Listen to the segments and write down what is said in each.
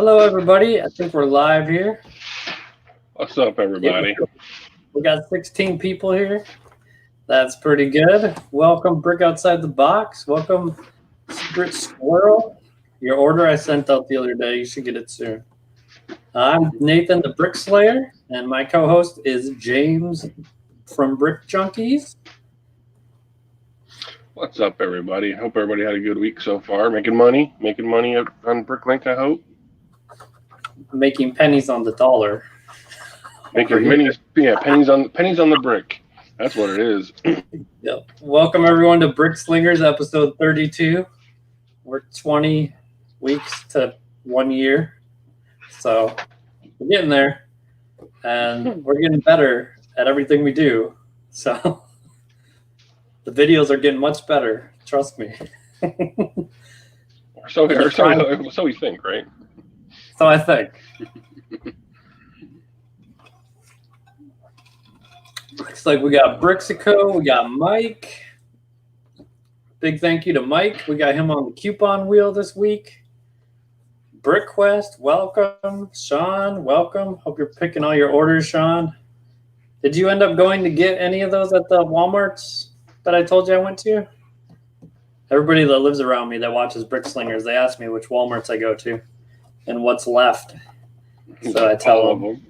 Hello, everybody. I think we're live here. What's up, everybody? We got 16 people here. That's pretty good. Welcome, Brick Outside the Box. Welcome, Secret Squirrel. Your order I sent out the other day. You should get it soon. I'm Nathan, the Brick Slayer, and my co-host is James from Brick Junkies. What's up, everybody? Hope everybody had a good week so far. Making money on Bricklink, I hope. Making pennies on the dollar. Making pennies on the brick. That's what it is. Yep. Welcome everyone to Brick Slingers, episode 32. We're 20 weeks to 1 year, so we're getting there, and we're getting better at everything we do. So the videos are getting much better. Trust me. So we think, right? So I think. Looks like we got Brixico, we got Mike. Big thank you to Mike. We got him on the coupon wheel this week. BrickQuest, welcome. Sean, welcome. Hope you're picking all your orders, Sean. Did you end up going to get any of those at the Walmarts that I told you I went to? Everybody that lives around me that watches Brick Slingers, they ask me which Walmarts I go to and what's left. So I tell them.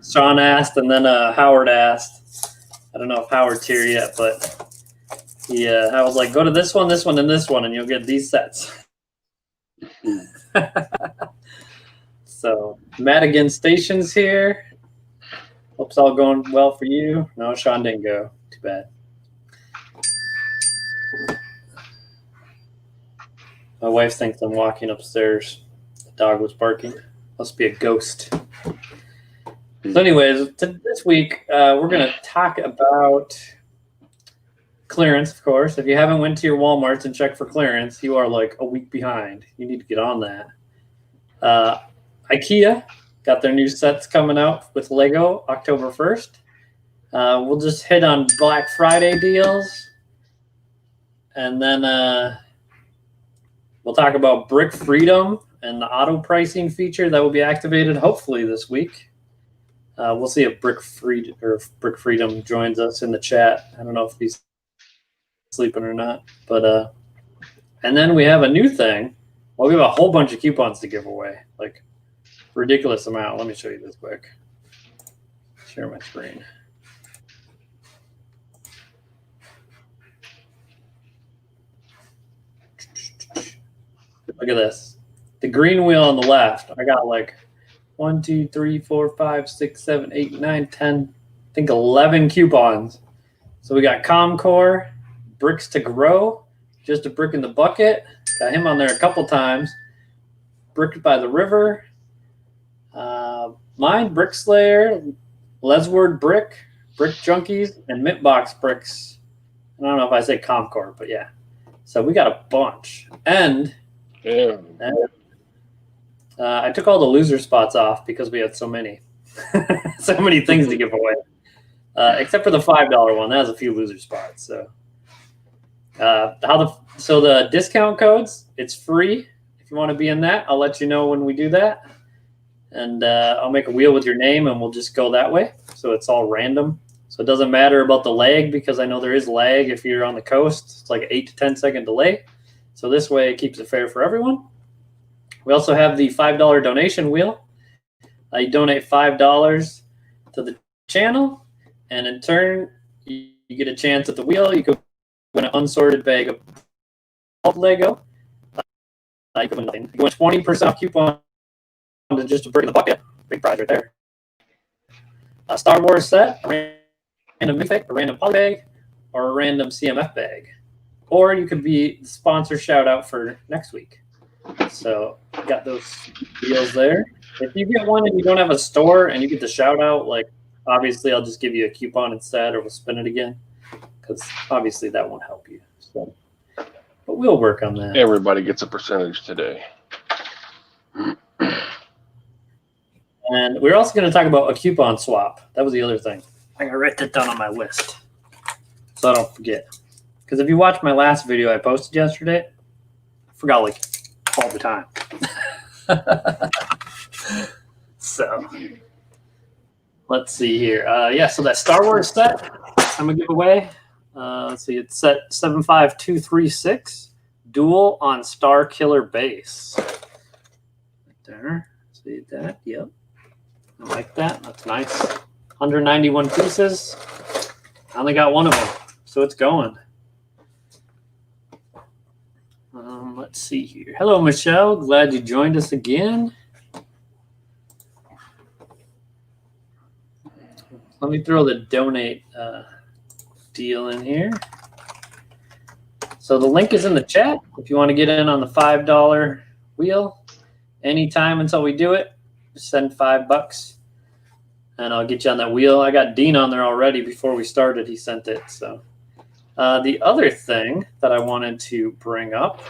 Sean asked, and then Howard asked. I don't know if Howard's here yet, but I was like, go to this one, and this one, and you'll get these sets. So Madigan Station's here. Hope it's all going well for you. No, Sean didn't go. Too bad. My wife thinks I'm walking upstairs. The dog was barking. Must be a ghost. So anyways, this week, we're going to talk about clearance, of course. If you haven't went to your Walmarts and checked for clearance, you are like a week behind. You need to get on that. IKEA got their new sets coming out with Lego October 1st. We'll just hit on Black Friday deals. And then we'll talk about Brick Freedom and the auto pricing feature that will be activated hopefully this week. We'll see if Brick Freedom joins us in the chat. I don't know if he's sleeping or not, but and then we have a new thing. Well, we have a whole bunch of coupons to give away, like ridiculous amount. Let me show you this quick. Share my screen. Look at this. The green wheel on the left, I got like 1, 2, 3, 4, 5, 6, 7, 8, 9, 10, I think 11 coupons. So we got Comcore, Bricks to Grow, Just a Brick in the Bucket. Got him on there a couple times. Brick by the River. Mine, Brick Slayer, Lesward Brick, Brick Junkies, and Mintbox Bricks. I don't know if I say Comcore, but yeah. So we got a bunch. And I took all the loser spots off because we had so many. So many things to give away. Except for the $5 one. That has a few loser spots. So the discount codes, it's free. If you want to be in that, I'll let you know when we do that. And I'll make a wheel with your name, and we'll just go that way. So it's all random. So it doesn't matter about the lag, because I know there is lag if you're on the coast. It's like an 8 to 10 second delay. So this way it keeps it fair for everyone. We also have the $5 donation wheel. You donate $5 to the channel, and in turn, you get a chance at the wheel. You could win an unsorted bag of Lego. You could win nothing. You win 20% off coupon to Just a Brick in the Bucket. Big prize right there. A Star Wars set, a random mythic, a random poly bag, or a random CMF bag. Or you could be the sponsor shout out for next week. So got those deals there. If you get one and you don't have a store and you get the shout out, like obviously I'll just give you a coupon instead, or we'll spin it again, because obviously that won't help you. So, but we'll work on that. Everybody gets a percentage today. And we're also going to talk about a coupon swap. That was the other thing. I got to write that down on my list so I don't forget. Because if you watched my last video I posted yesterday, I forgot like all the time. So let's see here. Yeah, so that Star Wars set I'm gonna give away. Let's see, it's set 75236, dual on Star Killer base. Right there. See that? Yep. I like that. That's nice. 191 pieces. I only got one of them, so it's going. Let's see here. Hello, Michelle. Glad you joined us again. Let me throw the donate deal in here. So the link is in the chat if you want to get in on the $5 wheel. Anytime until we do it, just send $5 and I'll get you on that wheel. I got Dean on there already before we started. He sent it. So the other thing that I wanted to bring up,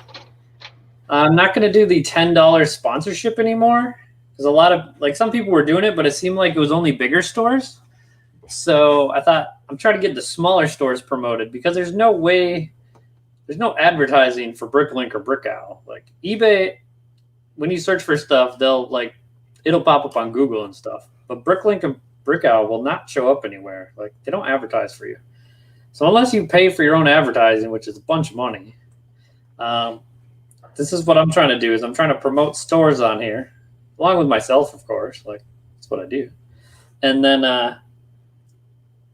I'm not going to do the $10 sponsorship anymore because a lot of, like, some people were doing it, but it seemed like it was only bigger stores. So I thought I'm trying to get the smaller stores promoted because there's no way, there's no advertising for Bricklink or Brick Owl. Like eBay, when you search for stuff, they'll like, it'll pop up on Google and stuff. But Bricklink and Brick Owl will not show up anywhere. Like they don't advertise for you. So unless you pay for your own advertising, which is a bunch of money, this is what I'm trying to do. Is I'm trying to promote stores on here, along with myself, of course. Like that's what I do, and then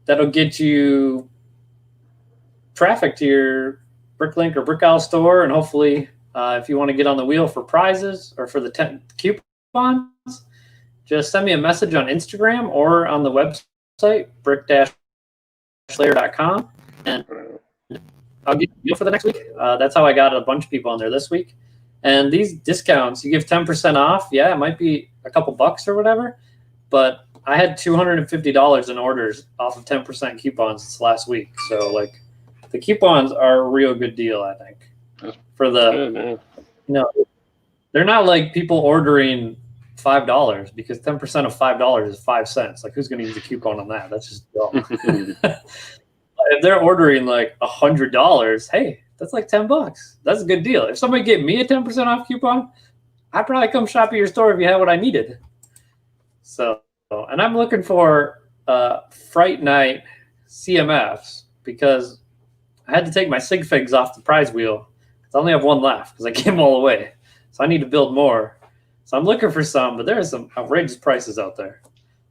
that'll get you traffic to your Bricklink or Brick Owl store, and hopefully, if you want to get on the wheel for prizes or for the 10 coupons, just send me a message on Instagram or on the website brick-slayer.com, and I'll get you for the next week. That's how I got a bunch of people on there this week. And these discounts, you give 10% off. Yeah, it might be a couple bucks or whatever, but I had $250 in orders off of 10% coupons this last week. So like the coupons are a real good deal, I think. For the, they're not like people ordering $5 because 10% of $5 is 5 cents. Like who's going to use a coupon on that? That's just dumb. If they're ordering like $100, hey, that's like $10. That's a good deal. If somebody gave me a 10% off coupon, I'd probably come shop at your store if you had what I needed. So, and I'm looking for Fright Night CMFs because I had to take my sig figs off the prize wheel because I only have one left because I gave them all away. So I need to build more. So I'm looking for some, but there are some outrageous prices out there.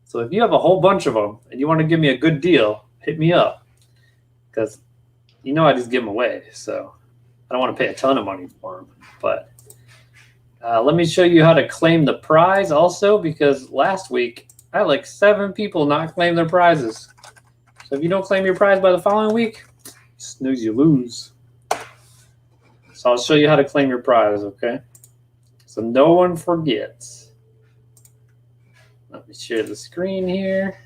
So if you have a whole bunch of them and you want to give me a good deal, hit me up. Because you know I just give them away, so I don't want to pay a ton of money for them. But let me show you how to claim the prize also, because last week I had like 7 people not claim their prizes. So if you don't claim your prize by the following week, snooze, you lose. So I'll show you how to claim your prize, okay? So no one forgets. Let me share the screen here.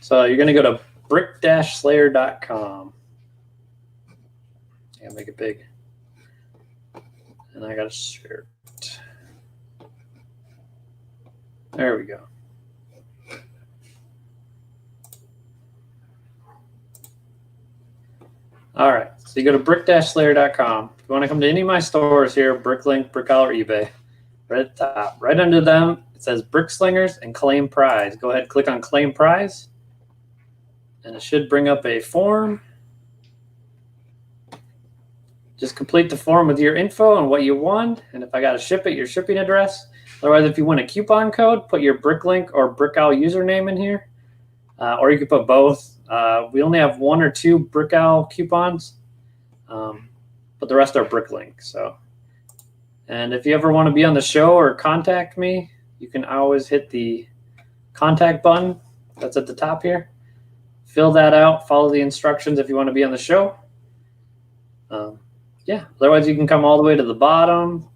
So you're going to go to brick-slayer.com. Yeah, make it big. And I got a shirt. There we go. All right. So you go to brick-slayer.com. If you want to come to any of my stores here, Bricklink, Brick Owl, or eBay, right at the top, right under them, it says Brick Slingers and Claim Prize. Go ahead and click on Claim Prize. And it should bring up a form. Just complete the form with your info and what you won. And if I got to ship it, your shipping address. Otherwise, if you want a coupon code, put your Bricklink or Brick Owl username in here. Or you could put both. We only have 1 or 2 Brick Owl coupons. But the rest are Bricklink. So, and if you ever want to be on the show or contact me, you can always hit the contact button that's at the top here. Fill that out. Follow the instructions if you want to be on the show. Yeah. Otherwise, you can come all the way to the bottom,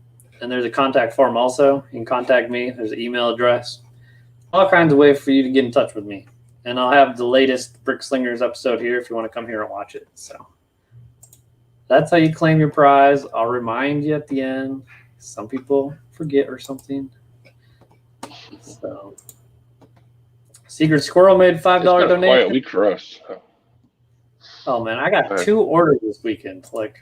and there's a contact form also. You can contact me. There's an email address. All kinds of ways for you to get in touch with me. And I'll have the latest Brick Slingers episode here if you want to come here and watch it. So that's how you claim your prize. I'll remind you at the end. Some people forget or something. Secret Squirrel made $5 It's been a donation. quiet week for us. Oh man, I got 2 orders this weekend. Like,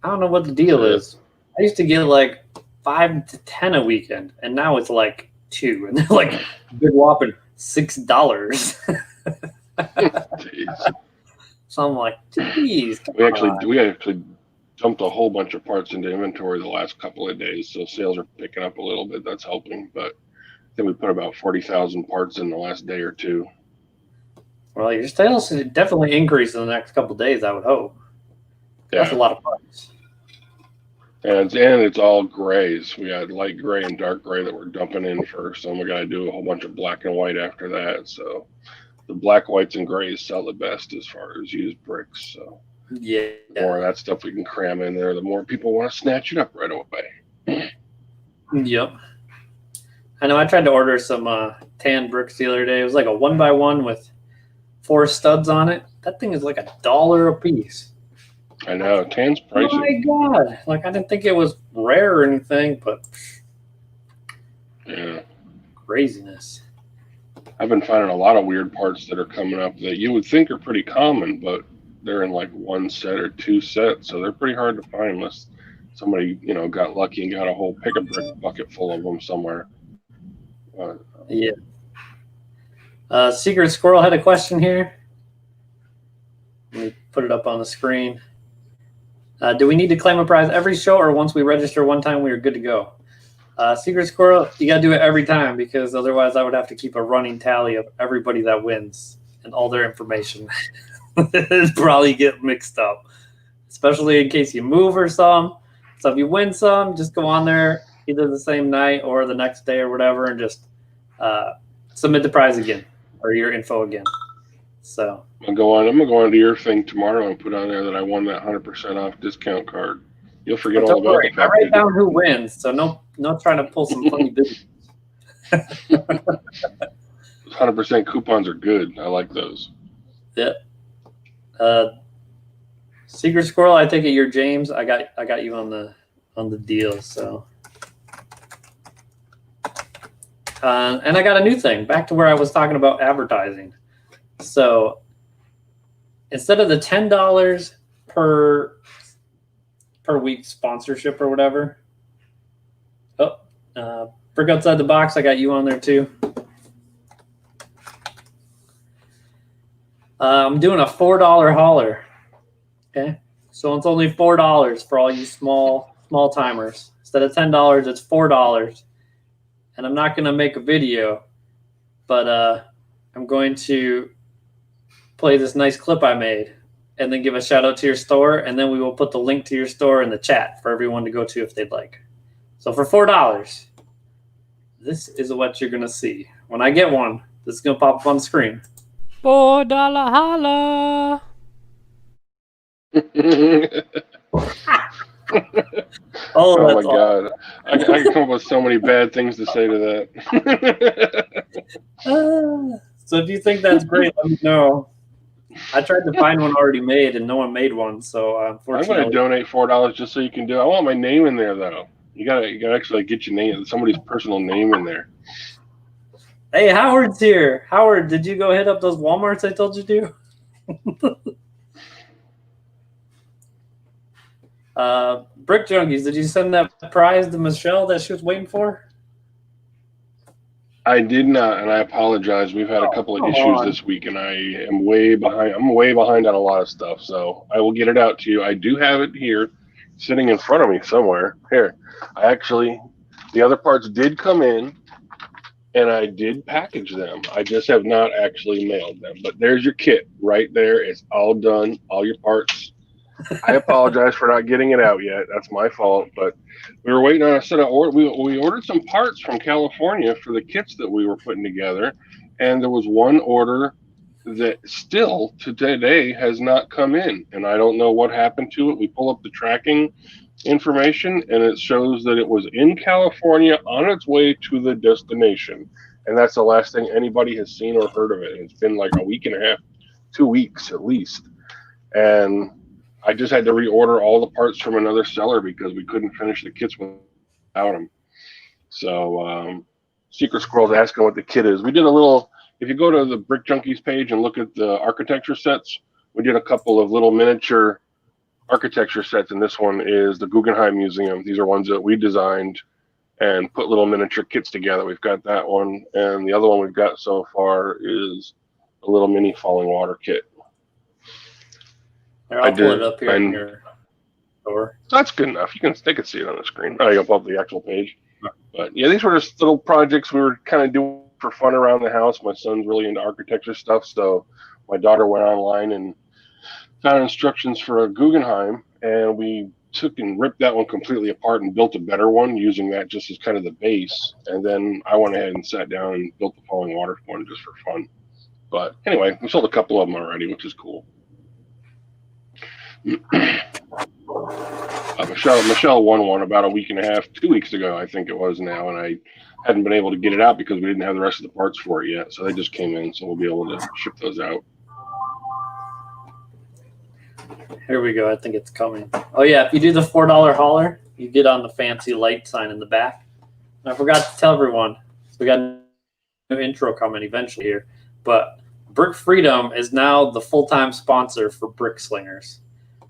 I don't know what the deal is. I used to get like 5 to 10 a weekend, and now it's like 2, and they're like big whopping $6. So I'm like, geez. We actually dumped a whole bunch of parts into inventory the last couple of days, so sales are picking up a little bit. That's helping, but I think we put about 40,000 parts in the last day or 2. Well, your sales should definitely increase in the next couple of days, I would hope. That's a lot of parts. And it's all grays. We had light gray and dark gray that we're dumping in first, and we got to do a whole bunch of black and white after that. So the black, whites, and grays sell the best as far as used bricks. So yeah, the more of that stuff we can cram in there, the more people want to snatch it up right away. Yep. I know I tried to order some tan bricks the other day. It was like a 1x1 with 4 studs on it. That thing is like $1 a piece. I know, tan's pricey. Oh my god! Like, I didn't think it was rare or anything, but yeah, craziness. I've been finding a lot of weird parts that are coming up that you would think are pretty common, but they're in like 1 set or 2 sets, so they're pretty hard to find unless somebody, got lucky and got a whole pick-a-brick bucket full of them somewhere. Yeah. Secret Squirrel had a question here. Let me put it up on the screen. Do we need to claim a prize every show, or once we register one time, we are good to go? Secret Squirrel, you got to do it every time, because otherwise I would have to keep a running tally of everybody that wins and all their information. It'd probably get mixed up, especially in case you move or some. So if you win some, just go on there either the same night or the next day or whatever, and just submit the prize again or your info again. So I'm gonna go on to your thing tomorrow and put on there that I won that 100% off discount card. You'll forget all about the fact. I write down who wins, so no trying to pull some funny business. 100% coupons are good. I like those. Yeah. Secret Squirrel, I take it you're James. I got you on the deal. So, and I got a new thing. Back to where I was talking about advertising. So instead of the $10 per week sponsorship or whatever. Brick Outside the Box, I got you on there too. I'm doing a $4 hauler. Okay, so it's only $4 for all you small timers. Instead of $10, it's $4. And I'm not going to make a video, but I'm going to play this nice clip I made and then give a shout out to your store, and then we will put the link to your store in the chat for everyone to go to if they'd like. So for $4, this is what you're going to see. When I get one, this is going to pop up on the screen. $4 holla. Oh my god. I can come up with so many bad things to say to that. So if you think that's great, let me know. I tried to find one already made, and no one made one. So unfortunately, I'm going to donate $4 just so you can do it. I want my name in there, though. You gotta actually get your name, somebody's personal name in there. Hey, Howard's here. Howard, did you go hit up those Walmarts I told you to? Brick Junkies, did you send that prize to Michelle that she was waiting for? I did not, and I apologize. We've had a couple of issues this week, and I am way behind. I'm way behind on a lot of stuff, so I will get it out to you. I do have it here, sitting in front of me somewhere. Here, the other parts did come in, and I did package them. I just have not actually mailed them. But there's your kit right there. It's all done, all your parts. I apologize for not getting it out yet. That's my fault. But we were waiting on a set of orders. We ordered some parts from California for the kits that we were putting together, and there was one order that still to today has not come in, and I don't know what happened to it. We pull up the tracking information, and it shows that it was in California on its way to the destination, and that's the last thing anybody has seen or heard of it. It's been like a week and a half, 2 weeks at least, and I just had to reorder all the parts from another seller because we couldn't finish the kits without them. So Secret Squirrel's asking what the kit is. We did a little if you go to the Brick Junkies page and look at the architecture sets, we did a couple of little miniature architecture sets, and this one is the Guggenheim Museum. These are ones that we designed and put little miniature kits together. We've got that one, and the other one we've got so far is a little mini falling water kit. Here, I'll pull it up here in your store. That's good enough. They can see it on the screen. Oh, you'll pull up the actual page. But yeah, these were just little projects we were kind of doing for fun around the house. My son's really into architecture stuff, so my daughter went online and found instructions for a Guggenheim, and we took and ripped that one completely apart and built a better one using that just as kind of the base. And then I went ahead and sat down and built the falling water one just for fun. But anyway, we sold a couple of them already, which is cool. Michelle won one about a week and a half, 2 weeks ago, I think it was now, and I hadn't been able to get it out because we didn't have the rest of the parts for it yet. So they just came in, so we'll be able to ship those out. Here we go. I think it's coming. Oh, yeah. If you do the $4 hauler, you get on the fancy light sign in the back. And I forgot to tell everyone, so we got a new intro coming eventually here, but Brick Freedom is now the full-time sponsor for Brick Slingers.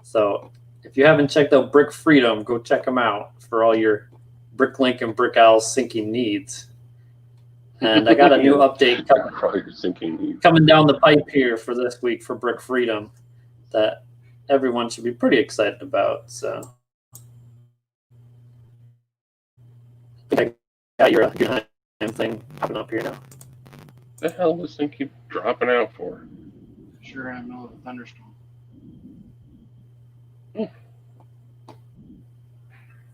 So if you haven't checked out Brick Freedom, go check them out for all your Bricklink and Brick Owl sinking needs. And I got a new update coming down the pipe here for this week for Brick Freedom that everyone should be pretty excited about. So I think I got your thing popping up here now. The hell does this thing keep dropping out for? Sure, in the middle of a thunderstorm.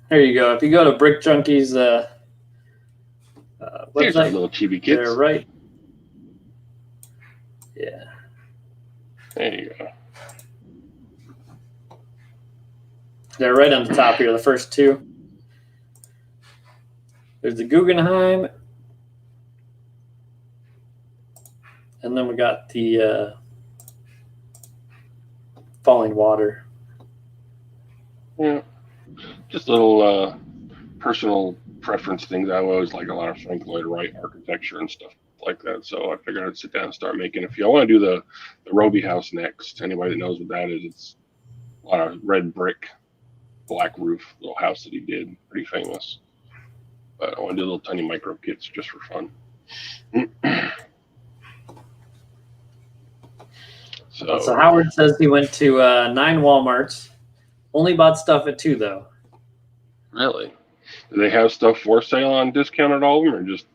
There you go. If you go to Brick Junkies Here's our website, little chibi kits. they're right. Yeah. There you go. They're right on the top here, the first two. There's the Guggenheim. And then we got the falling water. Yeah. Just little personal preference things. I always like a lot of Frank Lloyd Wright architecture and stuff like that. So I figured I'd sit down and start making a few. I want to do the Roby house next. Anybody that knows what that is, it's a lot of red brick, black roof, little house that he did. Pretty famous. But I want to do little tiny micro kits just for fun. So Howard says he went to 9 Walmarts. Only bought stuff at 2, though. Really? Do they have stuff for sale on discount at all of them, or just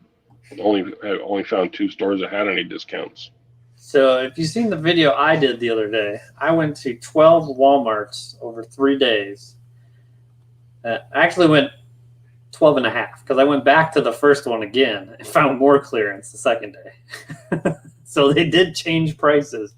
only found 2 stores that had any discounts? So if you've seen the video I did the other day, I went to 12 Walmarts over 3 days. I actually went 12 and a half because I went back to the first one again and found more clearance the second day. So they did change prices.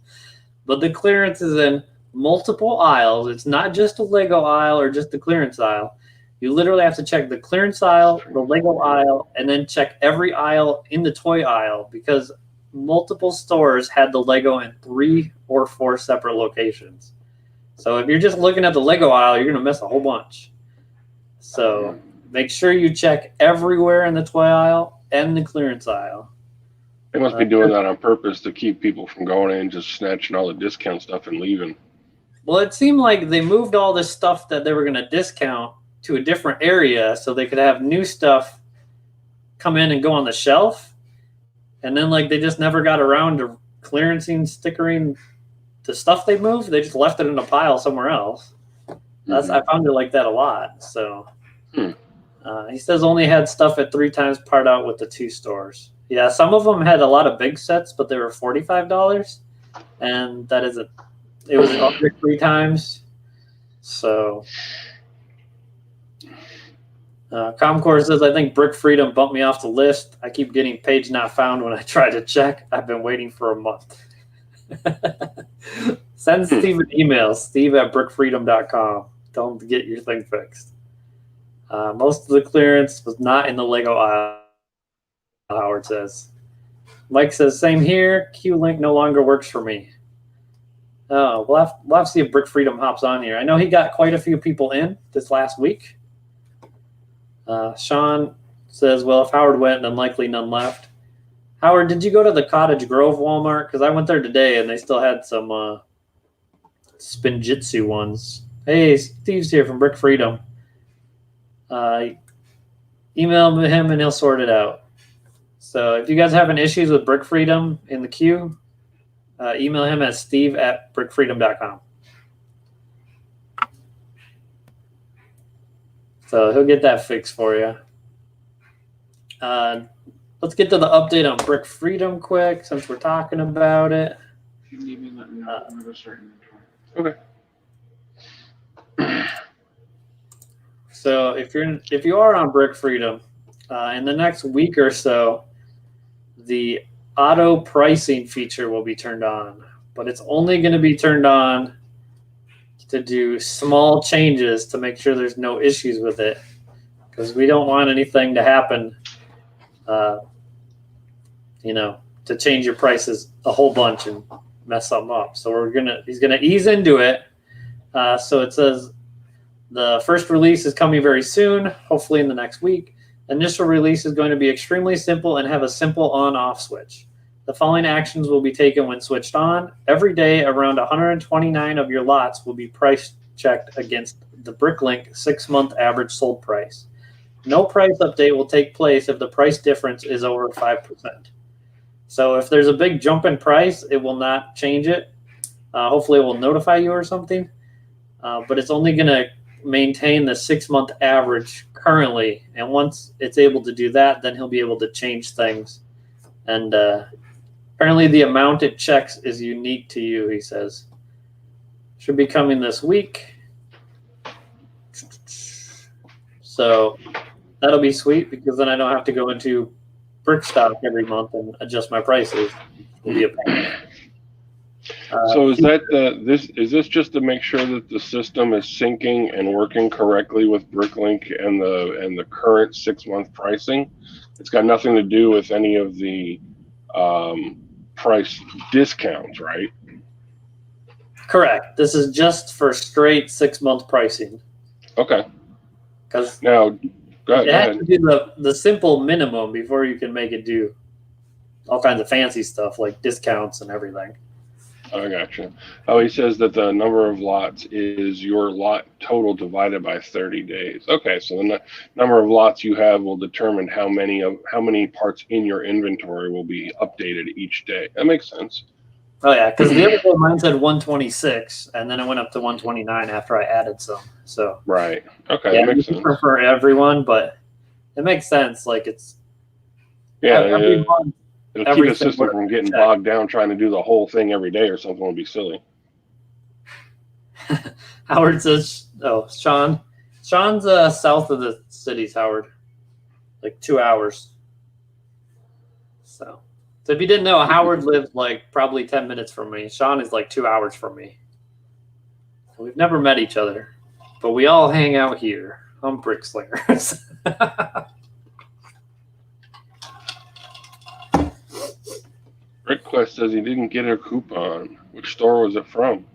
But the clearance is in multiple aisles. It's not just a Lego aisle or just the clearance aisle. You literally have to check the clearance aisle, the Lego aisle, and then check every aisle in the toy aisle because multiple stores had the Lego in 3 or 4 separate locations. So if you're just looking at the Lego aisle, you're going to miss a whole bunch. So make sure you check everywhere in the toy aisle and the clearance aisle. They must be doing that on purpose to keep people from going in and just snatching all the discount stuff and leaving. Well, it seemed like they moved all this stuff that they were going to discount to a different area so they could have new stuff come in and go on the shelf. And then like they just never got around to clearancing, stickering the stuff they moved. They just left it in a pile somewhere else. I found it like that a lot. So he says only had stuff at 3 times part out with the 2 stores. Yeah, some of them had a lot of big sets, but they were $45, and that isn't. It was under 3 times. So, Comcore says, I think Brick Freedom bumped me off the list. I keep getting page not found when I try to check. I've been waiting for a month. Send Steve an email, steve@brickfreedom.com. Tell him to get your thing fixed. Most of the clearance was not in the Lego aisle, Howard says. Mike says, same here. Q-Link no longer works for me. Oh, we'll have to see if Brick Freedom hops on here. I know he got quite a few people in this last week. Sean says, well, if Howard went, then likely none left. Howard, did you go to the Cottage Grove Walmart? Because I went there today and they still had some Spinjitzu ones. Hey, Steve's here from Brick Freedom. Email him and he'll sort it out. So if you guys have any issues with Brick Freedom in the queue, email him at steve@brickfreedom.com. So he'll get that fixed for you. Let's get to the update on Brick Freedom quick, since we're talking about it. If you need me, let me know. I'm going to go start inventory. Okay. So if you are on Brick Freedom, in the next week or so, the auto pricing feature will be turned on, but it's only going to be turned on to do small changes to make sure there's no issues with it, because we don't want anything to happen, to change your prices a whole bunch and mess something up. So he's gonna ease into it. So it says the first release is coming very soon, hopefully in the next week. Initial release is going to be extremely simple and have a simple on-off switch. The following actions will be taken when switched on. Every day, around 129 of your lots will be price checked against the Bricklink 6-month average sold price. No price update will take place if the price difference is over 5%. So if there's a big jump in price, it will not change it. Hopefully it will notify you or something. But it's only going to maintain the 6-month average currently. And once it's able to do that, then he'll be able to change things. And apparently the amount it checks is unique to you, he says. Should be coming this week. So that'll be sweet, because then I don't have to go into Brickstock every month and adjust my prices. It'll be a pain. So is that is this just to make sure that the system is syncing and working correctly with Bricklink and the current 6-month pricing? It's got nothing to do with any of the price discounts, right? Correct. This is just for straight 6-month pricing. Okay. Because now, go it has ahead. to do the simple minimum before you can make it do all kinds of fancy stuff like discounts and everything. I gotcha. Oh, he says that the number of lots is your lot total divided by 30 days. Okay, so the number of lots you have will determine how many parts in your inventory will be updated each day. That makes sense. Oh yeah, because the other day mine said 126, and then it went up to 129 after I added some. So right. Okay, yeah, that makes sense. For everyone, but it makes sense. Like it's every month. It'll keep the system from getting bogged down trying to do the whole thing every day or something would be silly. Howard says, oh, Sean's south of the cities, Howard, like 2 hours. So if you didn't know, Howard lives like probably 10 minutes from me. Sean is like 2 hours from me. We've never met each other, but we all hang out here on Brick Slingers. BrickQuest says he didn't get a coupon. Which store was it from?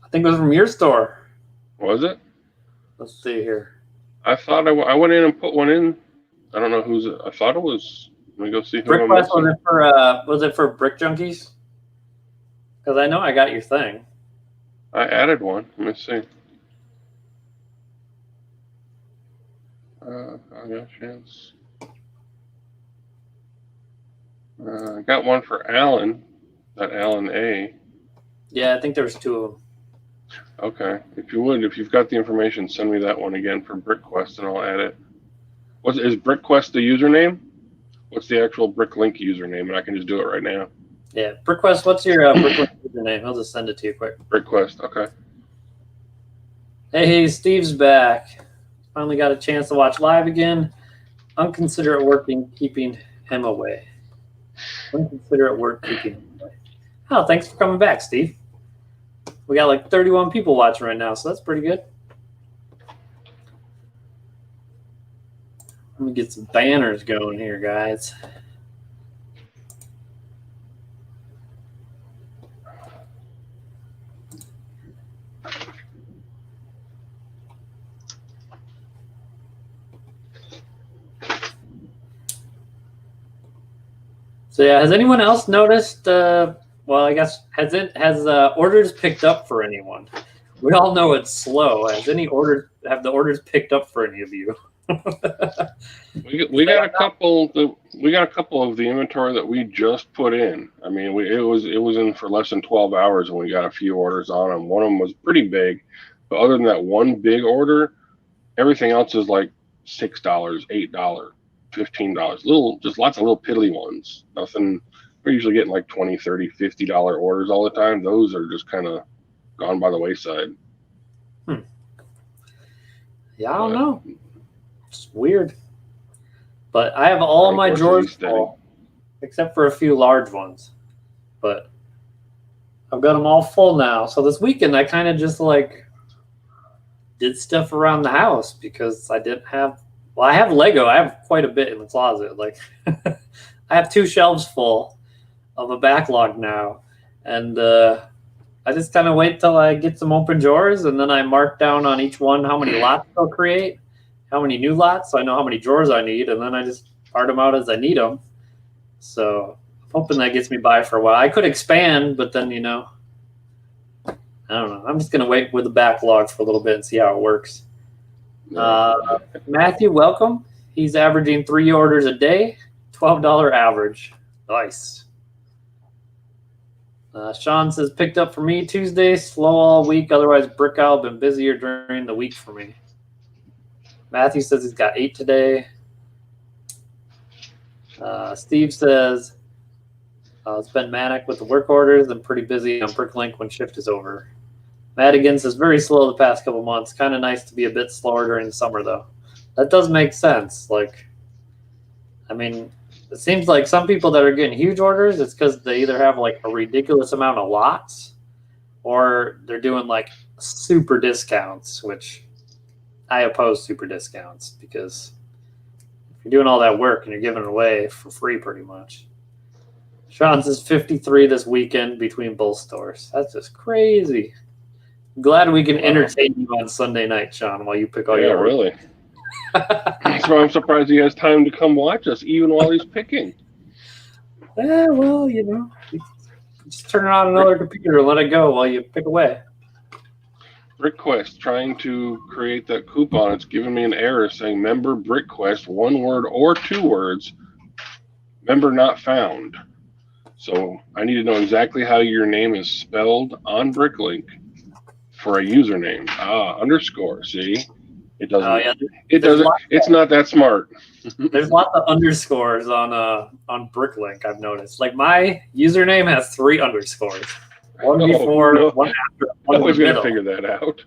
I think it was from your store. Was it? Let's see here. I thought I went in and put one in. I don't know who's it. I thought it was. Let me go see who I'm BrickQuest, was it for Brick Junkies? Because I know I got your thing. I added one. Let me see. I got a chance. I got one for Alan, that Alan A. Yeah, I think there was 2 of them. Okay, if you've got the information, send me that one again for BrickQuest, and I'll add it. Is BrickQuest the username? What's the actual Bricklink username? And I can just do it right now. Yeah, BrickQuest. What's your Bricklink username? I'll just send it to you quick. BrickQuest. Okay. Hey, Steve's back. Finally got a chance to watch live again. Unconsiderate work in keeping him away. Unconsiderate work keeping him away. Oh, thanks for coming back, Steve. We got like 31 people watching right now, so that's pretty good. Let me get some banners going here, guys. So yeah, has anyone else noticed? Well, I guess has orders picked up for anyone? We all know it's slow. Have the orders picked up for any of you? we got a couple. We got a couple of the inventory that we just put in. I mean, it was in for less than 12 hours, and we got a few orders on them. One of them was pretty big, but other than that one big order, everything else is like $6, $8, $15. Just lots of little piddly ones. Nothing. We're usually getting like $20, $30, $50 orders all the time. Those are just kind of gone by the wayside. Yeah, I don't know. It's weird. But I have all my drawers full, except for a few large ones. But I've got them all full now. So this weekend I kind of just like did stuff around the house because I didn't have. Well, I have Lego. I have quite a bit in the closet. Like I have 2 shelves full of a backlog now, and I just kind of wait till I get some open drawers, and then I mark down on each one how many lots I'll create, how many new lots, so I know how many drawers I need, and then I just part them out as I need them. So I'm hoping that gets me by for a while. I could expand, but then, I don't know. I'm just going to wait with the backlog for a little bit and see how it works. Matthew, welcome. He's averaging 3 orders a day, $12 average. Nice. Sean says, picked up for me Tuesday, slow all week. Otherwise, Brick Owl been busier during the week for me. Matthew says he's got 8 today. Steve says, it's been manic with the work orders and pretty busy on Bricklink when shift is over. Madigan says, very slow the past couple months. Kind of nice to be a bit slower during the summer, though. That does make sense. Like, I mean, it seems like some people that are getting huge orders, it's because they either have like a ridiculous amount of lots or they're doing like super discounts, which I oppose super discounts because if you're doing all that work and you're giving it away for free pretty much. Sean says 53 this weekend between both stores. That's just crazy. I'm glad we can entertain you on Sunday night, Sean, while you pick all your orders. Really. That's why I'm surprised he has time to come watch us, even while he's picking. Yeah, well, just turn on another computer and let it go while you pick away. BrickQuest, trying to create that coupon. It's giving me an error saying member BrickQuest, 1 word or 2 words, member not found. So I need to know exactly how your name is spelled on Bricklink for a username. Underscore, see? It doesn't. It doesn't. It's not that smart. There's lots of underscores on Bricklink. I've noticed. Like my username has 3 underscores. One before, one after. I was going to figure that out.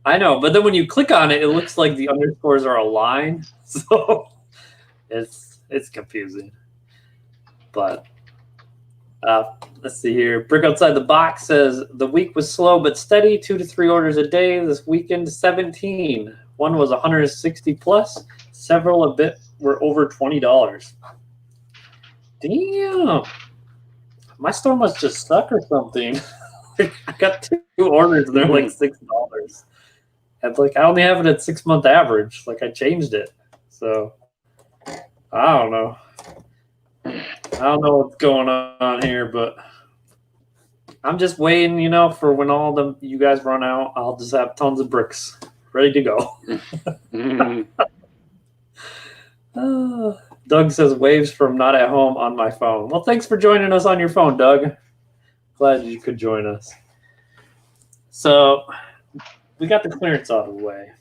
I know, but then when you click on it, it looks like the underscores are a line. So it's confusing. But let's see here. Brick Outside the Box says the week was slow but steady, 2 to 3 orders a day. This weekend, 17. One was 160 plus. Several a bit were over $20. Damn. My store must just suck or something. I got 2 orders and they're like $6. And like I only have it at 6-month average. Like I changed it. So I don't know. I don't know what's going on here, but I'm just waiting, for when all you guys run out. I'll just have tons of bricks ready to go. Doug says waves from not at home on my phone. Well, thanks for joining us on your phone, Doug. Glad you could join us. So we got the clearance out of the way.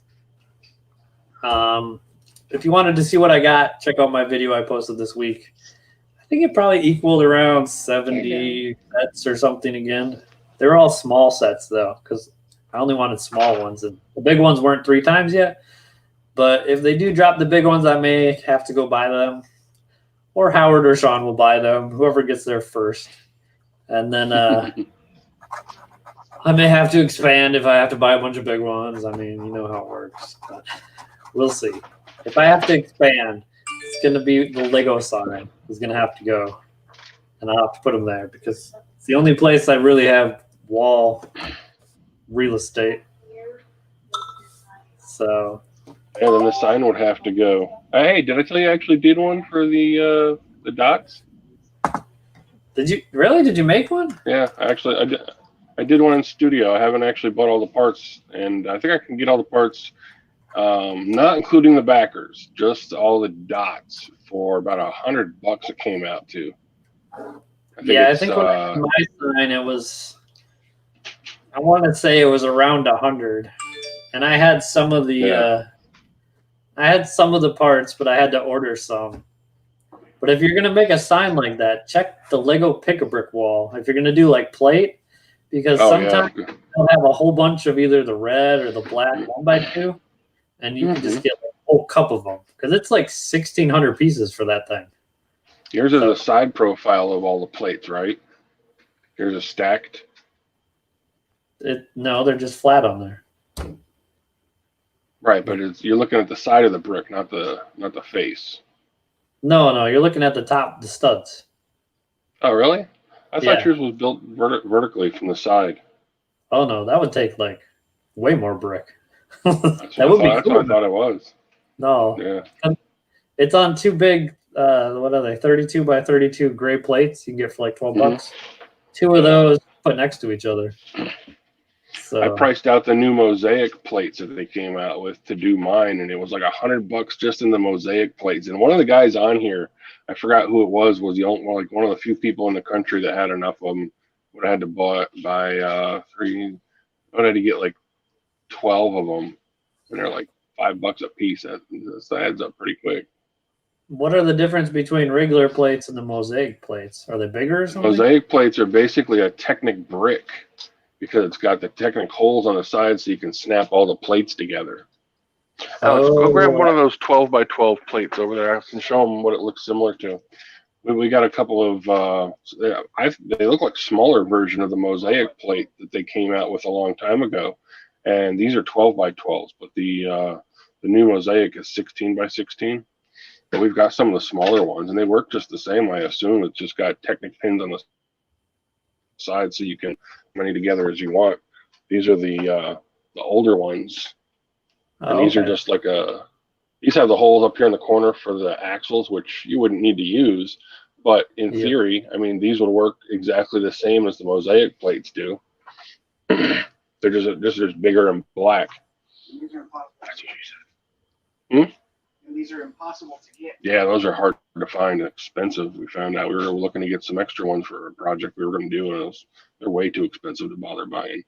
If you wanted to see what I got, check out my video I posted this week. I think it probably equaled around 70 sets or something again. They were all small sets, though, because I only wanted small ones. And the big ones weren't 3 times yet. But if they do drop the big ones, I may have to go buy them. Or Howard or Sean will buy them, whoever gets there first. And then I may have to expand if I have to buy a bunch of big ones. I mean, you know how it works. But we'll see. If I have to expand, it's going to be the Lego side is going to have to go. And I'll have to put them there because it's the only place I really have wall real estate. So... And then the sign would have to go. Hey, did I tell you I actually did one for the dots? Did you really? Did you make one? Yeah, actually, I did one in studio. I haven't actually bought all the parts, and I think I can get all the parts, not including the backers, just all the dots for about $100 it came out to. I think when I did my sign, it was, I want to say it was around 100, and I had some of the parts, but I had to order some. But if you're gonna make a sign like that, check the Lego Pick-a-Brick wall. If you're gonna do like plate, because sometimes they'll have a whole bunch of either the red or the black 1x2, and you can just get a whole cup of them because it's like 1,600 pieces for that thing. Yours is a side profile of all the plates, right? Yours is stacked. No, they're just flat on there. Right, but you're looking at the side of the brick, not the face. No, you're looking at the top, the studs. Oh, really? I thought yours was built vertically from the side. Oh no, that would take like way more brick. That's what I thought it was. No. Yeah. It's on two big, what are they, 32 by 32 gray plates you can get for like $12. Two of those put next to each other. So I priced out the new mosaic plates that they came out with to do mine, and it was like $100 just in the mosaic plates. And one of the guys on here, I forgot who it was the only, like one of the few people in the country that had enough of them. Would have had to buy three. I had to get like 12 of them, and they're like $5 a piece. That adds up pretty quick. What are the difference between regular plates and the mosaic plates? Are they bigger or something? Mosaic plates are basically a Technic brick because it's got the Technic holes on the side so you can snap all the plates together. Alex, go grab one of those 12 by 12 plates over there. I can show them what it looks similar to. We got a couple of, they look like smaller version of the mosaic plate that they came out with a long time ago. And these are 12 by 12s, but the new mosaic is 16 by 16. But we've got some of the smaller ones, and they work just the same, I assume. It's just got Technic pins on the side so you can many together as you want. These are the older ones. And these are just like these have the holes up here in the corner for the axles, which you wouldn't need to use. But in theory, I mean, these would work exactly the same as the mosaic plates do. They're just bigger and black. These are impossible. That's what she said. And these are impossible to get. Yeah, those are hard to find and expensive. We found out we were looking to get some extra ones for a project we were going to do, and they're way too expensive to bother buying.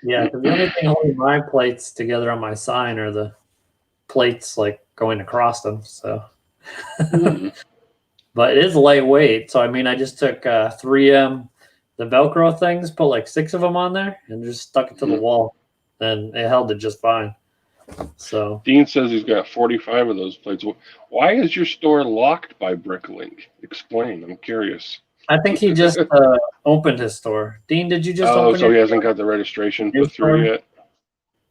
Yeah, because the only thing holding my plates together on my sign are the plates like going across them. So, but it is lightweight. So I mean, I just took 3M, the Velcro things, put like 6 of them on there, and just stuck it to the wall, and it held it just fine. So Dean says he's got 45 of those plates. Why is your store locked by Bricklink? Explain. I'm curious. I think he just opened his store. Dean, did you just open? Oh, so he hasn't got the registration put through yet?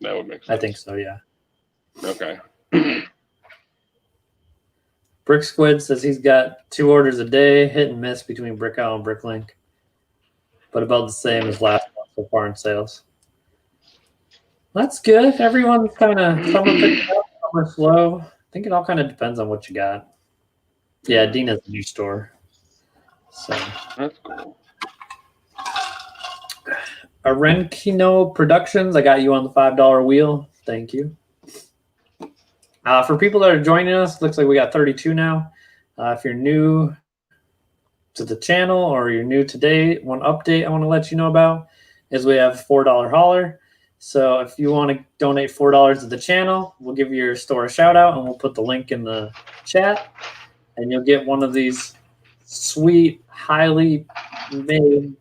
That would make sense. I think so, yeah. Okay. Brick Squid says he's got 2 orders a day, hit and miss between Brick Owl and Bricklink, but about the same as last month so far in sales. That's good. Everyone's kind of, some are picking up, some are slow. I think it all kind of depends on what you got. Yeah, Dean has a new store. So that's cool. Arenkino Productions, I got you on the $5 wheel. Thank you. For people that are joining us, looks like we got 32 now. If you're new to the channel or you're new today, one update I want to let you know about is we have $4 hauler. So if you want to donate $4 to the channel, we'll give your store a shout out and we'll put the link in the chat, and you'll get one of these sweet, highly made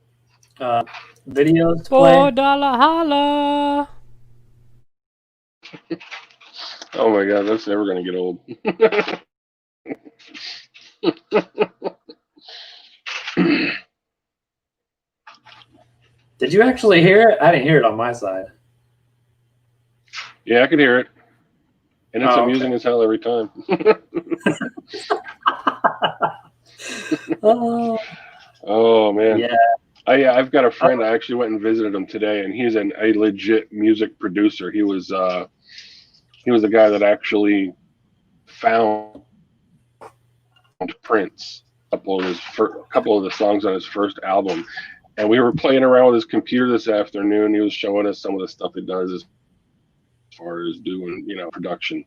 videos to play. $4 holla. Oh my God, that's never going to get old. Did you actually hear it? I didn't hear it on my side. Yeah, I could hear it. And it's amusing as hell every time. Oh, man. Yeah. I've got a friend. I actually went and visited him today, and he's a legit music producer. He was the guy that actually found Prince. couple of the songs on his first album, and we were playing around with his computer this afternoon. He was showing us some of the stuff he does as far as doing, production.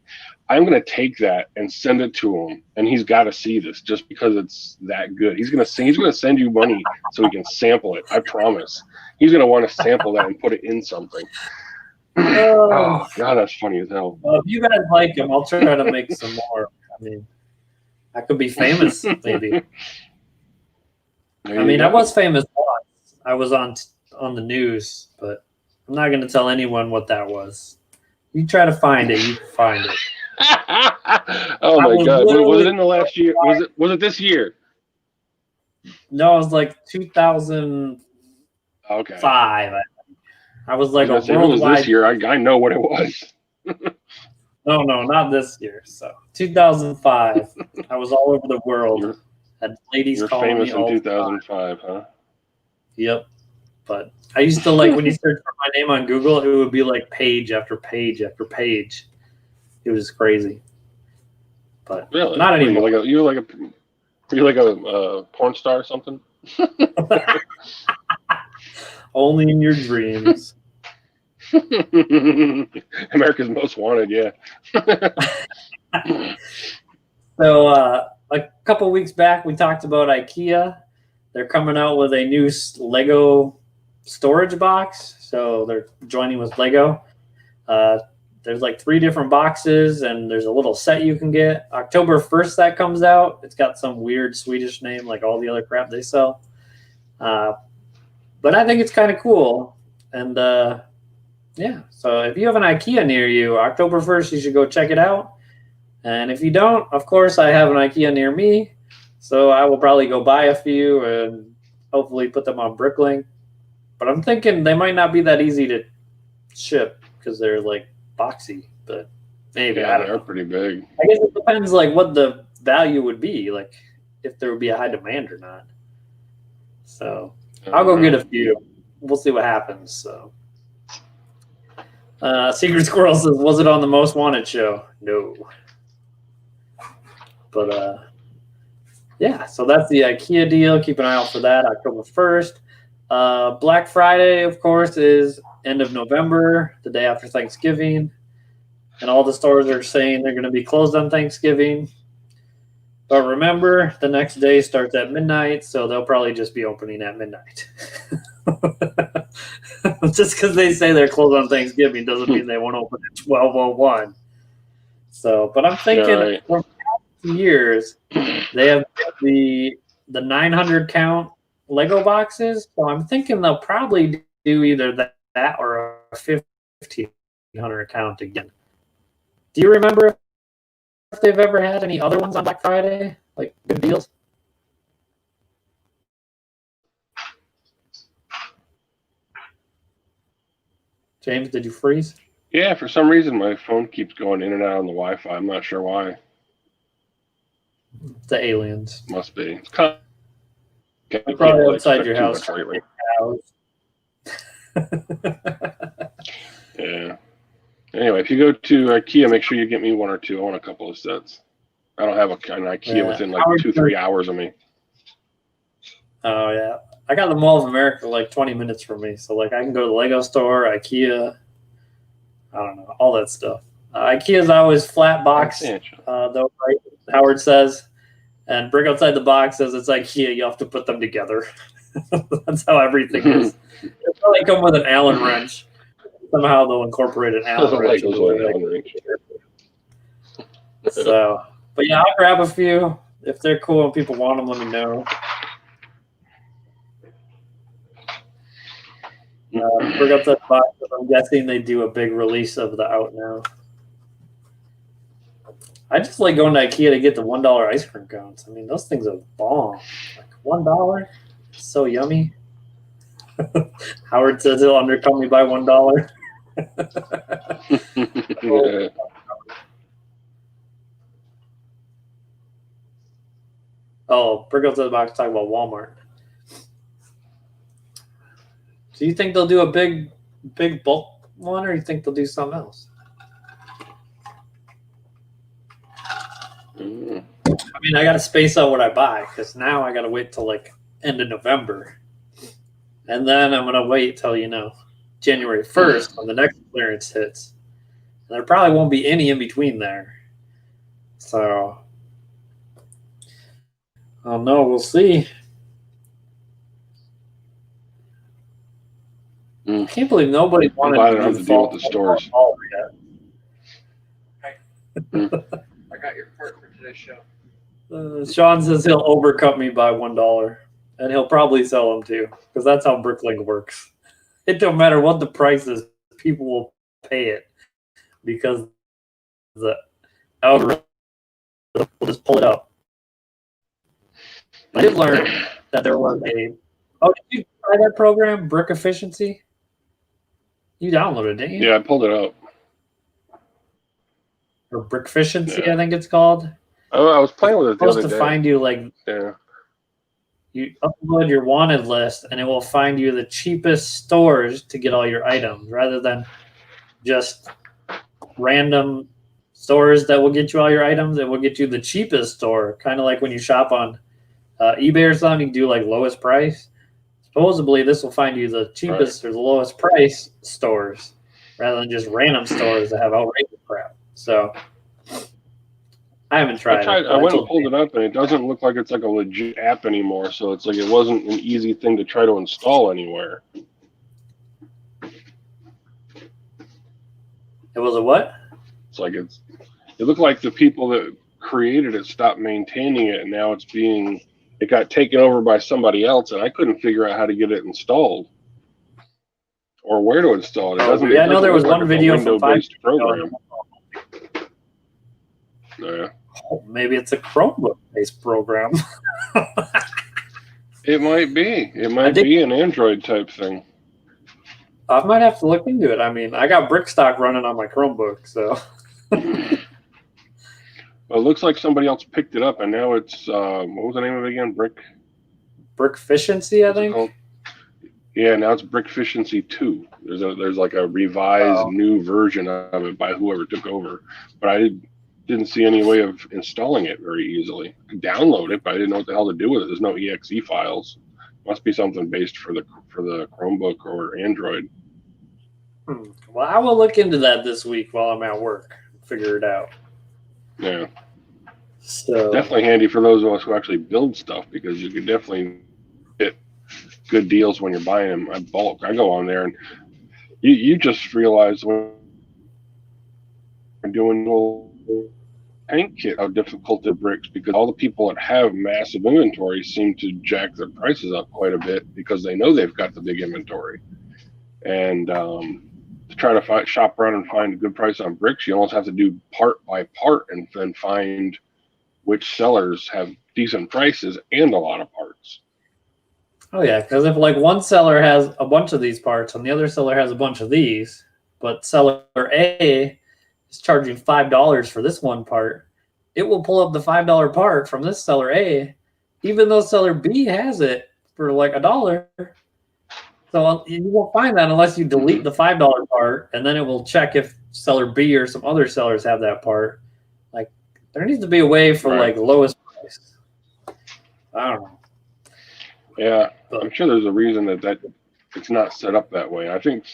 I'm going to take that and send it to him, and he's got to see this just because it's that good. He's going to send you money so he can sample it. I promise. He's going to want to sample that and put it in something. Oh God, that's funny as hell. Well, if you guys like him, I'll try to make some more. I mean, I could be famous, maybe. I was famous once. I was on the news, but I'm not going to tell anyone what that was. You try to find it, you can find it. Oh my God! Was it in the last year? Was it this year? No, it was like 2005. Okay. I was like a worldwide. It was this year. I know what it was. No, not this year. So 2005. I was all over the world. Had ladies calling me. You're famous in 2005, huh? Yep. But I used to when you search for my name on Google, it would be like page after page after page. It was crazy. But really? Not anymore. You're like a porn star or something? Only in your dreams. America's Most Wanted, yeah. So a couple weeks back, we talked about IKEA. They're coming out with a new Lego storage box. So they're joining with Lego. There's like 3 different boxes, and there's a little set you can get. October 1st that comes out. It's got some weird Swedish name like all the other crap they sell. But I think it's kind of cool. And yeah, so if you have an IKEA near you, October 1st, you should go check it out. And if you don't, of course, I have an IKEA near me. So I will probably go buy a few and hopefully put them on Bricklink. But I'm thinking they might not be that easy to ship because they're like boxy. But maybe, I don't know. They're pretty big. I guess it depends what the value would be, like if there would be a high demand or not. So I'll go get a few. We'll see what happens. So Secret Squirrel says, was it on the Most Wanted show? No. But yeah, so that's the IKEA deal. Keep an eye out for that, October 1st. Black Friday, of course, is end of November, the day after Thanksgiving. And all the stores are saying they're going to be closed on Thanksgiving. But remember, the next day starts at midnight, so they'll probably just be opening at midnight. Just because they say they're closed on Thanksgiving doesn't mean they won't open at 12:01. So, but I'm thinking for years they have the 900 count Lego boxes, so I'm thinking they'll probably do either that or a 1500 count again. Do you remember if they've ever had any other ones on Black Friday, like good deals? James, did you freeze? Yeah, for some reason my phone keeps going in and out on the Wi-Fi. I'm not sure why. The aliens. Must be. It's probably outside your house. Yeah. Anyway, if you go to IKEA, make sure you get me 1 or 2. I want a couple of sets. I don't have an IKEA within 2-3 hours of me. Oh yeah, I got the Mall of America 20 minutes from me, so I can go to the Lego store, IKEA. I don't know, all that stuff. IKEA's always flat box, though, right? Howard says, and Brick Outside the Box says it's IKEA. You have to put them together. That's how everything is. They'll probably come with an Allen wrench. Somehow they'll incorporate an Allen wrench. So, but yeah, I'll grab a few if they're cool and people want them. Let me know. Brick Outside the Box. I'm guessing they do a big release of the Out Now. I just like going to IKEA to get the $1 ice cream cones. I mean, those things are bomb. $1, so yummy. Howard says he'll undercut me by $1. Oh, Brick Outside the Box talking about Walmart. Do you think they'll do a big bulk one, or you think they'll do something else? I mean, I got to space out what I buy because now I got to wait till like end of November. And then I'm going to wait till, January 1st when the next clearance hits. And there probably won't be any in between there. So, I don't know. We'll see. I can't believe nobody wanted to have to deal with the stores. I got your part for today's show. Sean says he'll overcut me by $1, and he'll probably sell them too, because that's how Bricklink works. It don't matter what the price is, people will pay it because the algorithm will just pull it up. I did learn that there was did you try that program, Brick Efficiency? You downloaded it, didn't you? Yeah, I pulled it up. Or Brick Efficiency, yeah. I think it's called. Oh, I was playing with it the other day. It's supposed to find you you upload your wanted list, and it will find you the cheapest stores to get all your items, rather than just random stores that will get you all your items. It will get you the cheapest store, kind of like when you shop on eBay or something. You can do like lowest price. Supposedly, this will find you the cheapest or the lowest price stores, rather than just random stores that have outrageous crap. So I haven't tried. I went and pulled it up, and it doesn't look like it's like a legit app anymore. So it's like it wasn't an easy thing to try to install anywhere. It was a what? It's like it looked like the people that created it stopped maintaining it, and now it got taken over by somebody else, and I couldn't figure out how to get it installed or where to install it. I know there was one video from Windows-based program. Yeah. Oh, maybe it's a Chromebook-based program. It might be. It might be an Android type thing. I might have to look into it. I mean, I got Brickstock running on my Chromebook, so. Well, it looks like somebody else picked it up, and now it's what was the name of it again? Brick Efficiency, I think. Yeah, now it's Brick Efficiency 2. There's like a revised new version of it by whoever took over, but I didn't see any way of installing it very easily. I could download it, but I didn't know what the hell to do with it. There's no exe files. Must be something based for the Chromebook or Android. Well, I will look into that this week while I'm at work. Figure it out. Yeah. So definitely handy for those of us who actually build stuff, because you can definitely get good deals when you're buying them at bulk. I go on there, and you just realize when you're doing a tank kit how difficult it bricks, because all the people that have massive inventory seem to jack their prices up quite a bit because they know they've got the big inventory. And to try to shop around and find a good price on bricks, you almost have to do part by part and then find which sellers have decent prices and a lot of parts. Oh yeah, because if like one seller has a bunch of these parts and the other seller has a bunch of these, but seller A is charging $5 for this one part, it will pull up the $5 part from this seller A, even though seller B has it for like $1. So you won't find that unless you delete the $5 part, and then it will check if seller B or some other sellers have that part. Like, there needs to be a way for like lowest price. I don't know. Yeah, I'm sure there's a reason that it's not set up that way. I think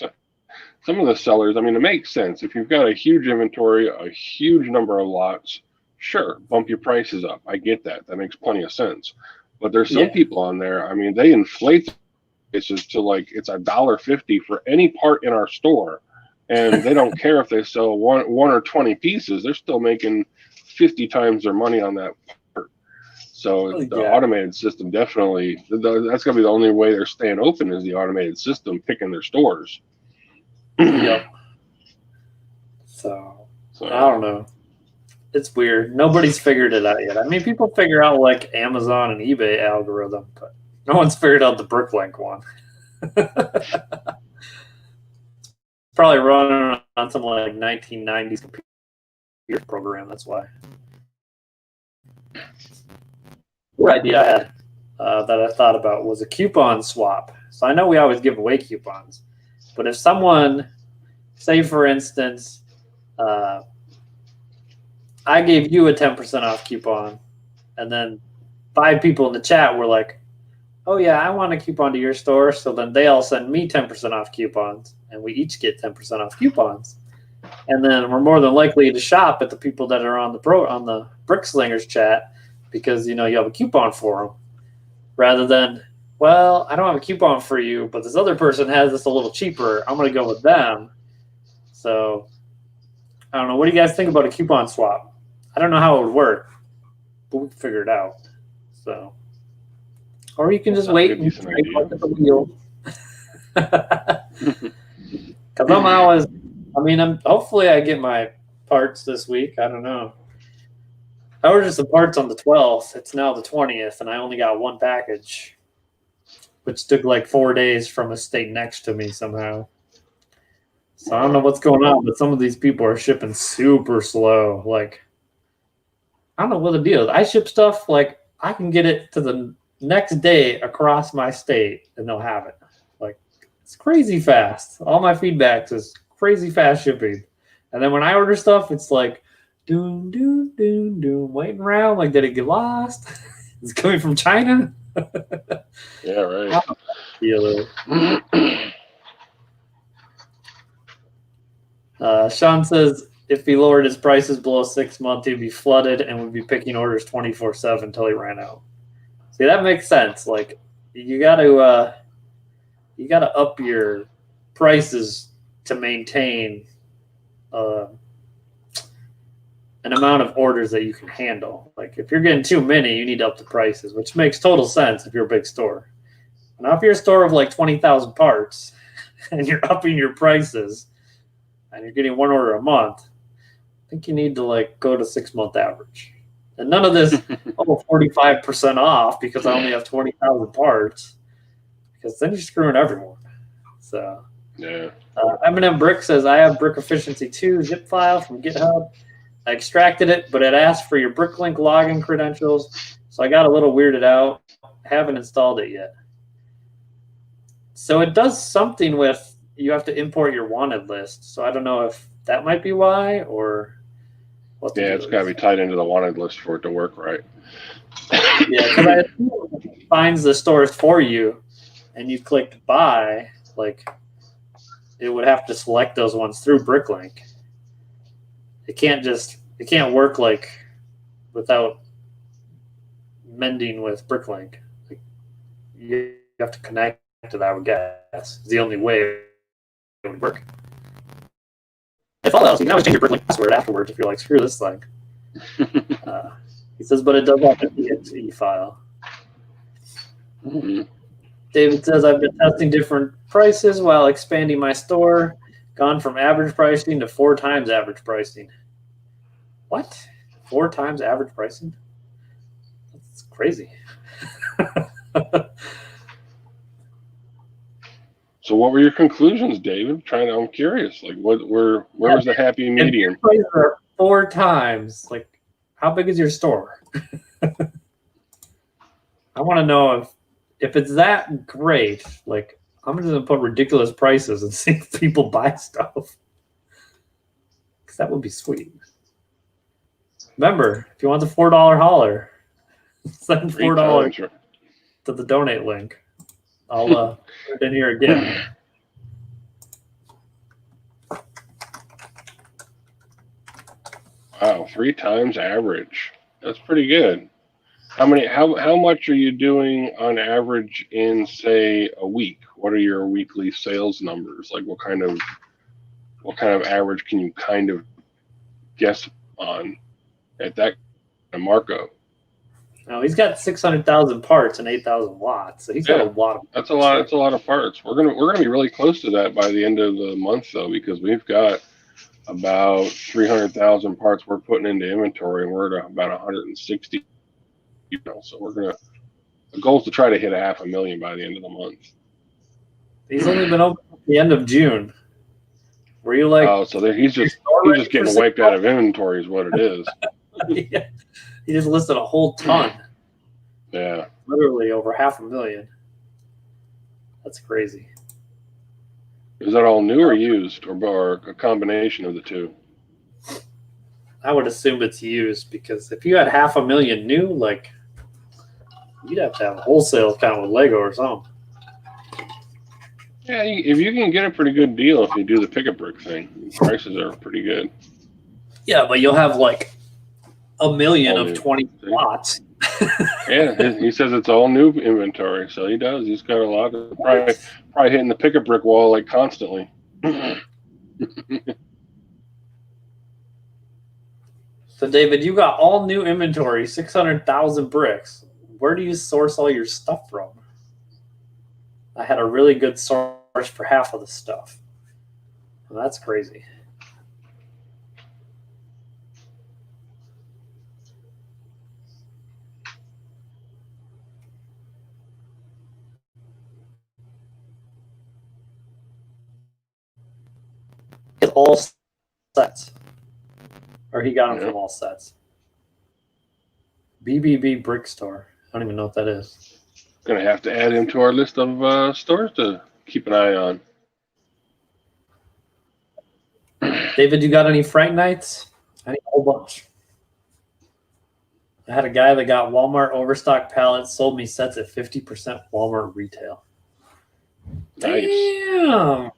some of the sellers, I mean, it makes sense. If you've got a huge inventory, a huge number of lots, sure, bump your prices up. I get that. That makes plenty of sense. But there's some people on there, I mean, they inflate prices to like it's $1.50 for any part in our store. And they don't care if they sell one or 20 pieces. They're still making 50 times their money on that part. So the automated system definitely, that's going to be the only way they're staying open, is the automated system picking their stores. Yep. So I don't know. It's weird. Nobody's figured it out yet. I mean, people figure out like Amazon and eBay algorithm, but no one's figured out the Bricklink one. Probably running on some like 1990s computer program. That's why. What idea I had that I thought about was a coupon swap. So I know we always give away coupons, but if someone, say for instance, I gave you a 10% off coupon, And then 5 people in the chat were like, oh, yeah, I want a coupon to your store. So then they all send me 10% off coupons, and we each get 10% off coupons. And then we're more than likely to shop at the people that are on the Brick Slingers chat because, you have a coupon for them, rather than, well, I don't have a coupon for you, but this other person has this a little cheaper. I'm going to go with them. So I don't know. What do you guys think about a coupon swap? I don't know how it would work, but we can figure it out. So, or you can just wait and look at the wheel. Because hopefully I get my parts this week. I don't know. I ordered some parts on the 12th. It's now the 20th, and I only got one package, which took like 4 days from a state next to me somehow. So I don't know what's going on, but some of these people are shipping super slow. Like, I don't know what the deal is. I ship stuff, like, I can get it to the next day across my state, and they'll have it. Like, it's crazy fast. All my feedbacks is crazy fast shipping. And then when I order stuff, it's like, doom, doom, doom, doom, waiting around. Like, did it get lost? It's coming from China? Yeah, right. Sean says if he lowered his prices below 6 months, he'd be flooded and would be picking orders 24/7 until he ran out. See, that makes sense. Like, you got to up your prices to maintain an amount of orders that you can handle. Like, if you're getting too many, you need to up the prices, which makes total sense if you're a big store. Now, if you're a store of like 20,000 parts and you're upping your prices and you're getting one order a month, I think you need to like go to 6 month average. And none of this 45% off because I only have 20,000 parts, because then you're screwing everyone. So yeah. M&M Brick says, I have Brick Efficiency 2 zip file from GitHub. I extracted it, but it asked for your Bricklink login credentials, so I got a little weirded out. Haven't installed it yet. So it does something with, you have to import your wanted list. So I don't know if that might be why, or what. Yeah, it's got to be tied into the wanted list for it to work right. Yeah, because I assume it finds the stores for you, and you click buy, like, it would have to select those ones through Bricklink. It can't work like without mending with Bricklink. Like, you have to connect to that, I would guess. It's the only way it would work. If all else, you can always change your Bricklink password afterwards if you're like, screw this thing. He says, but it does have an exe file. Mm-hmm. David says, I've been testing different prices while expanding my store. Gone from average pricing to 4 times average pricing. What? 4 times average pricing? That's crazy. So what were your conclusions, David? I'm curious. Like, where was the happy medium? If your prices are 4 times, like, how big is your store? I want to know if it's that great, like, I'm just going to put ridiculous prices and see if people buy stuff. Because that would be sweet. Remember, if you want the $4 hauler, send $4 to the donate link. I'll put it in here again. Wow, 3 times average. That's pretty good. How much are you doing on average in, say, a week? What are your weekly sales numbers? Like, what kind of average can you kind of guess on at that Marco? Now, he's got 600,000 parts and 8,000 watts, so he's got a lot of. That's a lot. That's a lot of parts. We're gonna be really close to that by the end of the month, though, because we've got about 300,000 parts we're putting into inventory, and we're at about 160. So the goal is to try to hit 500,000 by the end of the month. He's only been open at the end of June. Were you like? Oh, so he's just getting wiped out of inventory, is what it is. Yeah. He just listed a whole ton. Yeah. Literally over 500,000. That's crazy. Is that all new or used, or a combination of the two? I would assume it's used, because if you had 500,000 new, like, you'd have to have a wholesale account with Lego or something. Yeah, if you can get a pretty good deal if you do the pick-a-brick thing, prices are pretty good. Yeah, but you'll have like 1 million of 20 lots. Yeah, he says it's all new inventory, so he does. He's got a lot of probably hitting the pick-a-brick wall like constantly. So, David, you got all new inventory, 600,000 bricks. Where do you source all your stuff from? I had a really good source for half of the stuff. Well, that's crazy. It's all sets. Or he got them from all sets. BBB Brick Store. I don't even know what that is. Gonna have to add him to our list of stores to keep an eye on. David, you got any Fright Nights? I need a whole bunch. I had a guy that got Walmart overstock pallets, sold me sets at 50% Walmart retail. Nice. Damn.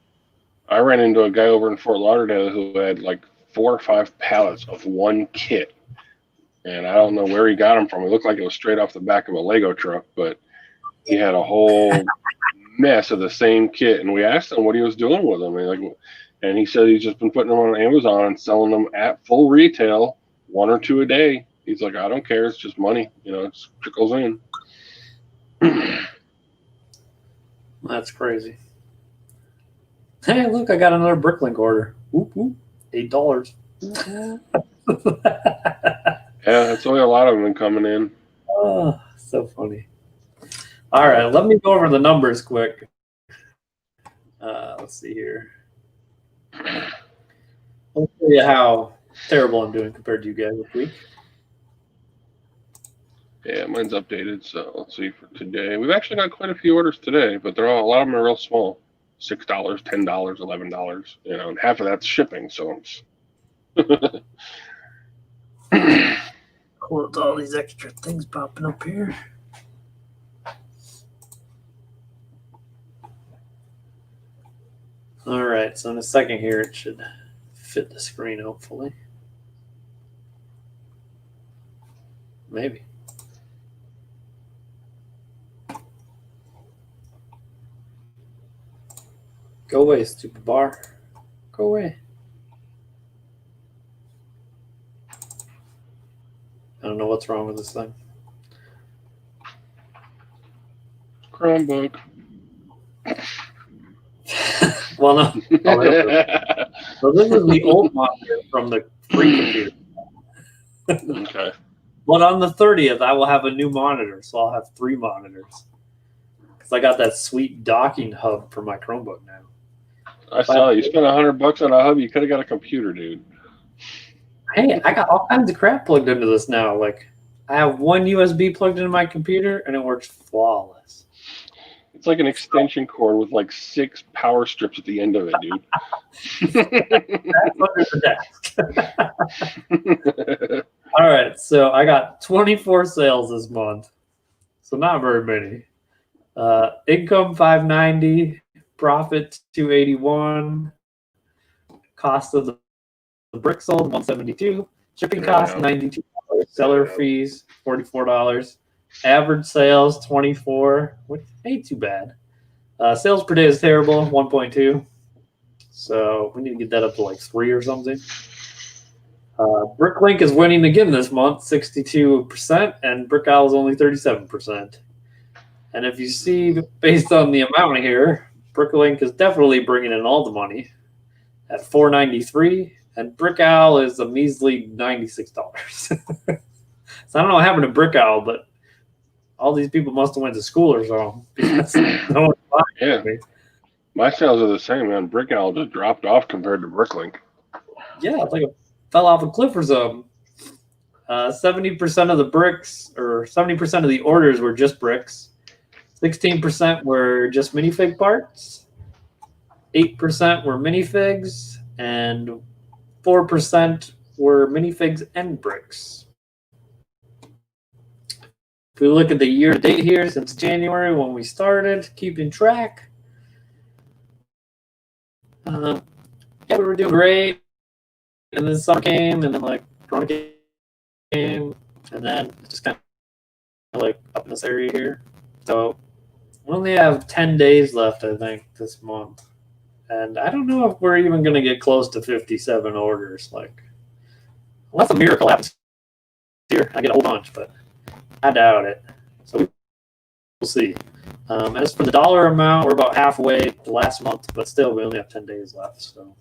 I ran into a guy over in Fort Lauderdale who had like 4 or 5 pallets of one kit. And I don't know where he got them from. It looked like it was straight off the back of a Lego truck, but he had a whole mess of the same kit. And we asked him what he was doing with them. And he said he's just been putting them on Amazon and selling them at full retail, 1 or 2 a day. He's like, I don't care. It's just money. You know, it trickles in. That's crazy. Hey, look, I got another Bricklink order. Whoop, whoop. $8. Yeah, that's only a lot of them coming in. Oh, so funny. All right, let me go over the numbers quick. Let's see here. I'll show you how terrible I'm doing compared to you guys this week. Yeah, mine's updated, so let's see for today. We've actually got quite a few orders today, but a lot of them are real small. $6, $10, $11, you know, and half of that's shipping, so it's Cool, with all these extra things popping up here. All right, so in a second here, it should fit the screen, hopefully. Maybe. Go away, stupid bar. Go away. I don't know what's wrong with this thing. Chromebook. Well, no. So this is the old monitor from the free computer. Okay. But on the 30th, I will have a new monitor, so I'll have 3 monitors. Because I got that sweet docking hub for my Chromebook now. I saw you spent $100 on a hub. You could have got a computer, dude. Hey, I got all kinds of crap plugged into this now. Like, I have 1 USB plugged into my computer, and it works flawless. It's like an extension cord with like 6 power strips at the end of it, dude. That's under the desk. All right, so I got 24 sales this month, so not very many. Income $590, profit $281, cost of the brick sold $172, shipping cost $92, seller fees $44, average sales $24, which ain't too bad. Sales per day is terrible, 1.2, so we need to get that up to like 3 or something. Bricklink is winning again this month, 62%, and Brick Owl is only 37%. And if you see, based on the amount here, Bricklink is definitely bringing in all the money at $493, and Brick Owl is a measly $96. So I don't know what happened to Brick Owl, but all these people must have went to school or something. Because no one's buying me. My sales are the same, man. Brick Owl just dropped off compared to Bricklink. Yeah, it's like it fell off a cliff or something. 70% of the bricks, or 70% of the orders were just bricks. 16% were just minifig parts. 8% were minifigs, and 4% were minifigs and bricks. If we look at the year to date here since January when we started keeping track, yeah, we were doing great. And then summer came, and then like Corona came, and then just kind of like up in this area here. So we only have 10 days left, I think, this month. And I don't know if we're even going to get close to 57 orders. Like, unless a miracle happens here, I get a whole bunch, but I doubt it. So we'll see. As for the dollar amount, we're about halfway the last month, but still, we only have 10 days left. So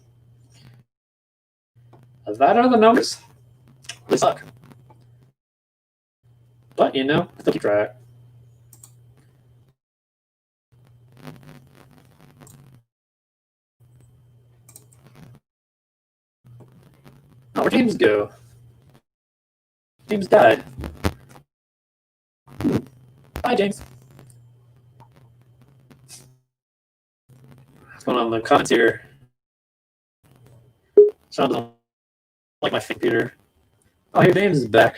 that are the numbers. They suck. But, you know, still keep track. Oh, where'd James go? James died. Bye, James. What's going on in the comments here? Sean doesn't like my computer. Oh, here James is back.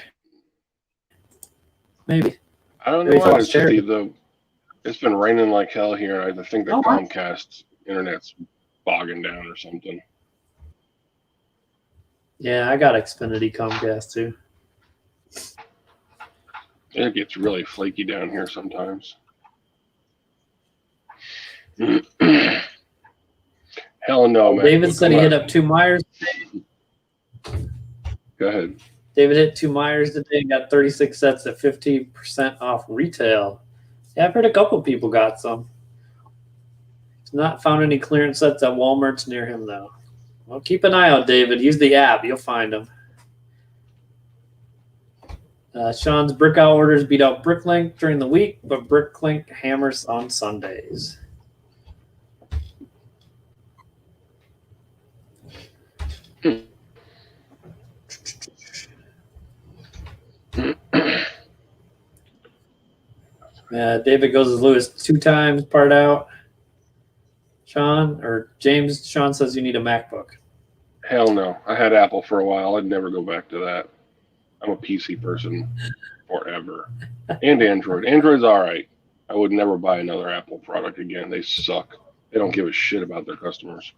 Maybe. I don't know why it's been raining like hell here. I think that Comcast's internet's bogging down or something. Yeah, I got Xfinity Comcast too. It gets really flaky down here sometimes. Hell no, man. David said he hit up 2 Myers today. Go ahead. David hit 2 Myers today and got 36 sets at 50% off retail. Yeah, I've heard a couple people got some. He's not found any clearance sets at Walmart's near him, though. Well, keep an eye out, David. Use the app. You'll find them. Sean's Brick Owl orders beat out Bricklink during the week, but Bricklink hammers on Sundays. David goes as Lewis 2 times, part out. Sean, or James, Sean says you need a MacBook. Hell no. I had Apple for a while. I'd never go back to that. I'm a PC person forever. And Android. Android's all right. I would never buy another Apple product again. They suck. They don't give a shit about their customers.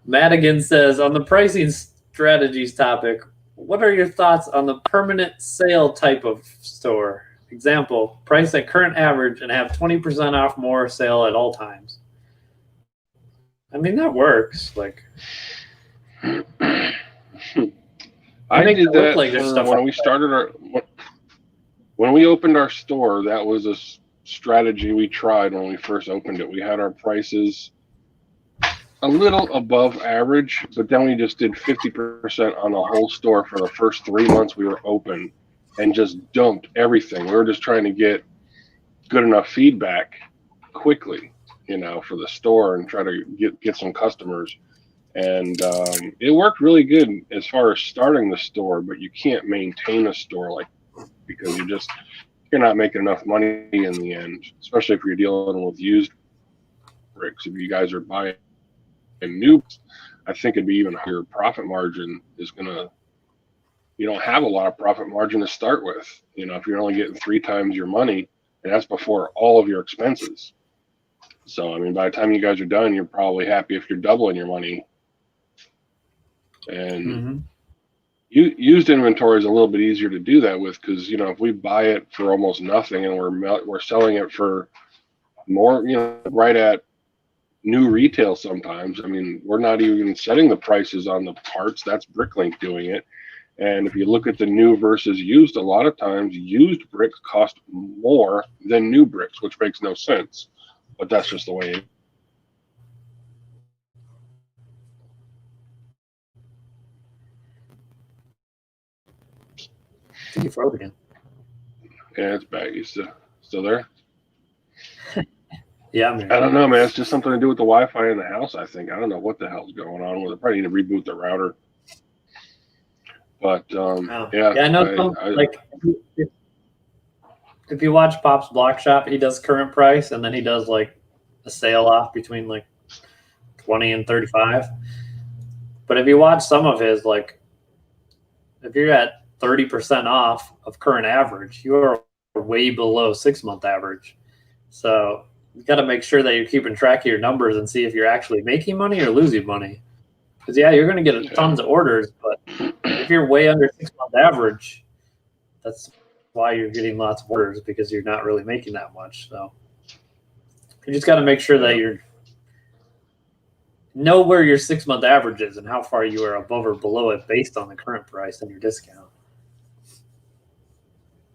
Madigan says, on the pricing strategies topic, what are your thoughts on the permanent sale type of store? Example, price at current average and have 20% off more sale at all times. I mean, that works. Like, I did that like when we started when we opened our store. That was a strategy we tried when we first opened it. We had our prices a little above average, but then we just did 50% on the whole store for the first 3 months we were open and just dumped everything. We were just trying to get good enough feedback quickly, you know, for the store and try to get some customers. And it worked really good as far as starting the store, but you can't maintain a store like because you're not making enough money in the end, especially if you're dealing with used bricks. If you guys are buying new, I think it'd be even higher profit margin is gonna. You don't have a lot of profit margin to start with. You know, if you're only getting 3 times your money, and that's before all of your expenses. So, I mean, by the time you guys are done, you're probably happy if you're doubling your money. And used inventory is a little bit easier to do that with because, you know, if we buy it for almost nothing and we're selling it for more, you know, right at new retail sometimes. I mean, we're not even setting the prices on the parts. That's Bricklink doing it. And if you look at the new versus used, a lot of times used bricks cost more than new bricks, which makes no sense. But that's just the way it is. I think you froze again. Yeah, it's back. You still there? Yeah, I'm here. I don't know, man. It's just something to do with the Wi-Fi in the house, I think. I don't know what the hell's going on with it. Probably need to reboot the router. But yeah, I know. Like, if you watch Pop's Block Shop, he does current price, and then he does like a sale off between like 20 and 35. But if you watch some of his, like, if you're at 30% off of current average, you are way below 6-month average. So you got to make sure that you're keeping track of your numbers and see if you're actually making money or losing money. Because, yeah, you're going to get tons of orders, but if you're way under 6-month average, that's why you're getting lots of orders, because you're not really making that much. So you just got to make sure that you're know where your 6-month average is and how far you are above or below it based on the current price and your discount.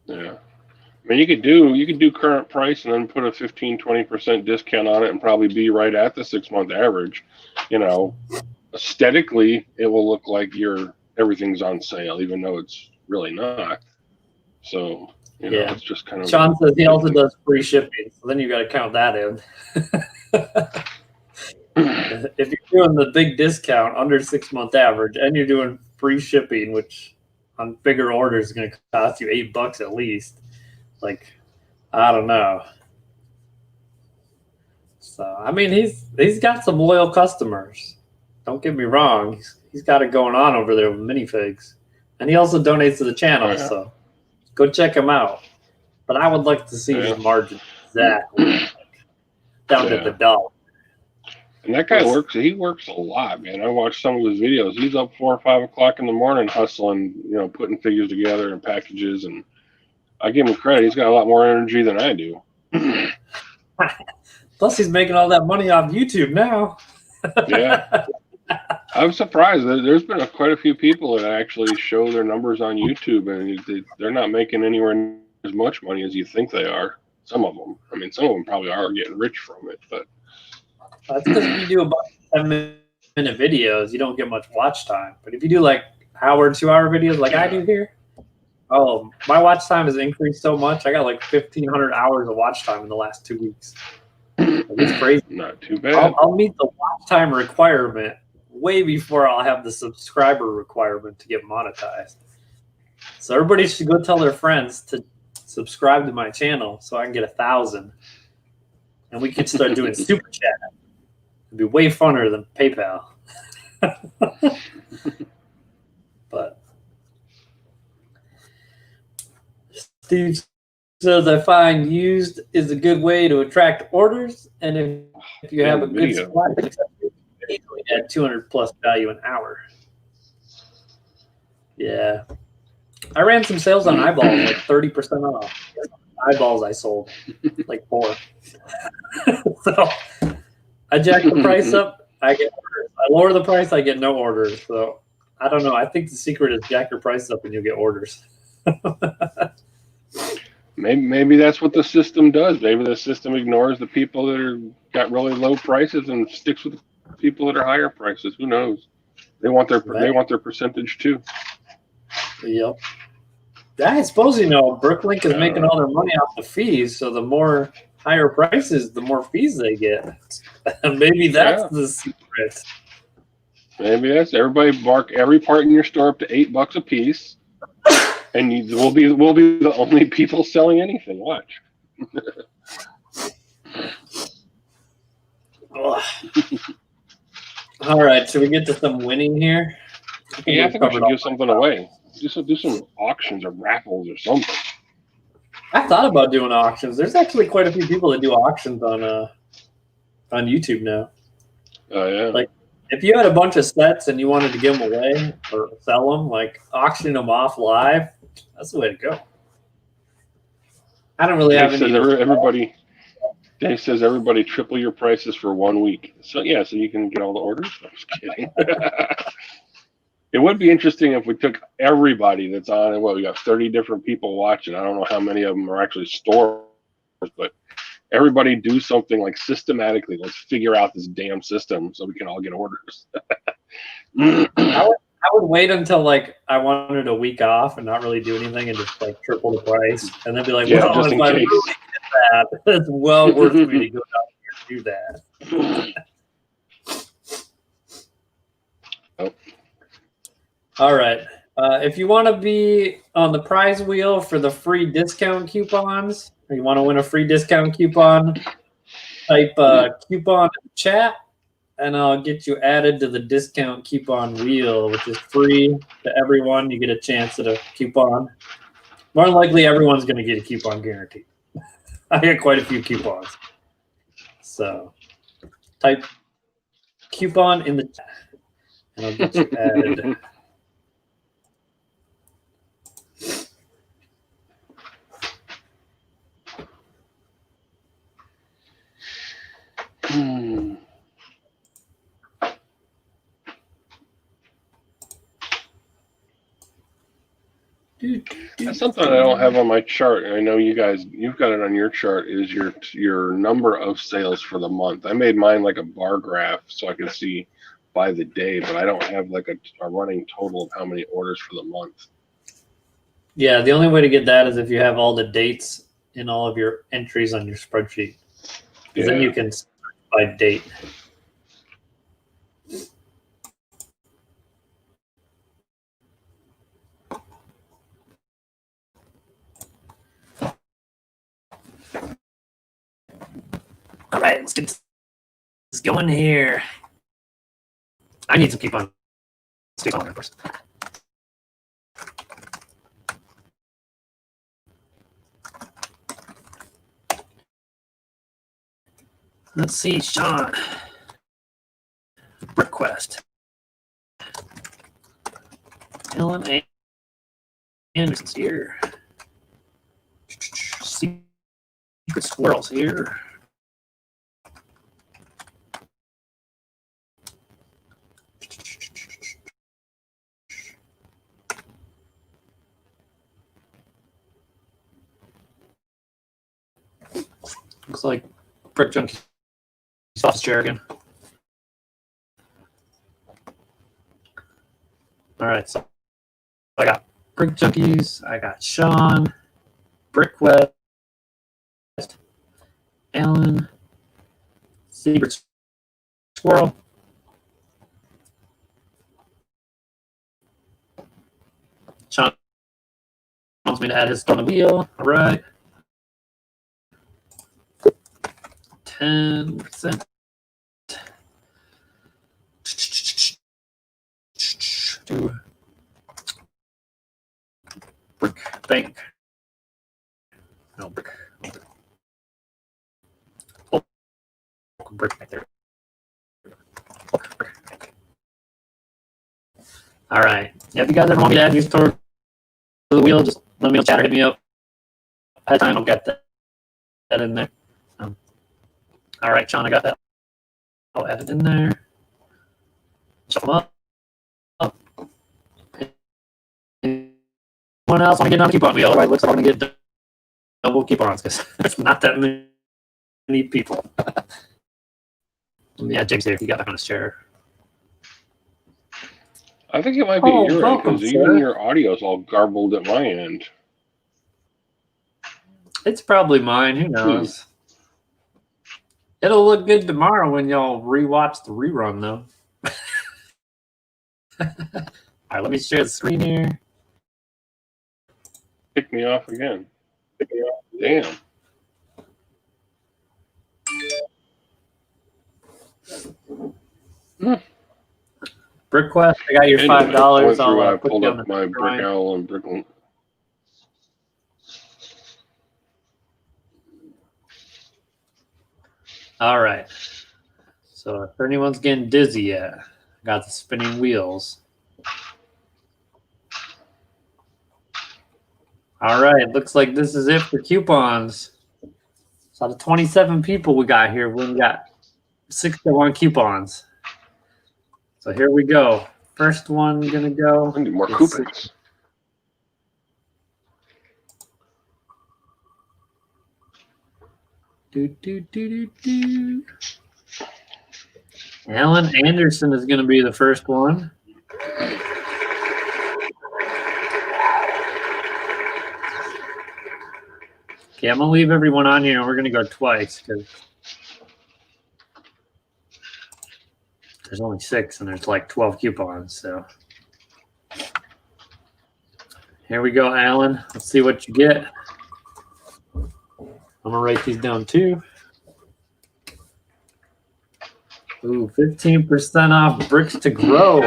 Yeah. I mean, you could do current price and then put a 15-20% discount on it and probably be right at the 6-month average. You know, aesthetically, it will look like everything's on sale, even though it's really not. So, you know, it's just kind of. Sean says he also does free shipping, so then you got to count that in. If you're doing the big discount under 6-month average and you're doing free shipping, which on bigger orders is going to cost you $8 at least, like, I don't know. So, I mean, he's got some loyal customers. Don't get me wrong. He's got it going on over there with minifigs. And he also donates to the channel, so go check him out. But I would like to see his margin exactly down to the dollar. And that guy he works a lot, man. I watched some of his videos. He's up 4 or 5 o'clock in the morning hustling, you know, putting figures together and packages. And I give him credit. He's got a lot more energy than I do. Plus, he's making all that money off YouTube now. Yeah. I'm surprised. There's been quite a few people that actually show their numbers on YouTube, and they're not making anywhere near as much money as you think they are. Some of them. I mean, some of them probably are getting rich from it, but. That's because if you do about 10-minute videos, you don't get much watch time. But if you do like hour, 2-hour videos like I do here, oh, my watch time has increased so much. I got like 1,500 hours of watch time in the last 2 weeks. It's crazy. Not too bad. I'll meet the watch time requirement way before I'll have the subscriber requirement to get monetized. So everybody should go tell their friends to subscribe to my channel so I can get 1,000. And we can start doing super chat. It'd be way funner than PayPal. But Steve says, I find used is a good way to attract orders, and if you have a good supply, you easily add 200 plus value an hour. Yeah. I ran some sales on eyeballs, like 30% off. Eyeballs I sold, like 4. So I jack the price up, I get orders. I lower the price, I get no orders. So I don't know. I think the secret is jack your price up and you'll get orders. Maybe that's what the system does. Maybe the system ignores the people that got really low prices and sticks with the people that are higher prices. Who knows? They want their percentage too. Yep. I suppose, you know, Bricklink is making all their money off the fees, so the more higher prices, the more fees they get. And maybe that's the secret. Maybe that's everybody mark every part in your store up to $8 a piece, and we'll be the only people selling anything. Watch. All right, should we get to some winning here? Yeah, I think we should give something away. Do some auctions or raffles or something. I thought about doing auctions. There's actually quite a few people that do auctions on YouTube now. Oh yeah. Like if you had a bunch of sets and you wanted to give them away or sell them, like auctioning them off live, that's the way to go. I don't really have any. Dave says everybody triple your prices for 1 week. So yeah, so you can get all the orders. I'm just kidding. It would be interesting if we took everybody that's on, and we got 30 different people watching. I don't know how many of them are actually stores, but everybody do something like systematically. Let's figure out this damn system so we can all get orders. I would wait until like I wanted a week off and not really do anything and just like triple the price, and then be like, well, just if I really get that, it's well worth me to go down here and do that. All right. If you want to be on the prize wheel for the free discount coupons, or you want to win a free discount coupon, type coupon in the chat, and I'll get you added to the discount coupon wheel, which is free to everyone. You get a chance at a coupon. More than likely, everyone's going to get a coupon guaranteed. I get quite a few coupons. So type coupon in the chat, and I'll get you added. That's something I don't have on my chart, and I know you've got it on your chart, is your number of sales for the month. I made mine like a bar graph so I could see by the day, but I don't have like a running total of how many orders for the month. Yeah, the only way to get that is if you have all the dates in all of your entries on your spreadsheet. Because then you can search by date. All right, let's get this going here. I need some coupon stick on there first. Let's see, Sean. Brick Quest. Ellen Anderson's here. Secret Squirrels here. Looks like Brick Junkies off his chair again. All right, so I got Brick Junkies, I got Sean, Brick West, Alan, Secret Squirrel, Sean wants me to add his stuff on the wheel. All right. 10%. To Brick Bank. No, Brick. Oh, Brick right there. All right. Yeah, if you guys ever want me to add new store to the wheel, just let me know, chat or hit me up. Ahead of time, I'll get that in there. All right, Sean, I got that. I'll add it in there. Shuffle them up. Anyone else want to get on a coupon wheel? All right, looks like I'm going to get double coupons because there's not that many people. Yeah, James here. He got back on his chair. I think it might be your end because even your audio's all garbled at my end. It's probably mine. Who knows? It'll look good tomorrow when y'all rewatch the rerun, though. All right, let me share the screen here. Pick me off again. Damn. Brick Quest, I got your $5. I pulled up my Brick Owl and Bricklink. All right. So if anyone's getting dizzy yet, I got the spinning wheels. All right. Looks like this is it for coupons. So out of 27 people we got here, we got 61 coupons. So here we go. First one gonna go. I need more coupons. Alan Anderson is going to be the first one. Okay, I'm going to leave everyone on here, and we're going to go twice because there's only 6, and there's like 12 coupons. So here we go, Alan. Let's see what you get. I'm going to write these down too. Ooh, Ooh, 15% off bricks to grow.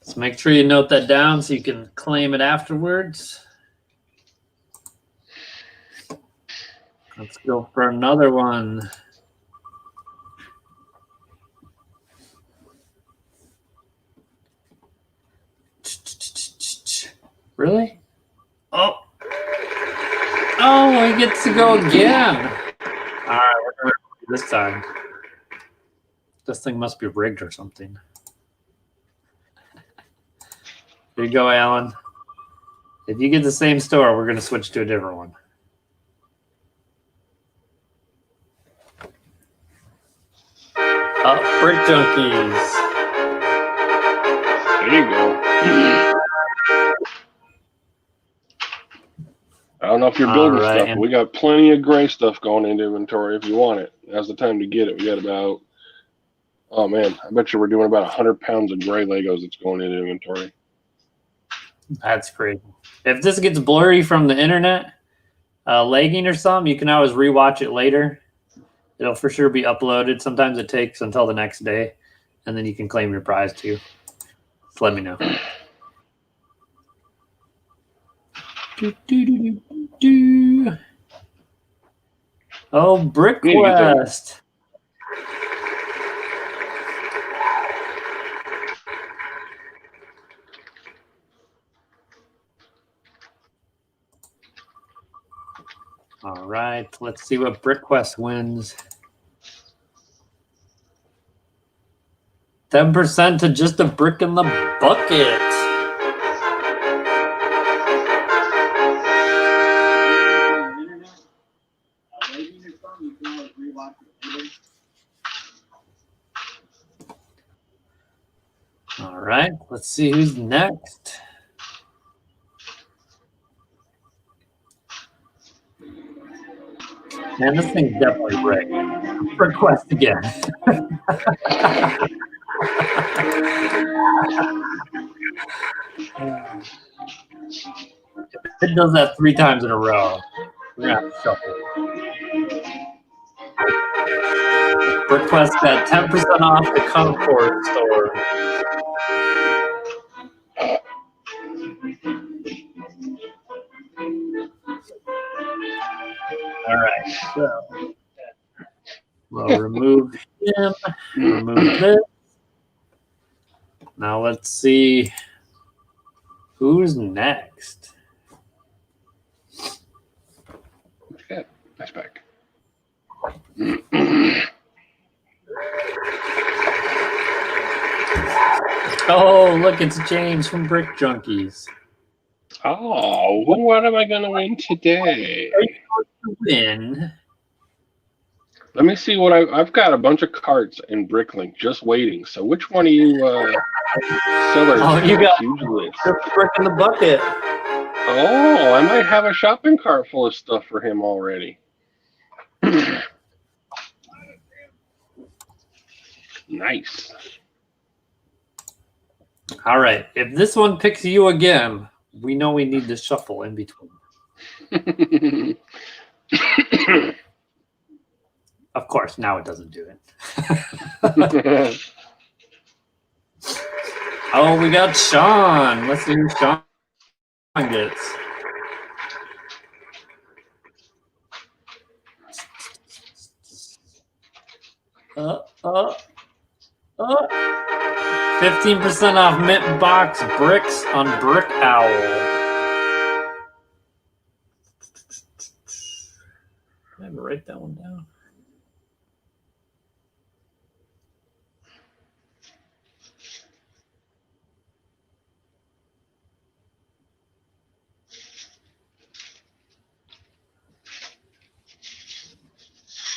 So make sure you note that down so you can claim it afterwards. Let's go for another one. Really? Oh. Oh, he gets to go again. All right, we're going to do this time. This thing must be rigged or something. Here you go, Alan. If you get the same store, we're going to switch to a different one. Brick Junkies. There you go. I don't know if you're building stuff, but we got plenty of gray stuff going into inventory if you want it. Now's the time to get it. We got about, oh man, I bet you we're doing about 100 pounds of gray Legos that's going into inventory. That's crazy. If this gets blurry from the internet, lagging or something, you can always rewatch it later. It'll for sure be uploaded. Sometimes it takes until the next day, and then you can claim your prize too. Just let me know. Oh, Brick Quest. All right, let's see what Brick Quest wins. 10% to just a brick in the bucket. All right, let's see who's next. Man, this thing's definitely rigged. Brick Quest again. If it does that 3 times in a row, we're going to have to shuffle. Brick Quest got 10% off the Concord store. All right, so we'll remove him, remove this. Now let's see who's next. Yeah, nice back. Oh, look, it's James from Brick Junkies. Oh, what am I going to win today? Win. Let me see what I've got a bunch of carts in Bricklink just waiting. So which one of you sellers? Oh, you got huge list? the brick in the bucket. Oh, I might have a shopping cart full of stuff for him already. Nice. All right. If this one picks you again, we know we need to shuffle in between. Of course, now it doesn't do it. Oh, we got Sean. Let's see who Sean gets. Uh, 15% off mint box bricks on Brick Owl. I have to write that one down.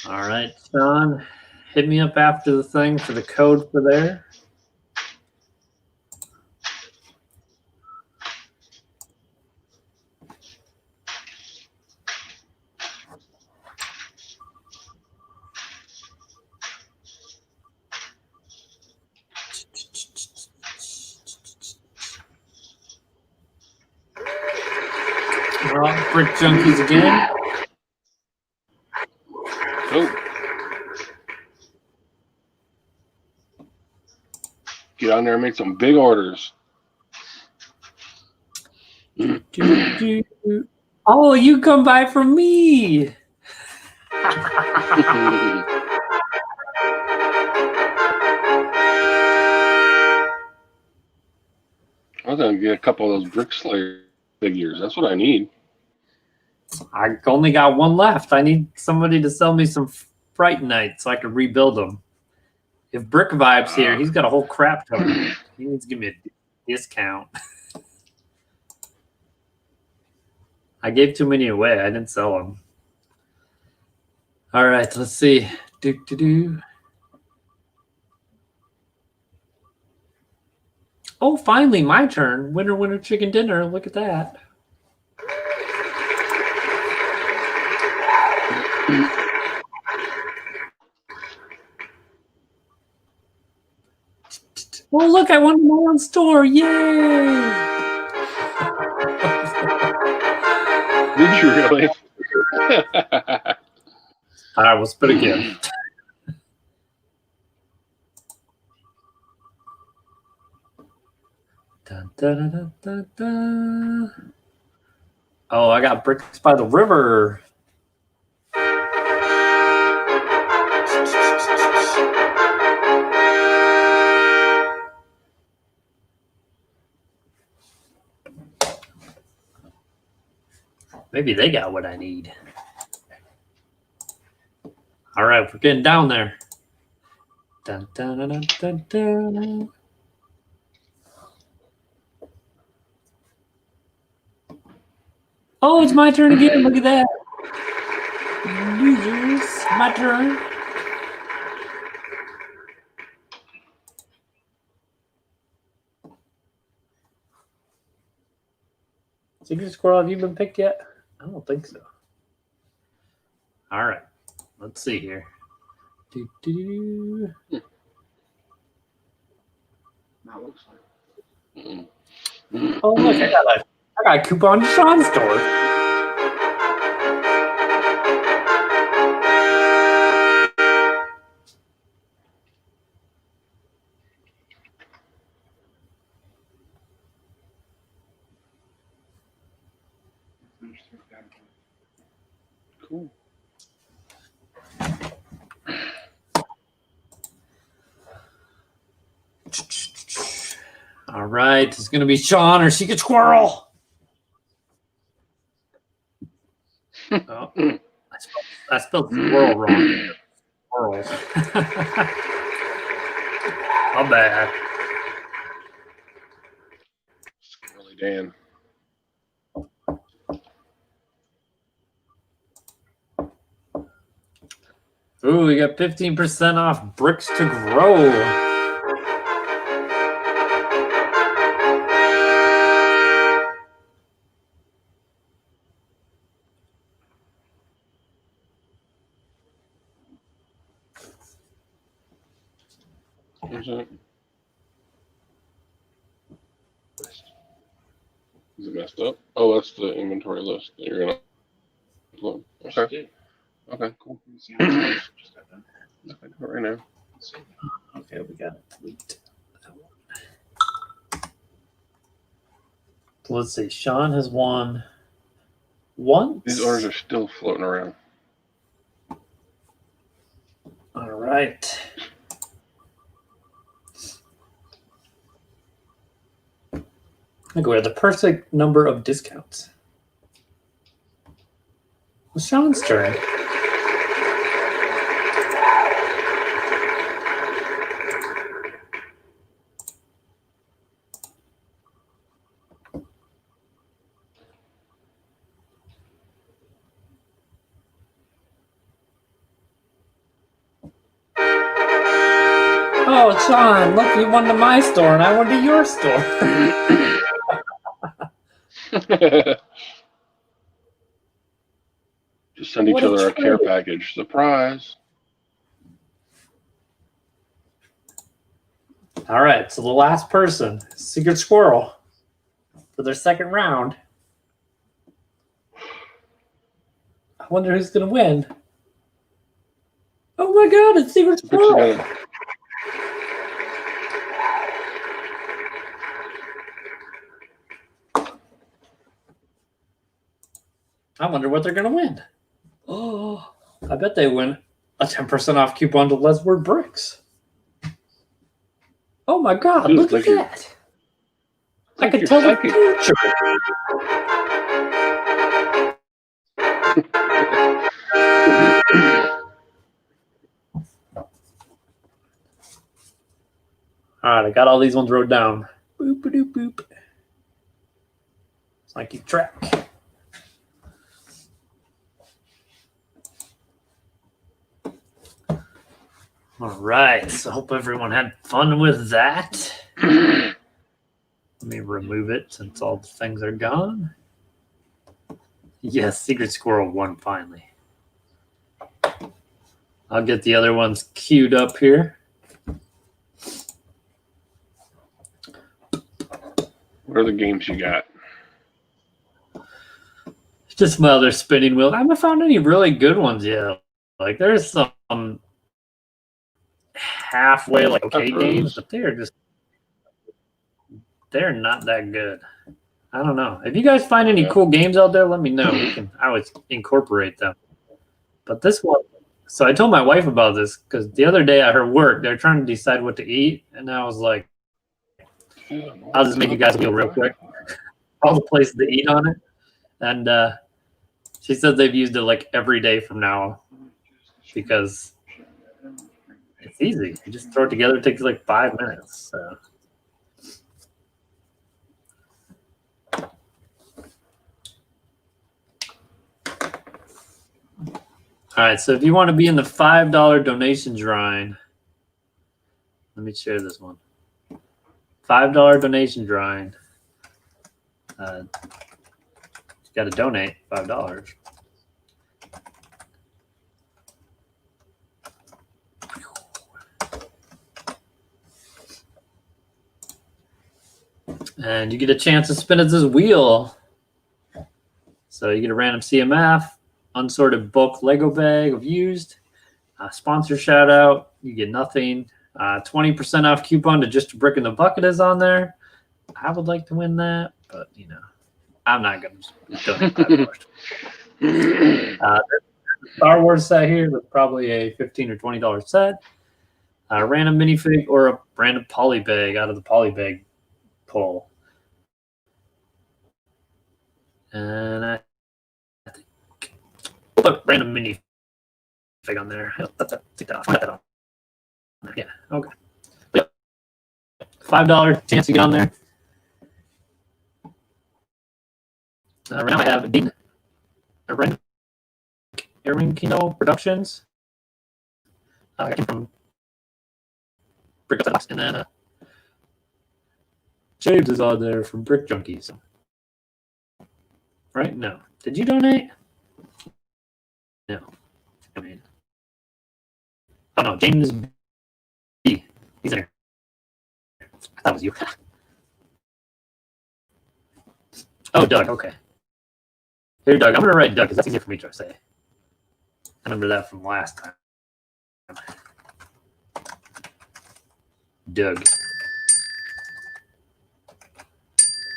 All right, Sean, hit me up after the thing for the code for there. Brick Junkies again. Oh. Get on there and make some big orders. Oh, you come by for me. I was going to get a couple of those Brick Slingers figures. That's what I need. I only got one left. I need somebody to sell me some Fright Night so I can rebuild them. If Brick Vibe's here, he's got a whole crap ton. He needs to give me a discount. I gave too many away. I didn't sell them. All right, let's see. Oh, finally, my turn. Winner, winner, chicken dinner. Look at that. Oh, look, I won my own store. Yay! Did you really? All right, we'll spit again. Dun, dun, dun, dun, dun. Oh, I got bricks by the river. Maybe they got what I need. All right, we're getting down there. Dun, dun, dun, dun, dun, dun. Oh, it's my turn again. Look at that. Losers. My turn. Secret Squirrel, have you been picked yet? I don't think so. All right. Let's see here. That looks like. Oh, look, I got a coupon to Sean's store. Cool. All right, it's going to be Sean or Secret Squirrel. Oh, I spelled squirrel wrong. Squirrel. My bad. Squirrely Dan. Ooh, we got 15% off Bricks to Grow. Where's that? Is it messed up? Oh, that's the inventory list that you're gonna upload. Okay. Okay, cool. Okay, do it right now. Okay, we got it. Delete that one. So let's see. Sean has won once. These orders are still floating around. All right. I think we have the perfect number of discounts. Well, Sean's turn. Oh, Sean, look, you won to my store and I won to your store. Just send each other a care package. Surprise. All right, so the last person, Secret Squirrel, for their second round. wonder who's gonna win. Oh my God! It's Secret Squirrel. I wonder what they're gonna win. Oh, I bet they win a 10% off coupon to Let's Word Bricks. Oh my God! Look at that. I could tell the future. All right, I got all these ones wrote down. Boop, boop, boop. So I keep track. All right, so hope everyone had fun with that. Let me remove it since all the things are gone. Yes, Secret Squirrel won finally. I'll get the other ones queued up here. What are the games you got? Just my other spinning wheel. I haven't found any really good ones yet. Like there's some halfway like okay games, but they're not that good. I don't know. If you guys find any cool games out there, let me know. I would incorporate them. But this one, so I told my wife about this because the other day at her work, they're trying to decide what to eat, and I was like, I'll just make you guys a wheel real quick. All the places to eat on it. And she said they've used it like every day from now on because it's easy. You just throw it together. It takes like 5 minutes. So. All right, so if you want to be in the $5 donation drawing, let me share this one. $5 donation drawing. You got to donate $5. And you get a chance to spin at this wheel. So you get a random CMF, unsorted bulk Lego bag of used, sponsor shout out. You get nothing. 20% off coupon to Just a Brick in the Bucket is on there. I would like to win that, but you know, I'm not going to donate $5. Star Wars set here with probably a $15 or $20 set. A random minifig or a random poly bag out of the poly bag pull. And I think we'll put random minifig on there. Take that off. Put that on. Yeah, okay. Yep. $5 chance to get on there. Right now I have a random Kino Productions. I came from Brick Box, and then James is on there from Brick Junkies. Right? No. Did you donate? No. I mean, oh no, James B. He's in there. I thought it was you. Oh, Doug. Okay. Here, Doug. I'm gonna write Doug because that's easier for me to say. I remember that from last time. Doug.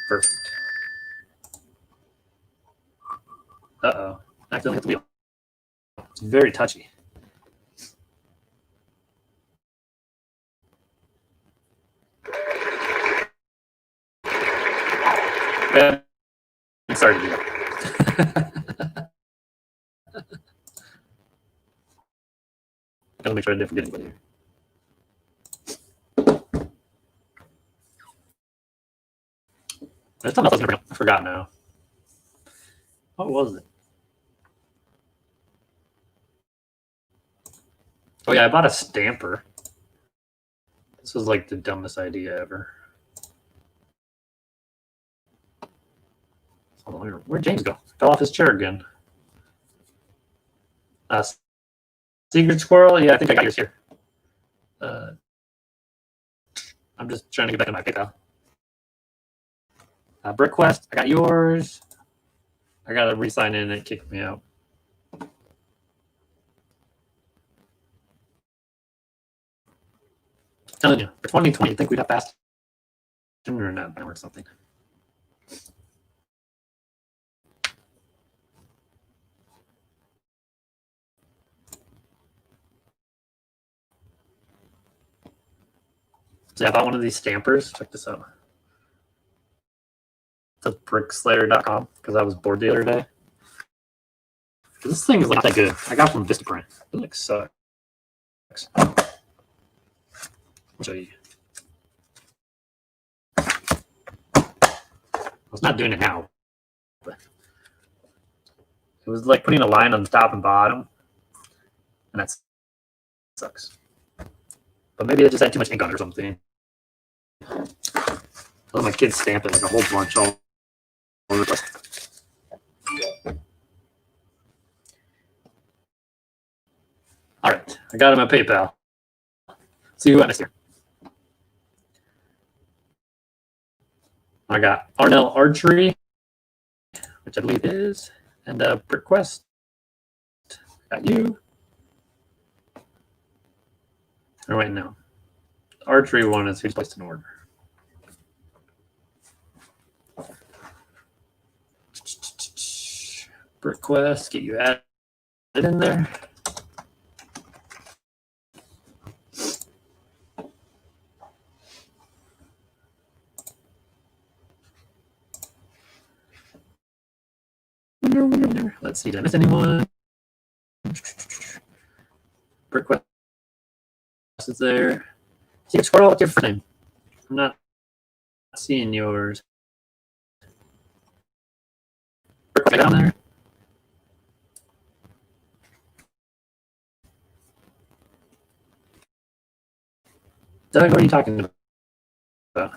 Perfect. Uh-oh. I accidentally hit the wheel. It's very touchy. I'm sorry to do that. Gotta make sure I didn't forget anybody here. There's something else I was gonna bring up. I forgot now. What was it? Oh yeah, I bought a stamper. This was like the dumbest idea ever. Hold on, where'd James go? Fell off his chair again. Secret Squirrel? Yeah, I think I got yours here. I'm just trying to get back to my PayPal. Brick Quest, I got yours. I got to re-sign in and it kicked me out. telling you, for 2020, you think we'd have fast internet or something. So I bought one of these stampers. Check this out. It's at brickslayer.com because I was bored the other day. This thing is not that good. I got it from Vistaprint. It like sucks. I'll show you. I was not doing it now, but it was like putting a line on the top and bottom, and that sucks. But maybe I just had too much ink on it or something. I let my kids stamp it like a whole bunch all over the place. All right, I got him at PayPal. See who got next year. I got Arnell Archery, which I believe is, and Brick Quest. Got you. Oh, wait, no. The archery one is who's placed an order. Brick Quest, get you added in there. Let's see, did I miss anyone? Brick Quest is there. See, Squirrel, what's your first name? I'm not seeing yours. Brick Quest down there. Doug, what are you talking about?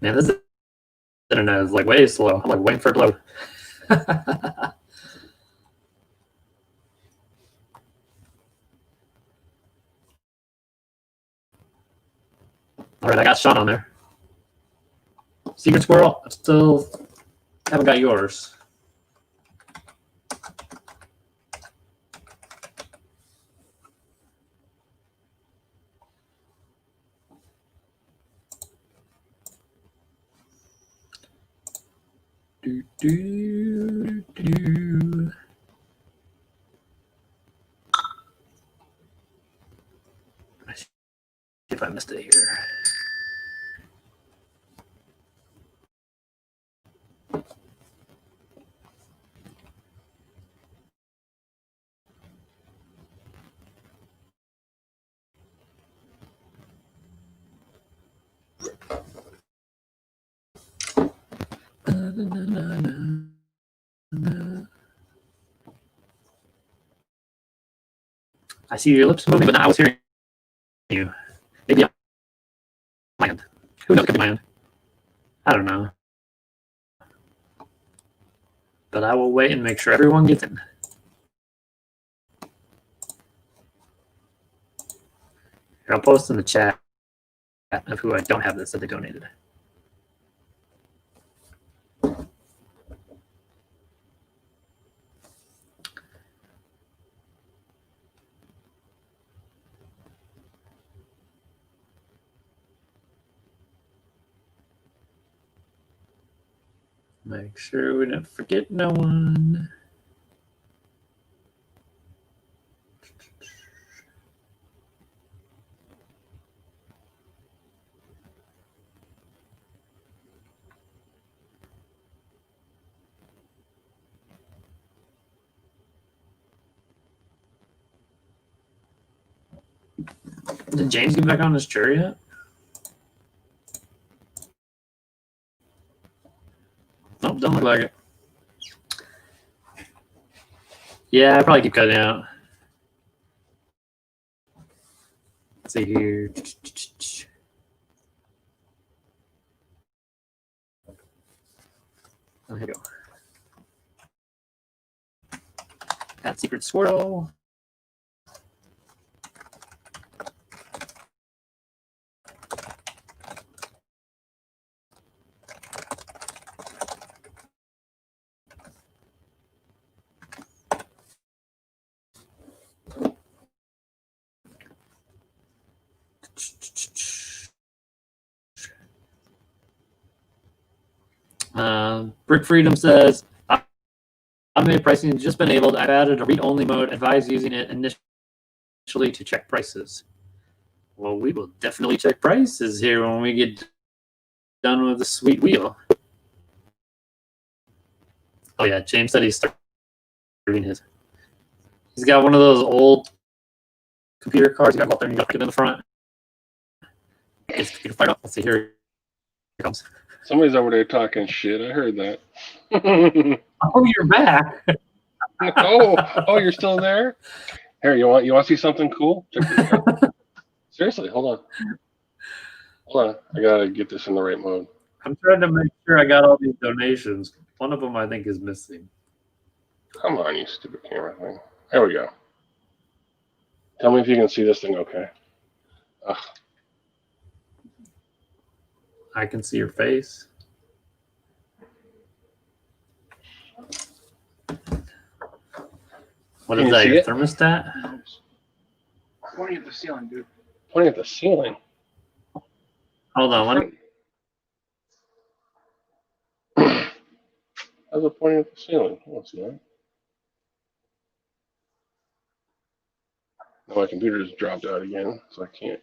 Man, this internet is like way slow. I'm like waiting for it to load. All right, I got Sean on there. Secret Squirrel, I still haven't got yours. Let's see if I missed it here. I see your lips moving, but now I was hearing you. Maybe on my end. Who knows? Could be my end. I don't know. But I will wait and make sure everyone gets in. Here, I'll post in the chat of who I don't have this that they donated. Make sure we don't forget no one. Did James get back on his chair yet? Nope, don't look like it. Yeah, I probably keep cutting out. Let's see here. Oh, here we go. Got Secret Squirrel. Brick Freedom says, automated pricing has just been enabled. I've added a read-only mode. Advise using it initially to check prices. Well, we will definitely check prices here when we get done with the sweet wheel. Oh yeah, James said he's starting his. He's got one of those old computer cards. You got to go up there and you got to get in the front. It's computer fired up. Let's see, here it comes. Somebody's over there talking shit. I heard that. Oh, you're back. oh, you're still there? Here, you want to see something cool? Check this out. Seriously, hold on. I gotta get this in the right mode. I'm trying to make sure I got all these donations. One of them I think is missing. Come on, you stupid camera thing. There we go. Tell me if you can see this thing okay. Ugh. I can see your face. What is that, your thermostat? Pointing at the ceiling, dude. Pointing at the ceiling? Hold on. How's it pointing at the ceiling? Oh, it's not. Now my computer just dropped out again, so I can't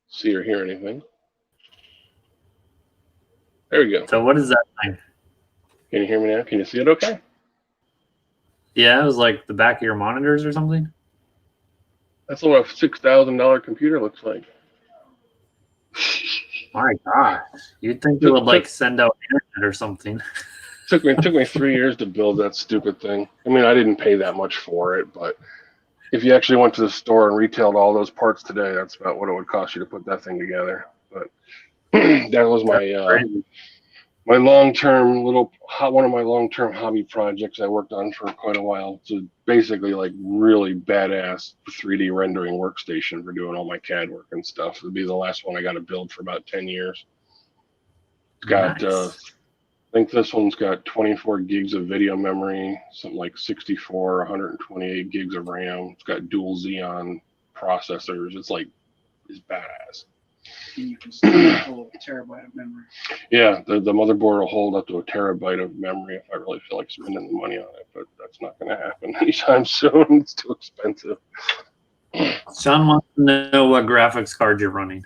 see or hear anything. There we go. So what is that thing? Can you hear me now? Can you see it okay? Yeah, it was like the back of your monitors or something. That's what a $6,000 computer looks like. My gosh, you'd think it would like send out internet or something. Took me 3 years to build that stupid thing. I mean, I didn't pay that much for it, but if you actually went to the store and retailed all those parts today, that's about what it would cost you to put that thing together. But that was my long-term one of my long-term hobby projects I worked on for quite a while. So basically like really badass 3D rendering workstation for doing all my CAD work and stuff. It'd be the last one I got to build for about 10 years. It's got, Nice. I think this one's got 24 gigs of video memory, something like 64, 128 gigs of RAM. It's got dual Xeon processors. It's badass. And you can still hold a terabyte of memory. Yeah, the motherboard will hold up to a terabyte of memory if I really feel like spending the money on it, but that's not going to happen anytime soon. It's too expensive. Sean wants to know what graphics card you're running.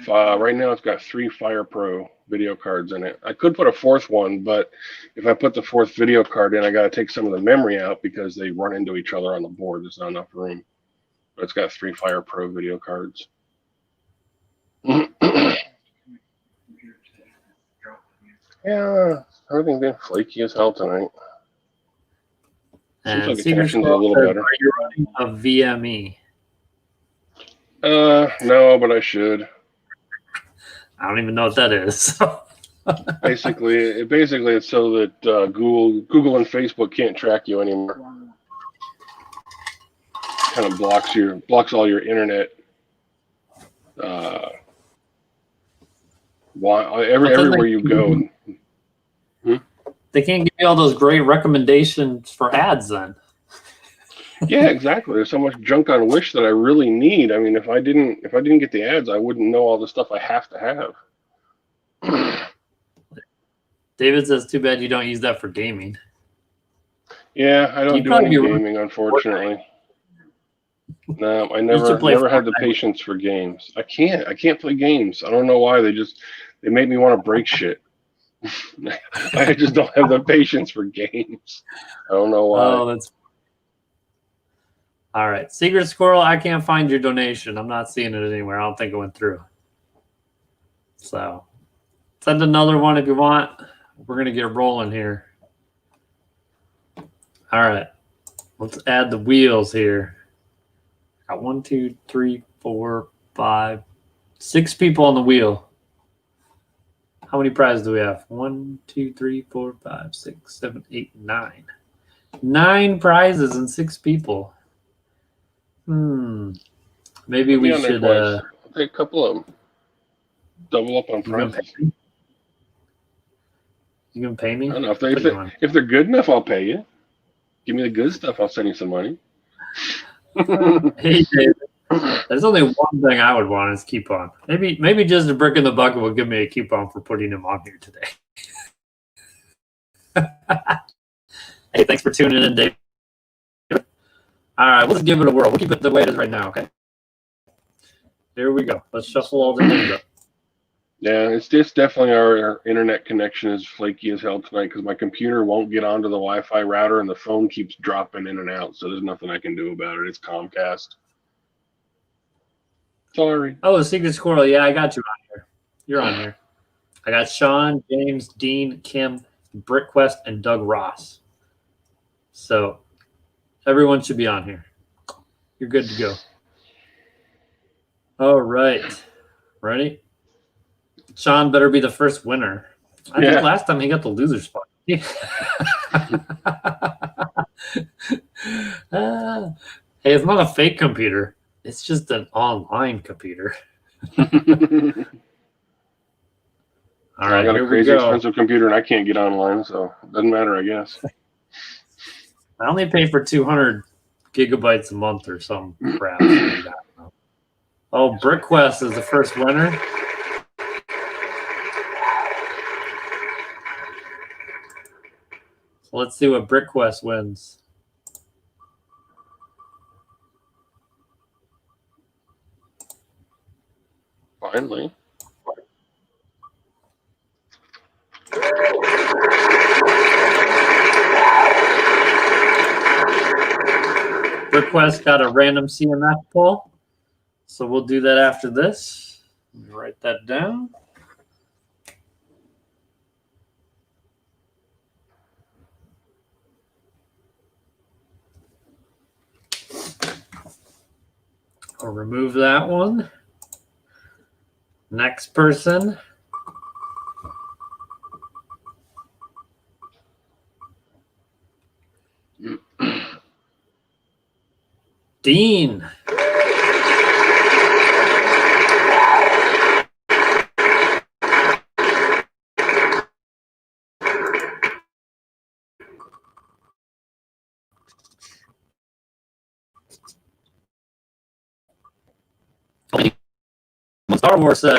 Right now it's got 3 Fire Pro video cards in it. I could put a 4th one, but if I put the 4th video card in, I got to take some of the memory out because they run into each other on the board. There's not enough room. But it's got 3 Fire Pro video cards. Yeah, everything's been flaky as hell tonight. And Seems like Secret connection's a Squirrel little says, better. are you running a VME? No, but I should. I don't even know what that is. Basically, it's so that Google and Facebook can't track you anymore. Kind of blocks all your internet. Everywhere you go. They can't give you all those great recommendations for ads then. Yeah, exactly. There's so much junk on Wish that I really need. I mean, if I didn't get the ads, I wouldn't know all the stuff I have to have. David says, too bad you don't use that for gaming. Yeah, I don't do any gaming, unfortunately. No, I never had the patience for games. I can't play games. I don't know why. They make me want to break shit. I just don't have the patience for games. I don't know why. Oh, that's all right. Secret Squirrel, I can't find your donation. I'm not seeing it anywhere. I don't think it went through. So send another one if you want. We're gonna get rolling here. All right. Let's add the wheels here. Got 1, 2, 3, 4, 5, 6 people on the wheel. How many prizes do we have? 1, 2, 3, 4, 5, 6, 7, 8, 9. 9 prizes and 6 people. Maybe we should. I'll take a couple of them. Double up on prizes. You can pay me? I don't know if they're good enough, I'll pay you. Give me the good stuff, I'll send you some money. Hey, David. There's only one thing I would want is coupon. Maybe just a brick in the bucket will give me a coupon for putting him on here today. Hey, thanks for tuning in, Dave. All right, let's give it a whirl. We'll keep it the way it is right now, okay? Here we go. Let's shuffle all the names up. Yeah, it's just definitely our internet connection is flaky as hell tonight because my computer won't get onto the Wi-Fi router and the phone keeps dropping in and out. So there's nothing I can do about it. It's Comcast. Sorry. Oh, the Secret Squirrel. Yeah, I got you on here. You're on here. I got Sean, James, Dean, Kim, BrickQuest, and Doug Ross. So everyone should be on here. You're good to go. All right. Ready? Sean better be the first winner. I think last time he got the loser spot. Hey, it's not a fake computer. It's just an online computer. All right, I got a crazy expensive computer and I can't get online, so it doesn't matter, I guess. I only pay for 200 gigabytes a month or some crap. Oh, BrickQuest is the first winner. So let's see what BrickQuest wins. Finally. BrickQuest got a random CMF pull. So we'll do that after this. Let me write that down. I'll remove that one. Next person. Dean. Star Wars set.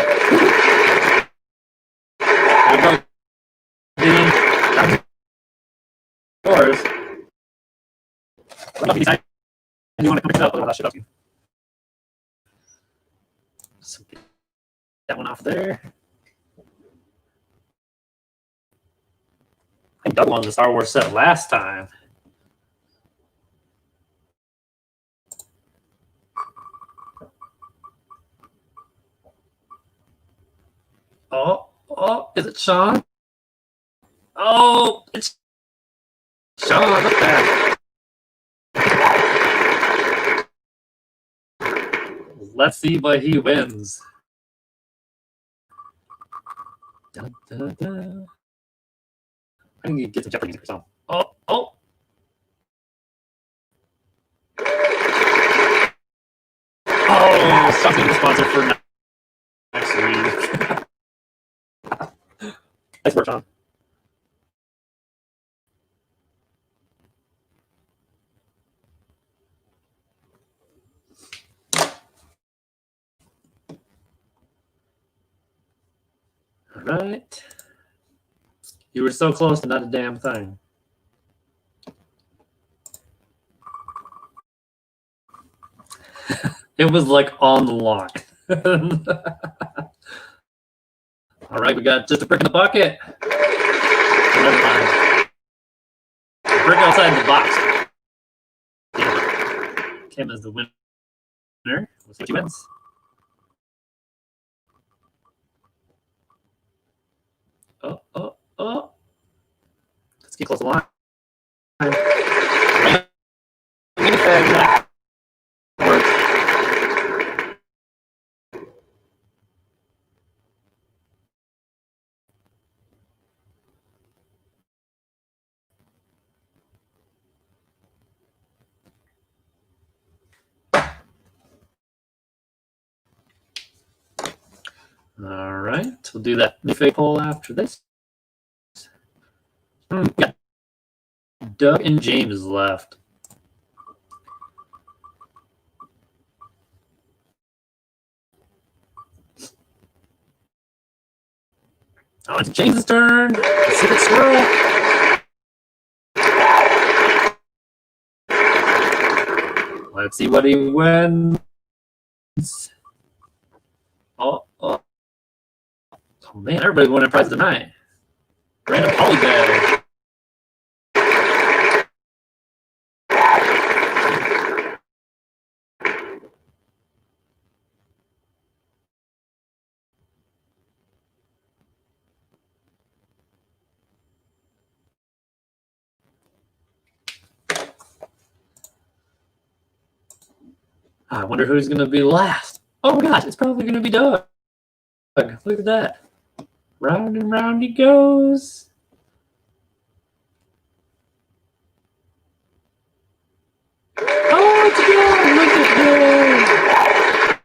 Dean. Yours. You want to come pick it up? I'll that shit up. So get that one off there. I think Doug won the Star Wars set last time. Oh, is it Sean? Oh, it's Sean. Look at that. Let's see what he wins. Dun, dun, dun. I need to get some Jeopardy music or something. Oh. Oh, Sean's going to be sponsored for next week. Nice work, Sean. All right. You were so close to not a damn thing. It was like on the lock. All right, we got just a brick in the bucket. Never mind. Brick outside the box. Kim is the winner. We'll see what she wins. Oh. Let's get close to the line. All right, we'll do that fake poll after this. We got Doug and James left. Oh, it's James's turn. Secret Squirrel. Let's see what he wins. Oh man, everybody's winning a prize tonight. Random polybag. I wonder who's going to be last. Oh my gosh, it's probably going to be Doug. Look at that. Round and round he goes. Oh, it's good. Look at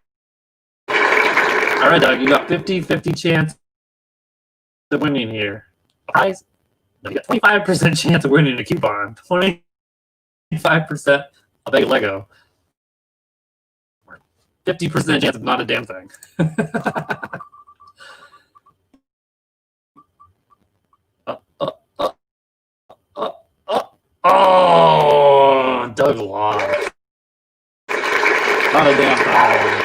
that. All right, Doug, you got 50-50 chance of winning here. Prize? No, you got 25% chance of winning a coupon. 25% of a Lego. 50% chance of not a damn thing. Oh, Doug lost. Not a damn thing.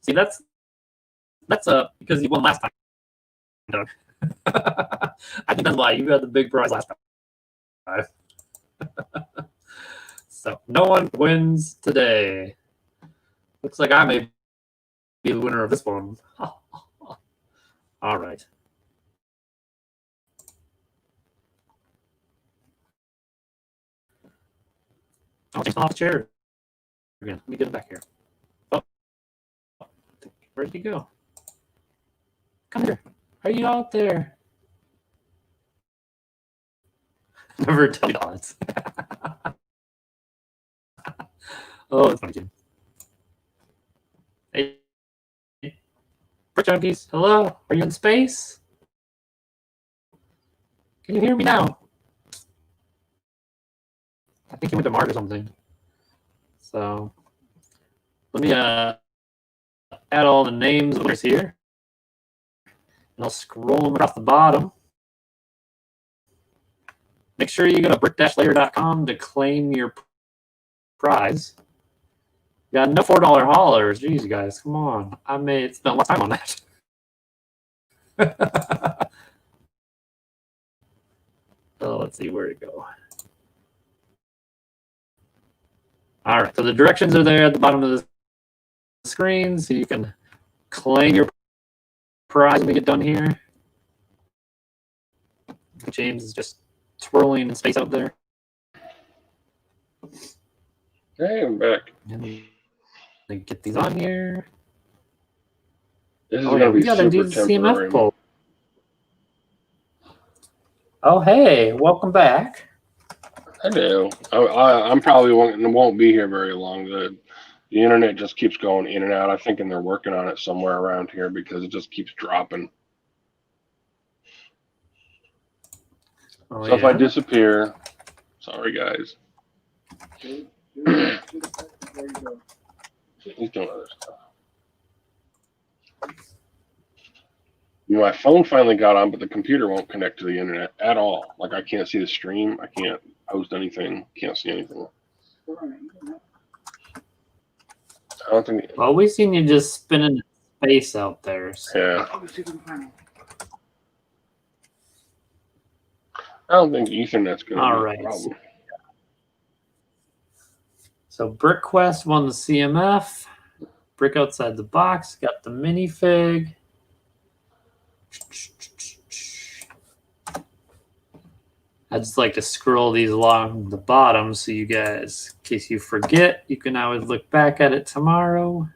See, that's because you won last time, Doug. I think that's why you had the big prize last time. So no one wins today. Looks like I may be the winner of this one. All right. I'll just off the chair again. Let me get it back here. Oh. Where did he go? Come here. Are you out there? Never tell you odds. Oh, it's funny, Jim. Hey, Brick Junkies, hello? Are you in space? Can you hear me now? I think he went to Mars or something. So let me add all the names of winners here. And I'll scroll them across the bottom. Make sure you go to brick-layer.com to claim your prize. You got no $4 haulers. Jeez, guys, come on. I may spend a lot of time on that. So let's see where to go. All right, so the directions are there at the bottom of the screen, so you can claim your prize when we get done here. James is just twirling in space out there. Hey, I'm back. And get these on here. This is going to be super do the temporary. CMF poll. Oh, hey, welcome back. I do. I'm probably won't be here very long. The internet just keeps going in and out. I'm thinking they're working on it somewhere around here because it just keeps dropping. Oh, so if I disappear, sorry guys. He's doing other stuff. My phone finally got on, but the computer won't connect to the internet at all. Like I can't see the stream. I can't post anything. Can't see anything. I don't think. Well, we've seen you just spinning space out there. So. Yeah. I don't think Ethernet's going to be a problem. So BrickQuest won the CMF. Brick Outside the Box got the minifig. I just like to scroll these along the bottom so you guys, in case you forget, you can always look back at it tomorrow.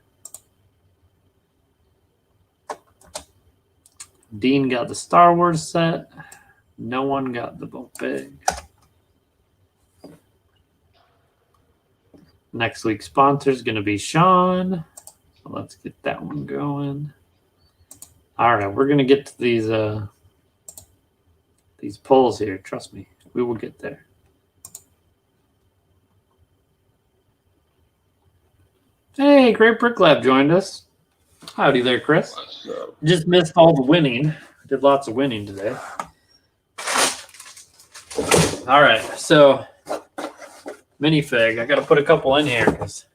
Dean got the Star Wars set. No one got the book big. Next week's sponsor is going to be Sean. So let's get that one going. All right, we're going to get to these polls here. Trust me, we will get there. Hey, Great Brick Lab joined us. Howdy there, Chris. Just missed all the winning. Did lots of winning today. All right, so minifig. I got to put a couple in here because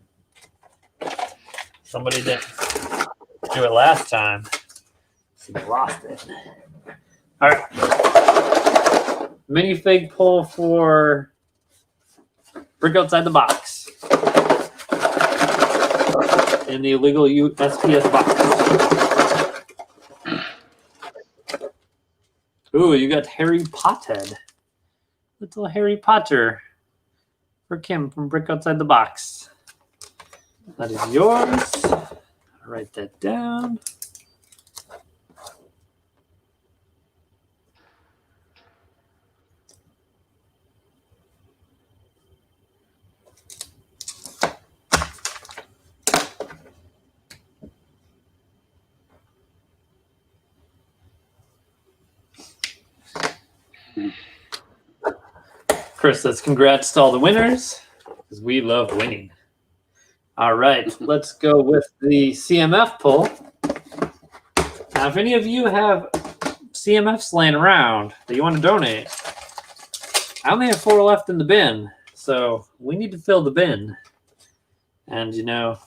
somebody didn't do it last time. So they lost it. All right. Minifig pull for Brick Outside the Box in the illegal USPS box. Ooh, you got Harry Potter. Little Harry Potter for Kim from Brick Outside the Box. That is yours. I'll write that down. Chris says congrats to all the winners because we love winning. All right, let's go with the CMF pull. Now, if any of you have CMFs laying around that you want to donate, I only have 4 left in the bin, so we need to fill the bin. And, you know,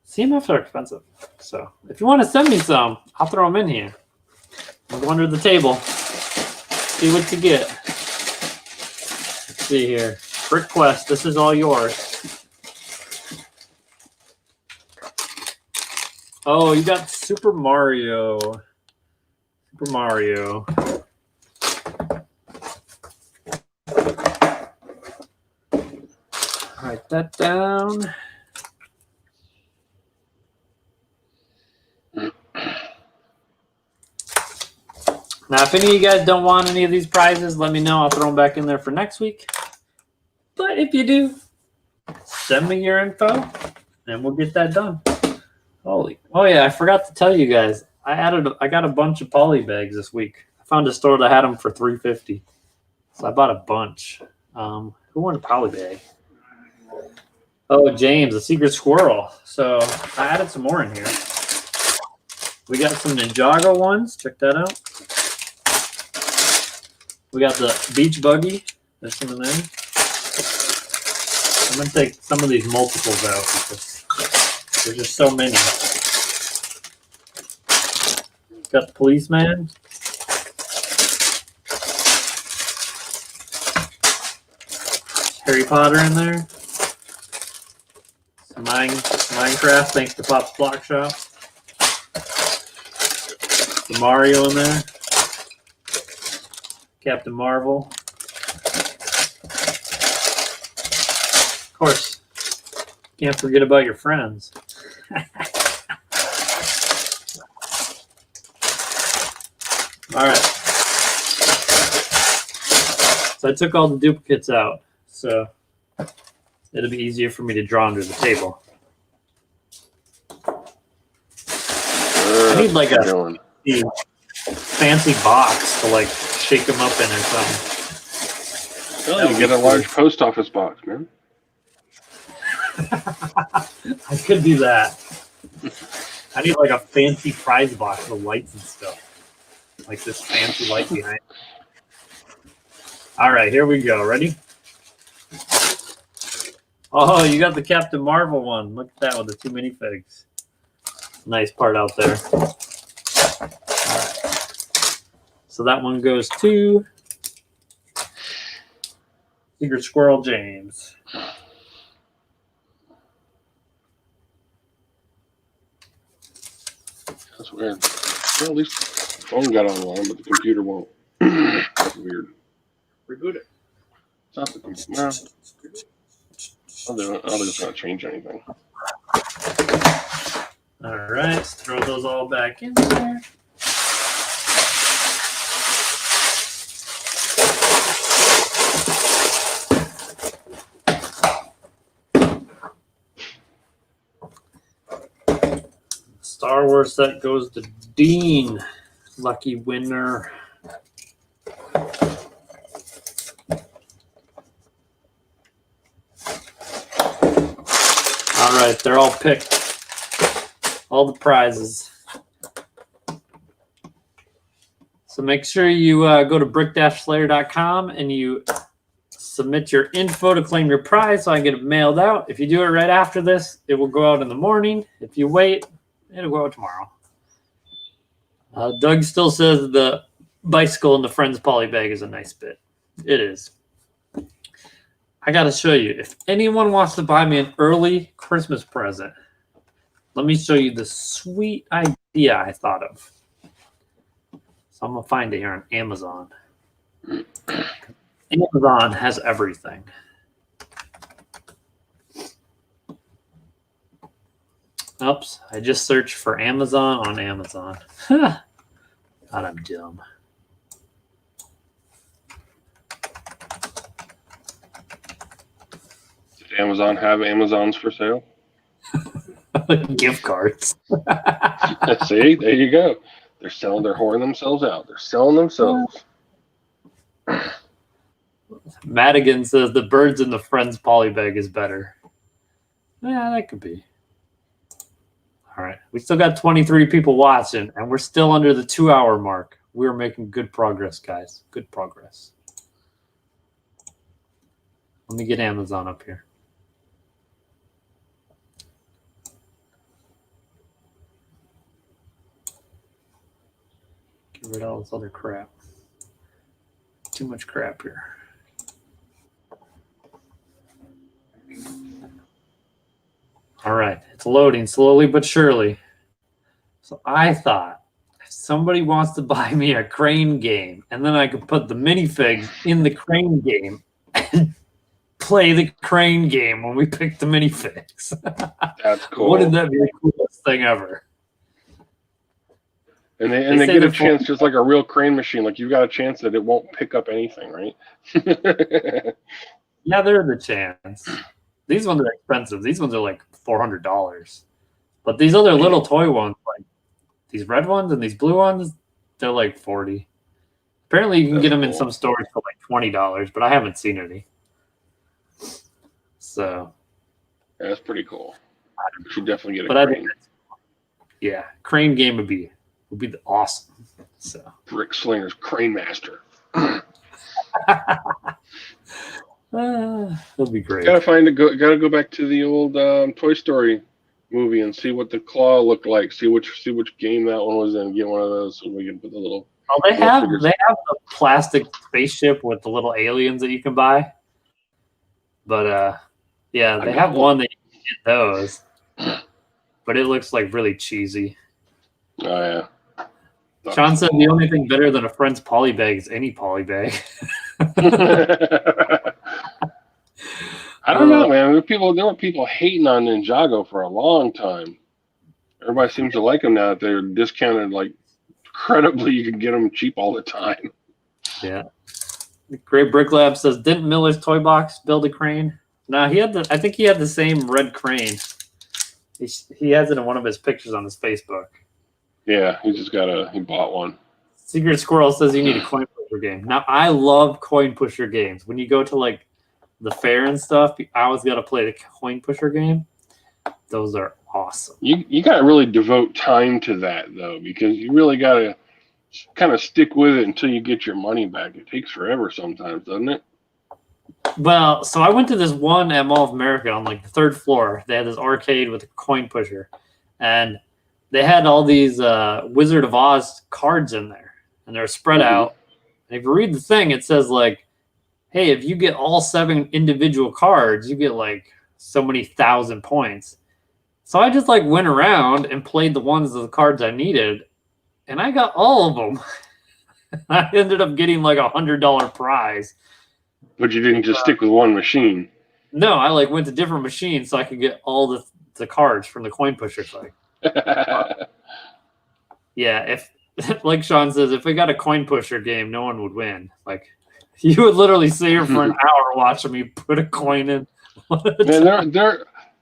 CMFs are expensive. So if you want to send me some, I'll throw them in here. I'll go under the table, see what you get. Let's see here. Brick Quest, this is all yours. Oh, you got Super Mario. Super Mario. Write that down. Now, if any of you guys don't want any of these prizes, let me know. I'll throw them back in there for next week. But if you do, send me your info, and we'll get that done. Holy! Oh yeah, I forgot to tell you guys. I got a bunch of poly bags this week. I found a store that had them for $3.50, so I bought a bunch. Who won a poly bag? Oh, James, a secret squirrel. So I added some more in here. We got some Ninjago ones. Check that out. We got the beach buggy. There's some in there. I'm going to take some of these multiples out because there's just so many. Got the policeman. Harry Potter in there. Some Minecraft, thanks to Pop's Block Shop. The Mario in there. Captain Marvel. Of course, can't forget about your friends. All right. So I took all the duplicates out, so it'll be easier for me to draw under the table. I need like a fancy box to like shake them up in or something. Well, you get a large post office box, man. I could do that. I need like a fancy prize box with lights and stuff. Like this fancy light behind it. All right, here we go. Ready? Oh, you got the Captain Marvel one. Look at that with the 2 minifigs. Nice part out there. All right. So that one goes to Secret Squirrel James. That's weird. Well, at least the phone got online, but the computer won't. That's weird. Reboot it. It's not the computer. No. I don't think it's going to change anything. All right, let's throw those all back in there. Star Wars set goes to Dean. Lucky winner. All right, they're all picked. All the prizes. So make sure you go to brick-slayer.com and you submit your info to claim your prize so I can get it mailed out. If you do it right after this, it will go out in the morning. If you wait, it'll go out tomorrow. Doug still says the bicycle in the Friends poly bag is a nice bit. It is. I got to show you. If anyone wants to buy me an early Christmas present, let me show you the sweet idea I thought of. So I'm going to find it here on Amazon. Amazon has everything. Oops, I just searched for Amazon on Amazon. God, I'm dumb. Does Amazon have Amazons for sale? Gift cards. See, there you go. They're whoring themselves out. They're selling themselves. Madigan says the birds in the Friends poly bag is better. Yeah, that could be. All right. We still got 23 people watching, and we're still under the 2-hour mark. We're making good progress, guys. Good progress. Let me get Amazon up here. Get rid of all this other crap. Too much crap here. All right, it's loading slowly but surely. So I thought if somebody wants to buy me a crane game, and then I could put the minifigs in the crane game and play the crane game when we pick the minifigs. That's cool. Wouldn't that be the coolest thing ever? And they get a chance, just like a real crane machine. Like you've got a chance that it won't pick up anything, right? Yeah, there's a chance. These ones are expensive. These ones are like $400. But these other little toy ones, like these red ones and these blue ones, they're like $40. Apparently, you can get them in some stores for like $20, but I haven't seen any. So yeah, that's pretty cool. You should definitely get a but crane. Yeah, crane game would be awesome. So Brick Slingers Crane Master. that'd be great. Gotta go back to the old Toy Story movie and see what the claw looked like. See which game that one was in. Get one of those so we can put the little. Oh, they have the plastic spaceship with the little aliens that you can buy. But yeah, they have one that you can get those. But it looks like really cheesy. Oh yeah. Sean said the only thing better than a Friend's poly bag is any poly bag. I don't know, man. There were people hating on Ninjago for a long time. Everybody seems to like them now that they're discounted like incredibly. You can get them cheap all the time. Yeah. Great Brick Lab says, didn't Miller's Toy Box build a crane? No, I think he had the same red crane. He has it in one of his pictures on his Facebook. Yeah, he bought one. Secret Squirrel says you need a coin pusher game. Now, I love coin pusher games. When you go to like the fair and stuff, I always got to play the coin pusher game. Those are awesome. You got to really devote time to that, though, because you really got to kind of stick with it until you get your money back. It takes forever sometimes, doesn't it? Well, so I went to this one at Mall of America on like the 3rd floor. They had this arcade with a coin pusher, and they had all these Wizard of Oz cards in there, and they're spread out. And if you read the thing, it says like, hey, if you get all 7 individual cards, you get like so many thousand points. So I just like went around and played the ones of the cards I needed, and I got all of them. I ended up getting like $100 prize. But you didn't just stick with one machine. No, I like went to different machines so I could get all the cards from the coin pusher site. Yeah, if like Sean says, if we got a coin pusher game, no one would win. Like you would literally sit here for an hour watching me put a coin in. Man,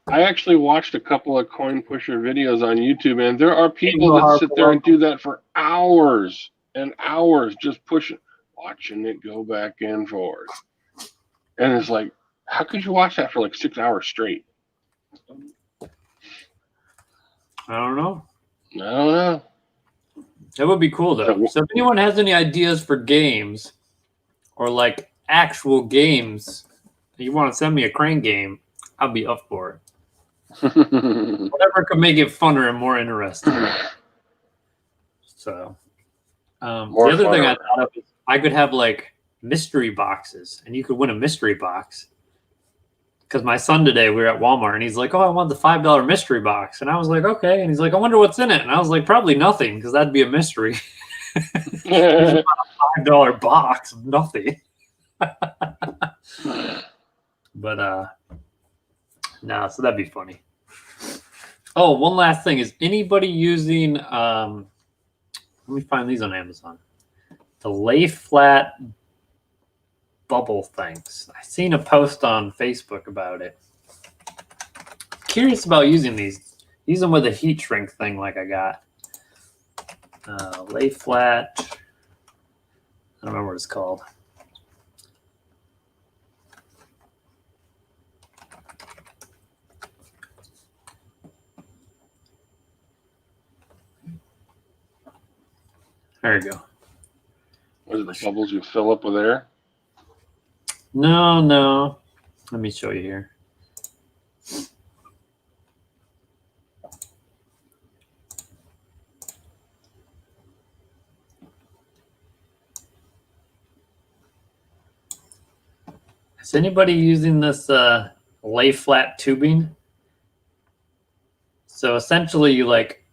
I actually watched a couple of coin pusher videos on YouTube, and there are people that sit there and do that for hours and hours, just pushing, watching it go back and forth. And it's like, how could you watch that for like 6 hours straight? I don't know. That would be cool though. So if anyone has any ideas for games or like actual games, you want to send me a crane game, I'll be up for it. Whatever could make it funner and more interesting. So the other thing I thought of is I could have like mystery boxes, and you could win a mystery box. Because my son today, we were at Walmart, and he's like, "Oh, I want the $5 mystery box," and I was like, "Okay," and he's like, "I wonder what's in it," and I was like, "Probably nothing, because that'd be a mystery." There's not a $5 box of nothing. But no, so that'd be funny. Oh, one last thing. Is anybody using let me find these on Amazon. The lay flat bubble things. I seen a post on Facebook about it. Curious about using these. Use them with a heat shrink thing like I got. Lay flat. I don't remember what it's called. There you go. What are the bubbles you fill up with air? No. Let me show you here. Is anybody using this lay flat tubing? So essentially you like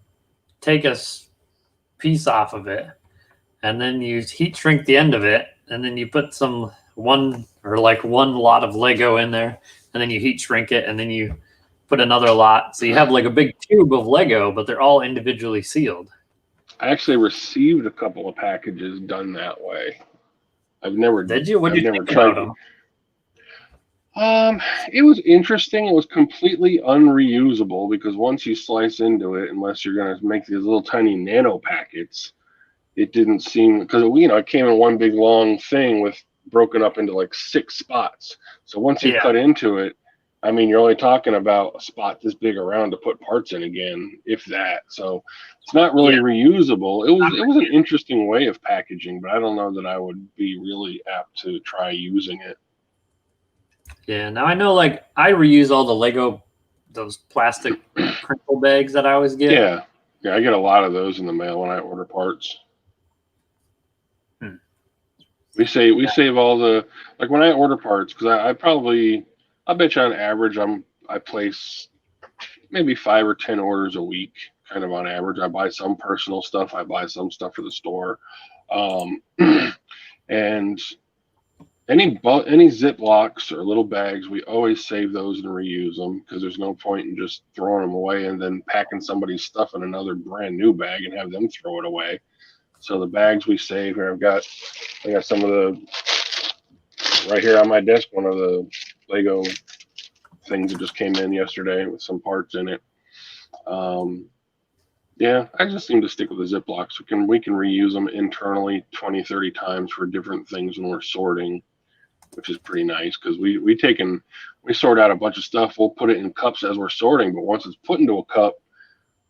take a piece off of it, and then you heat shrink the end of it, and then you put one lot of Lego in there, and then you heat shrink it, and then you put another lot. So you have like a big tube of Lego, but they're all individually sealed. I actually received a couple of packages done that way. I've never. Did you? What did you think about them? It was interesting. It was completely unreusable because once you slice into it, unless you're going to make these little tiny nano packets, it didn't seem, because it came in one big long thing with broken up into like 6 spots. So once you cut into it, I mean, you're only talking about a spot this big around to put parts in again, if that. So it's not really reusable. It was an interesting way of packaging, but I don't know that I would be really apt to try using it. Yeah, now I know, like, I reuse all the Lego, those plastic crinkle bags that I always get. Yeah, I get a lot of those in the mail when I order parts. We save all the, like when I order parts, because I bet you on average I place maybe 5 or 10 orders a week, kind of on average. I buy some personal stuff, I buy some stuff for the store, and any Ziplocs or little bags, we always save those and reuse them, because there's no point in just throwing them away and then packing somebody's stuff in another brand new bag and have them throw it away. So the bags we save here, I got some of the, right here on my desk, one of the Lego things that just came in yesterday with some parts in it. I just seem to stick with the Ziplocs. We can reuse them internally 20, 30 times for different things when we're sorting, which is pretty nice, because we sort out a bunch of stuff. We'll put it in cups as we're sorting, but once it's put into a cup,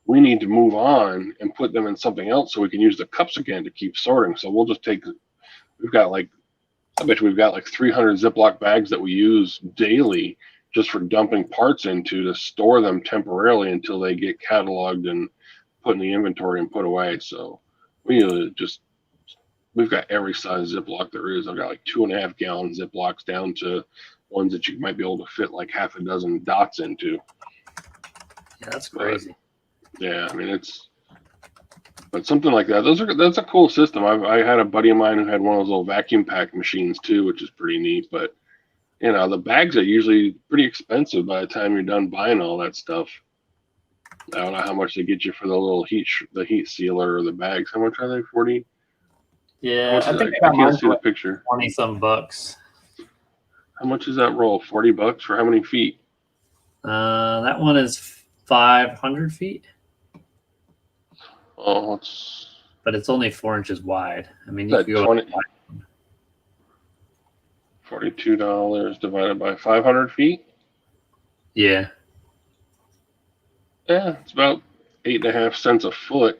we need to move on and put them in something else so we can use the cups again to keep sorting. So we'll just I bet we've got like 300 Ziploc bags that we use daily just for dumping parts into to store them temporarily until they get cataloged and put in the inventory and put away. So we've got every size Ziploc there is. I've got like 2.5 gallon Ziplocs down to ones that you might be able to fit like half a dozen dots into. Yeah, that's crazy. Yeah, I mean but something like that. That's a cool system. I had a buddy of mine who had one of those little vacuum pack machines too, which is pretty neat. But the bags are usually pretty expensive by the time you're done buying all that stuff. I don't know how much they get you for the little heat sealer or the bags. How much are they? 40? Yeah, I think I can't see the picture. 20 some bucks. How much is that roll? $40 for how many feet? That one is 500 feet. Oh, but it's only 4 inches wide. I mean, you could go $42 divided by 500 feet. Yeah. Yeah, it's about 8.5 cents a foot.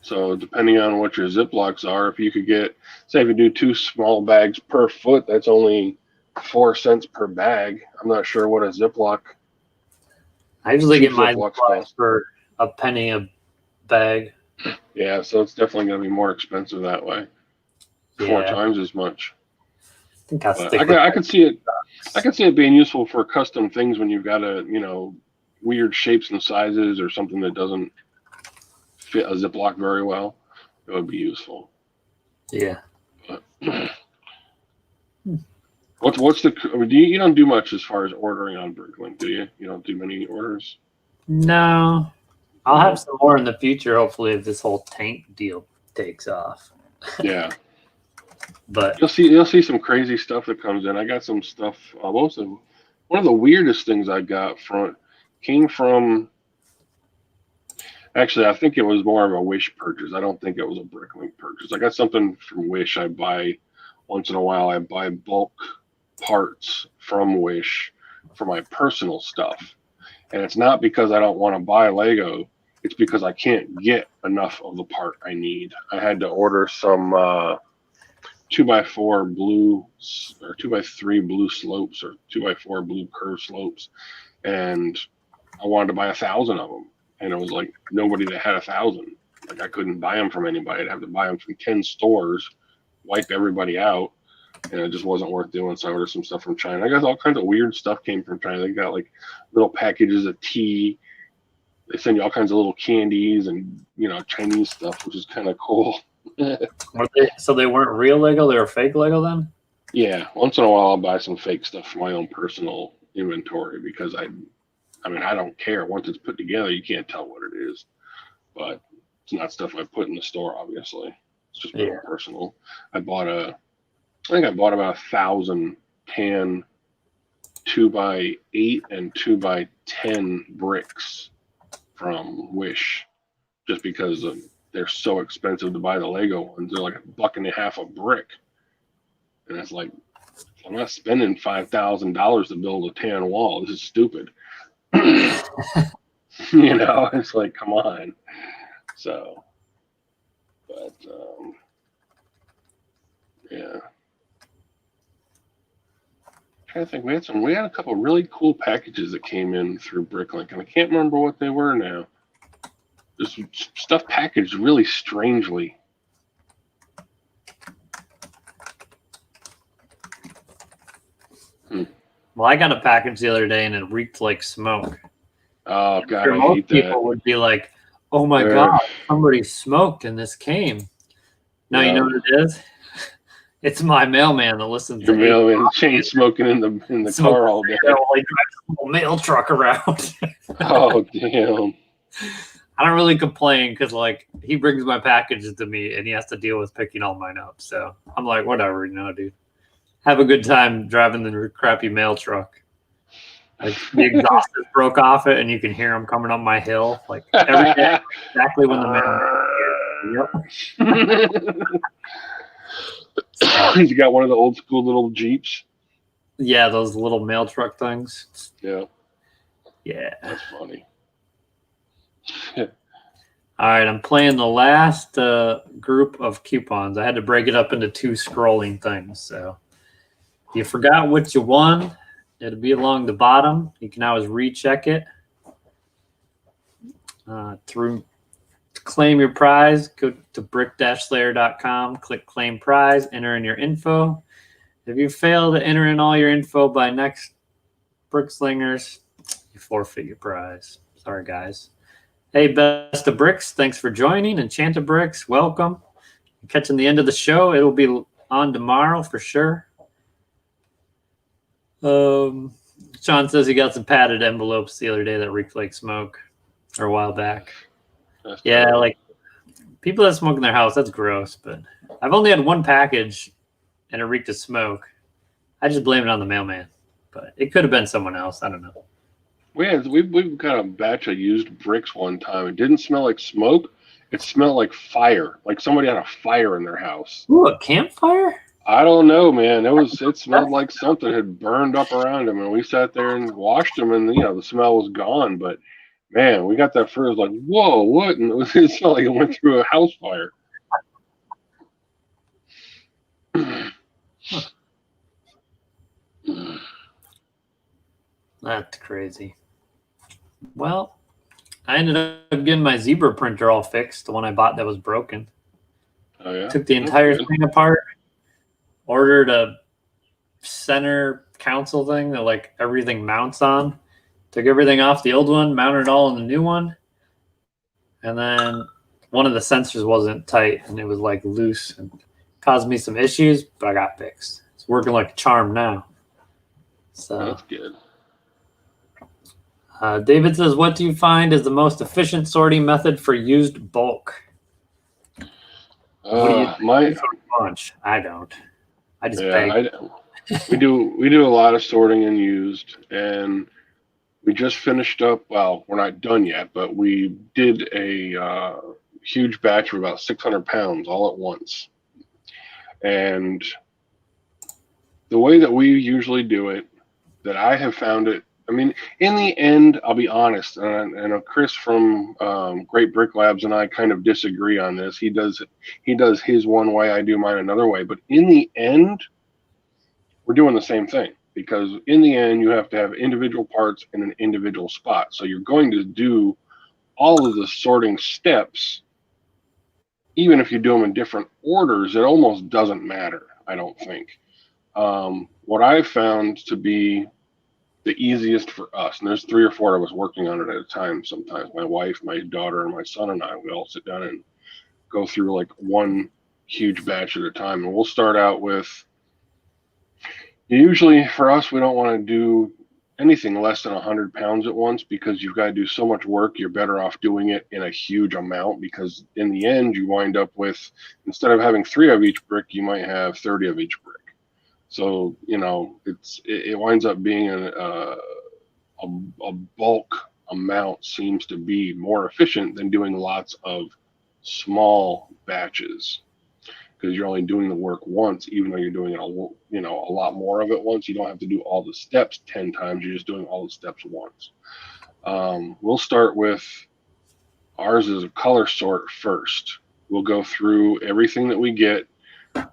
So depending on what your Ziplocs are, if you could get, say if you do 2 small bags per foot, that's only 4 cents per bag. I'm not sure what a Ziploc. I usually Two get my Ziplocs supplies cost. for a penny a bag. Yeah, so it's definitely going to be more expensive that way. 4 times as much. I think I'll But stick with I could see it. I could see it being useful for custom things when you've got weird shapes and sizes or something that doesn't fit a Ziploc very well. It would be useful. Yeah. But, what's the? You don't do much as far as ordering on Bricklink, do you? You don't do many orders. No, I'll have some more in the future. Hopefully, if this whole tank deal takes off. Yeah. But You'll see some crazy stuff that comes in. I got some stuff. One of the weirdest things I got came from. Actually, I think it was more of a Wish purchase. I don't think it was a Bricklink purchase. I got something from Wish. I buy once in a while. I buy bulk parts from Wish for my personal stuff, and it's not because I don't want to buy Lego. It's because I can't get enough of the part I need. I had to order some 2x4 blue or 2x3 blue slopes or 2x4 blue curve slopes, and I wanted to buy 1,000 of them. And it was like nobody that had 1,000. Like I couldn't buy them from anybody. I'd have to buy them from 10 stores, wipe everybody out, and it just wasn't worth doing. So I ordered some stuff from China. I got all kinds of weird stuff came from China. They got like little packages of tea. They send you all kinds of little candies and Chinese stuff, which is kind of cool. So they weren't real Lego; they were fake Lego then. Yeah, once in a while I'll buy some fake stuff for my own personal inventory because I don't care. Once it's put together, you can't tell what it is. But it's not stuff I put in the store, obviously. It's just my own personal. I think I bought about 1,000 tan 2x8 and 2x10 bricks from Wish, just because they're so expensive to buy the Lego ones. They're like $1.50 a brick, and it's like I'm not spending $5,000 to build a tan wall. This is stupid. It's like, come on. So, but yeah. I'm trying to think, we had a couple really cool packages that came in through Bricklink, and I can't remember what they were now. Just stuff packaged really strangely. Well, I got a package the other day and it reeked like smoke. Oh God, I most hate people that. would be like, "Oh my God, somebody smoked and this came." Now you know what it is. It's my mailman that listens Your to mailman chain smoking in the car all day. Like drives a little mail truck around. Oh damn. I don't really complain because like he brings my packages to me and he has to deal with picking all mine up. So I'm like, whatever, dude. Have a good time driving the crappy mail truck. Like the exhaust just broke off it, and you can hear them coming up my hill. Like every day, exactly when the mail. Yep. You got one of the old school little Jeeps. Yeah, those little mail truck things. Yeah. Yeah. That's funny. All right, I'm playing the last group of coupons. I had to break it up into 2 scrolling things. So if you forgot what you won, it'll be along the bottom. You can always recheck it. To claim your prize, go to brick-slayer.com, click claim prize, enter in your info. If you fail to enter in all your info by next Brick Slingers, you forfeit your prize. Sorry, guys. Hey, Best of Bricks, thanks for joining. Enchanted Bricks, welcome. Catching the end of the show. It'll be on tomorrow for sure. Sean says he got some padded envelopes the other day that reeked like smoke, or a while back. Yeah, like people that smoke in their house, that's gross. But I've only had one package and it reeked of smoke. I just blame it on the mailman, but it could have been someone else. I don't know. We've got a batch of used bricks one time. It didn't smell like smoke. It smelled like fire. Like somebody had a fire in their house. Ooh, a campfire? I don't know, man. It smelled like something had burned up around them, and we sat there and washed them, and the smell was gone. But Man, we got that first, like, whoa, what? And it felt like it went through a house fire. That's crazy. Well, I ended up getting my zebra printer all fixed, the one I bought that was broken. Oh, yeah? Took the entire thing apart, ordered a center console thing that like everything mounts on. Took everything off the old one, mounted it all in the new one. And then one of the sensors wasn't tight and it was like loose and caused me some issues, but I got fixed. It's working like a charm now. So that's good. David says, what do you find is the most efficient sorting method for used bulk? What do you think for bunch? I don't. I just beg. We do a lot of sorting in used, and we just finished up. Well, we're not done yet, but we did a huge batch of about 600 pounds all at once. And the way that we usually do it, that I have found it. I mean, in the end, I'll be honest, and Chris from Great Brick Labs and I kind of disagree on this. He does his one way, I do mine another way. But in the end, we're doing the same thing, because in the end, you have to have individual parts in an individual spot. So you're going to do all of the sorting steps, even if you do them in different orders. It almost doesn't matter, I don't think. What I've found to be the easiest for us, and there's 3 or 4 of us working on it at a time sometimes, my wife, my daughter, and my son and I, we all sit down and go through like one huge batch at a time. And we'll start out with, usually for us, we don't want to do anything less than 100 pounds at once, because you've got to do so much work. You're better off doing it in a huge amount, because in the end, you wind up with, instead of having 3 of each brick, you might have 30 of each brick. So, you know, it winds up being a bulk amount seems to be more efficient than doing lots of small batches, because you're only doing the work once, even though you're doing it, a lot more of it once. You don't have to do all the steps 10 times. You're just doing all the steps once. We'll start with, ours is a color sort first. We'll go through everything that we get,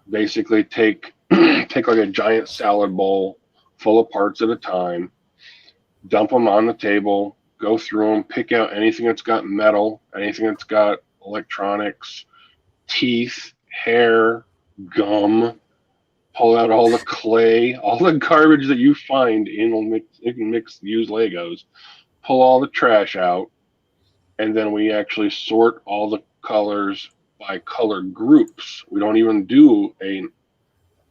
basically take like a giant salad bowl full of parts at a time, dump them on the table, go through them, pick out anything that's got metal, anything that's got electronics, teeth, hair, gum, pull out all the clay, all the garbage that you find in mixed used Legos, pull all the trash out, and then we actually sort all the colors by color groups. We don't even do a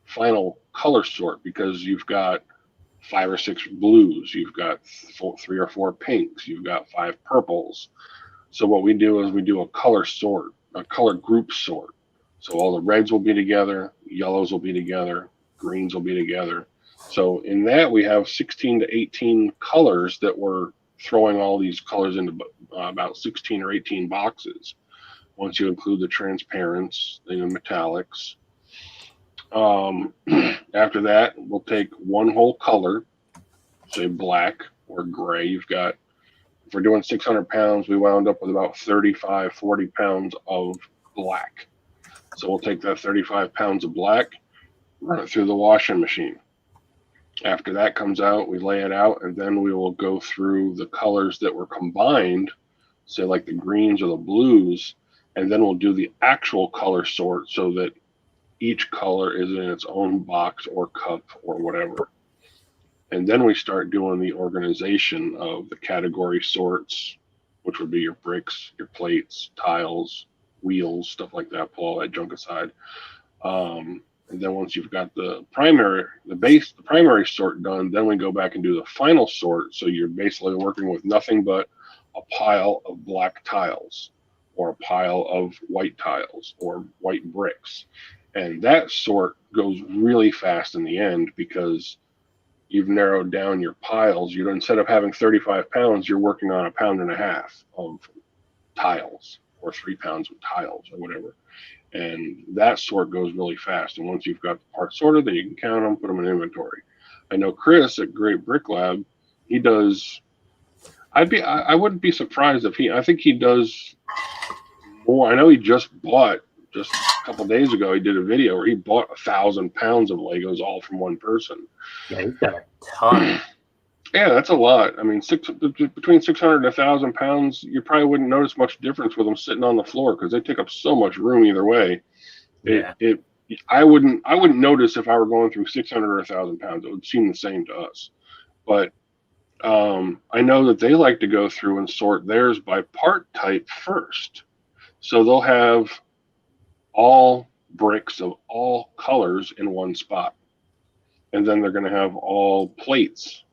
final color sort, because you've got 5 or 6 blues, you've got 3 or 4 pinks, you've got 5 purples. So what we do is we do a color sort, a color group sort. So all the reds will be together, yellows will be together, greens will be together. So in that, we have 16 to 18 colors that we're throwing all these colors into about 16 or 18 boxes, once you include the transparents and the metallics. After that, we'll take one whole color, say black or gray. You've got, if we're doing 600 pounds, we wound up with about 35, 40 pounds of black. So we'll take that 35 pounds of black, run it through the washing machine. After that comes out, we lay it out, and then we will go through the colors that were combined, say like the greens or the blues, and then we'll do the actual color sort, so that each color is in its own box or cup or whatever. And then we start doing the organization of the category sorts, which would be your bricks, your plates, tiles, wheels, stuff like that. Pull all that junk aside. And then once you've got the primary sort done, then we go back and do the final sort. So you're basically working with nothing but a pile of black tiles, or a pile of white tiles, or white bricks. And that sort goes really fast in the end, because you've narrowed down your piles. You, instead of having 35 pounds, you're working on 1.5 pounds of tiles, or 3 pounds of tiles, or whatever. And that sort goes really fast. And once you've got the parts sorted, then you can count them, put them in inventory. I know Chris at Great Brick Lab, he does, I wouldn't be surprised if I think he does more. I know he just a couple days ago, he did a video where he bought 1,000 pounds of Legos all from one person. Yeah, he's got a ton. Yeah, that's a lot. I mean, between 600 and 1,000 pounds, you probably wouldn't notice much difference with them sitting on the floor because they take up so much room either way. Yeah. I wouldn't notice if I were going through 600 or 1,000 pounds. It would seem the same to us. But I know that they like to go through and sort theirs by part type first. So they'll have all bricks of all colors in one spot. And then they're going to have all plates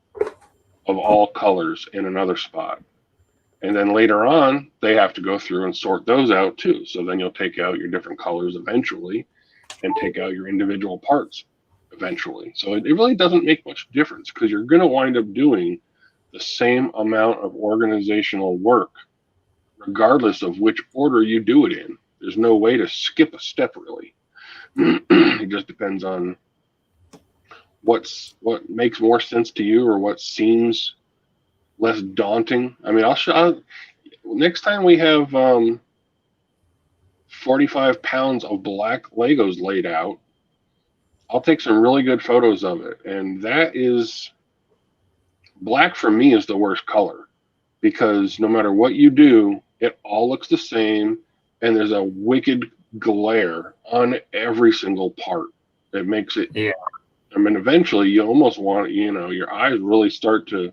of all colors in another spot. And then later on, they have to go through and sort those out too. So then you'll take out your different colors eventually and take out your individual parts eventually. So it really doesn't make much difference because you're going to wind up doing the same amount of organizational work, regardless of which order you do it in. There's no way to skip a step really. It just depends on what makes more sense to you or what seems less daunting. I mean, next time we have 45 pounds of black Legos laid out, I'll take some really good photos of it. And that is, black for me is the worst color because no matter what you do, it all looks the same and there's a wicked glare on every single part. It makes it, yeah. I mean, eventually you almost want, your eyes really start to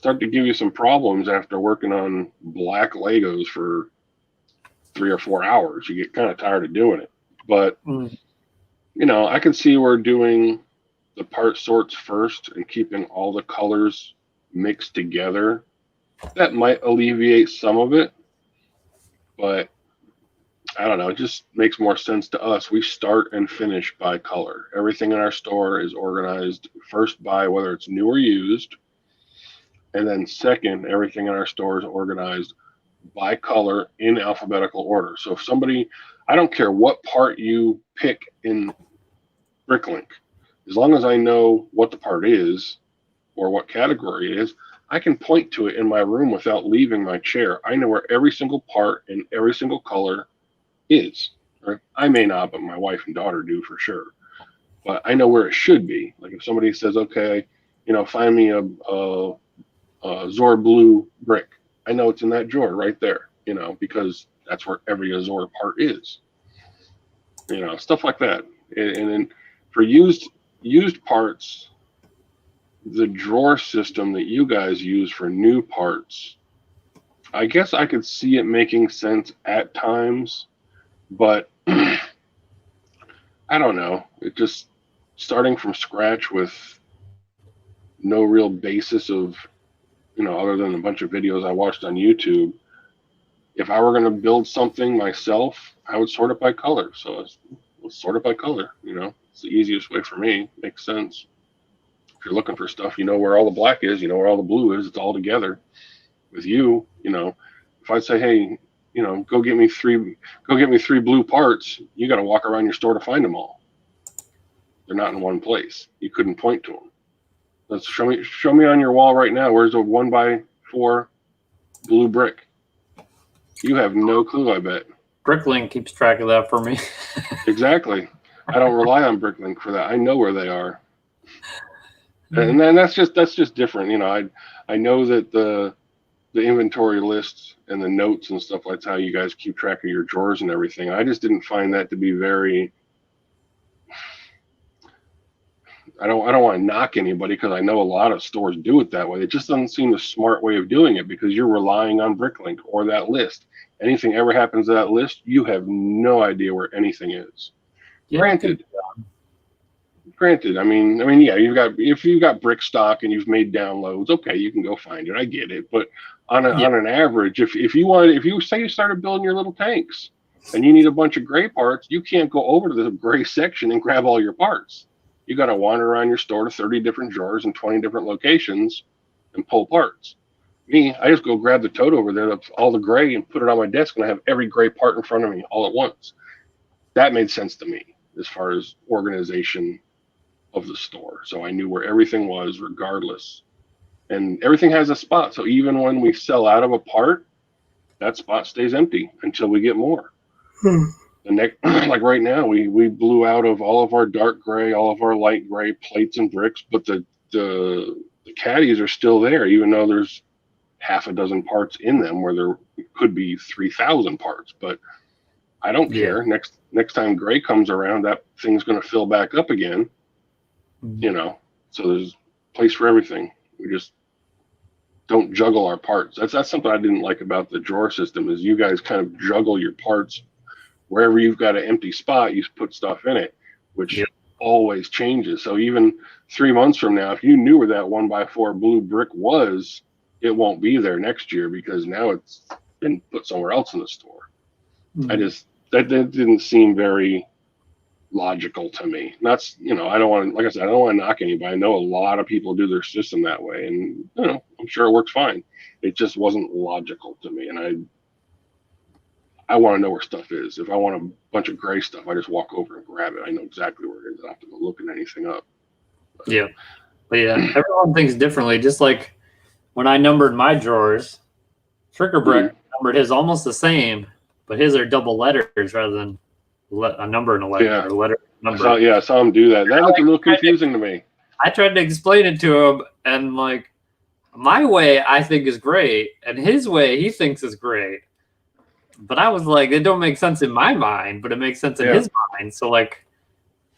give you some problems after working on black Legos for 3 or 4 hours. You get kind of tired of doing it. But, I can see we're doing the part sorts first and keeping all the colors mixed together. That might alleviate some of it. But I don't know. It just makes more sense to us. We start and finish by color. Everything in our store is organized first by whether it's new or used. And then second, everything in our store is organized by color in alphabetical order. So if I don't care what part you pick in Bricklink, as long as I know what the part is or what category it is, I can point to it in my room without leaving my chair. I know where every single part in every single color is. Right? I may not, but my wife and daughter do for sure. But I know where it should be. Like if somebody says, okay, find me a Azure blue brick, I know it's in that drawer right there, because that's where every Azure part is. Stuff like that. And then for used parts, the drawer system that you guys use for new parts, I guess I could see it making sense at times, but I don't know. It just starting from scratch with no real basis of, other than a bunch of videos I watched on YouTube. If I were going to build something myself, I would sort it by color. So let's sort it by color. It's the easiest way for me. Makes sense. If you're looking for stuff, you know where all the black is, you know where all the blue is. It's all together. With you, if I say, hey, go get me three blue parts, you got to walk around your store to find them all. They're not in one place. You couldn't point to them. Let's show me on your wall right now. Where's a 1x4 blue brick? You have no clue, I bet. Bricklink keeps track of that for me. Exactly. I don't rely on Bricklink for that. I know where they are. And then that's just different. I know that the inventory lists and the notes and stuff, that's how you guys keep track of your drawers and everything. I just didn't find that to be very, I don't want to knock anybody because I know a lot of stores do it that way. It just doesn't seem the smart way of doing it because you're relying on Bricklink or that list. Anything ever happens to that list, you have no idea where anything is. Yeah, Granted, I mean, yeah, if you've got brick stock and you've made downloads, okay, you can go find it. I get it, but on an average, if you say you started building your little tanks and you need a bunch of gray parts, you can't go over to the gray section and grab all your parts. You got to wander around your store to 30 different drawers in 20 different locations and pull parts. Me, I just go grab the tote over there that's all the gray and put it on my desk, and I have every gray part in front of me all at once. That made sense to me as far as organization of the store. So I knew where everything was regardless And everything has a spot. So even when we sell out of a part, that spot stays empty until we get more. The next, like right now, we blew out of all of our dark gray, all of our light gray plates and bricks, but the caddies are still there, even though there's half a dozen parts in them where there could be 3,000 parts. But I don't care. Next time gray comes around, that thing's going to fill back up again. You know, so there's place for everything. We just don't juggle our parts. That's something I didn't like about the drawer system, is you guys kind of juggle your parts. Wherever you've got an empty spot, you put stuff in it, which always changes. So even 3 months from now, if you knew where that 1x4 blue brick was, it won't be there next year because now it's been put somewhere else in the store. That didn't seem very logical to me. That's, you know, I don't want to knock anybody. I know a lot of people do their system that way, and you know, I'm sure it works fine. It just wasn't logical to me, and I want to know where stuff is. If I want a bunch of gray stuff, I just walk over and grab it. I know exactly where it is. I don't have to go looking anything up. But everyone thinks differently. Just like when I numbered my drawers, Fricker Brick numbered his almost the same, but his are double letters rather than a number and a letter. Yeah. Or letter number. I saw him do that. That looked a little confusing to me. I tried to explain it to him, and like, my way I think is great, and his way he thinks is great. But I was like, it don't make sense in my mind, but it makes sense in his mind. So like,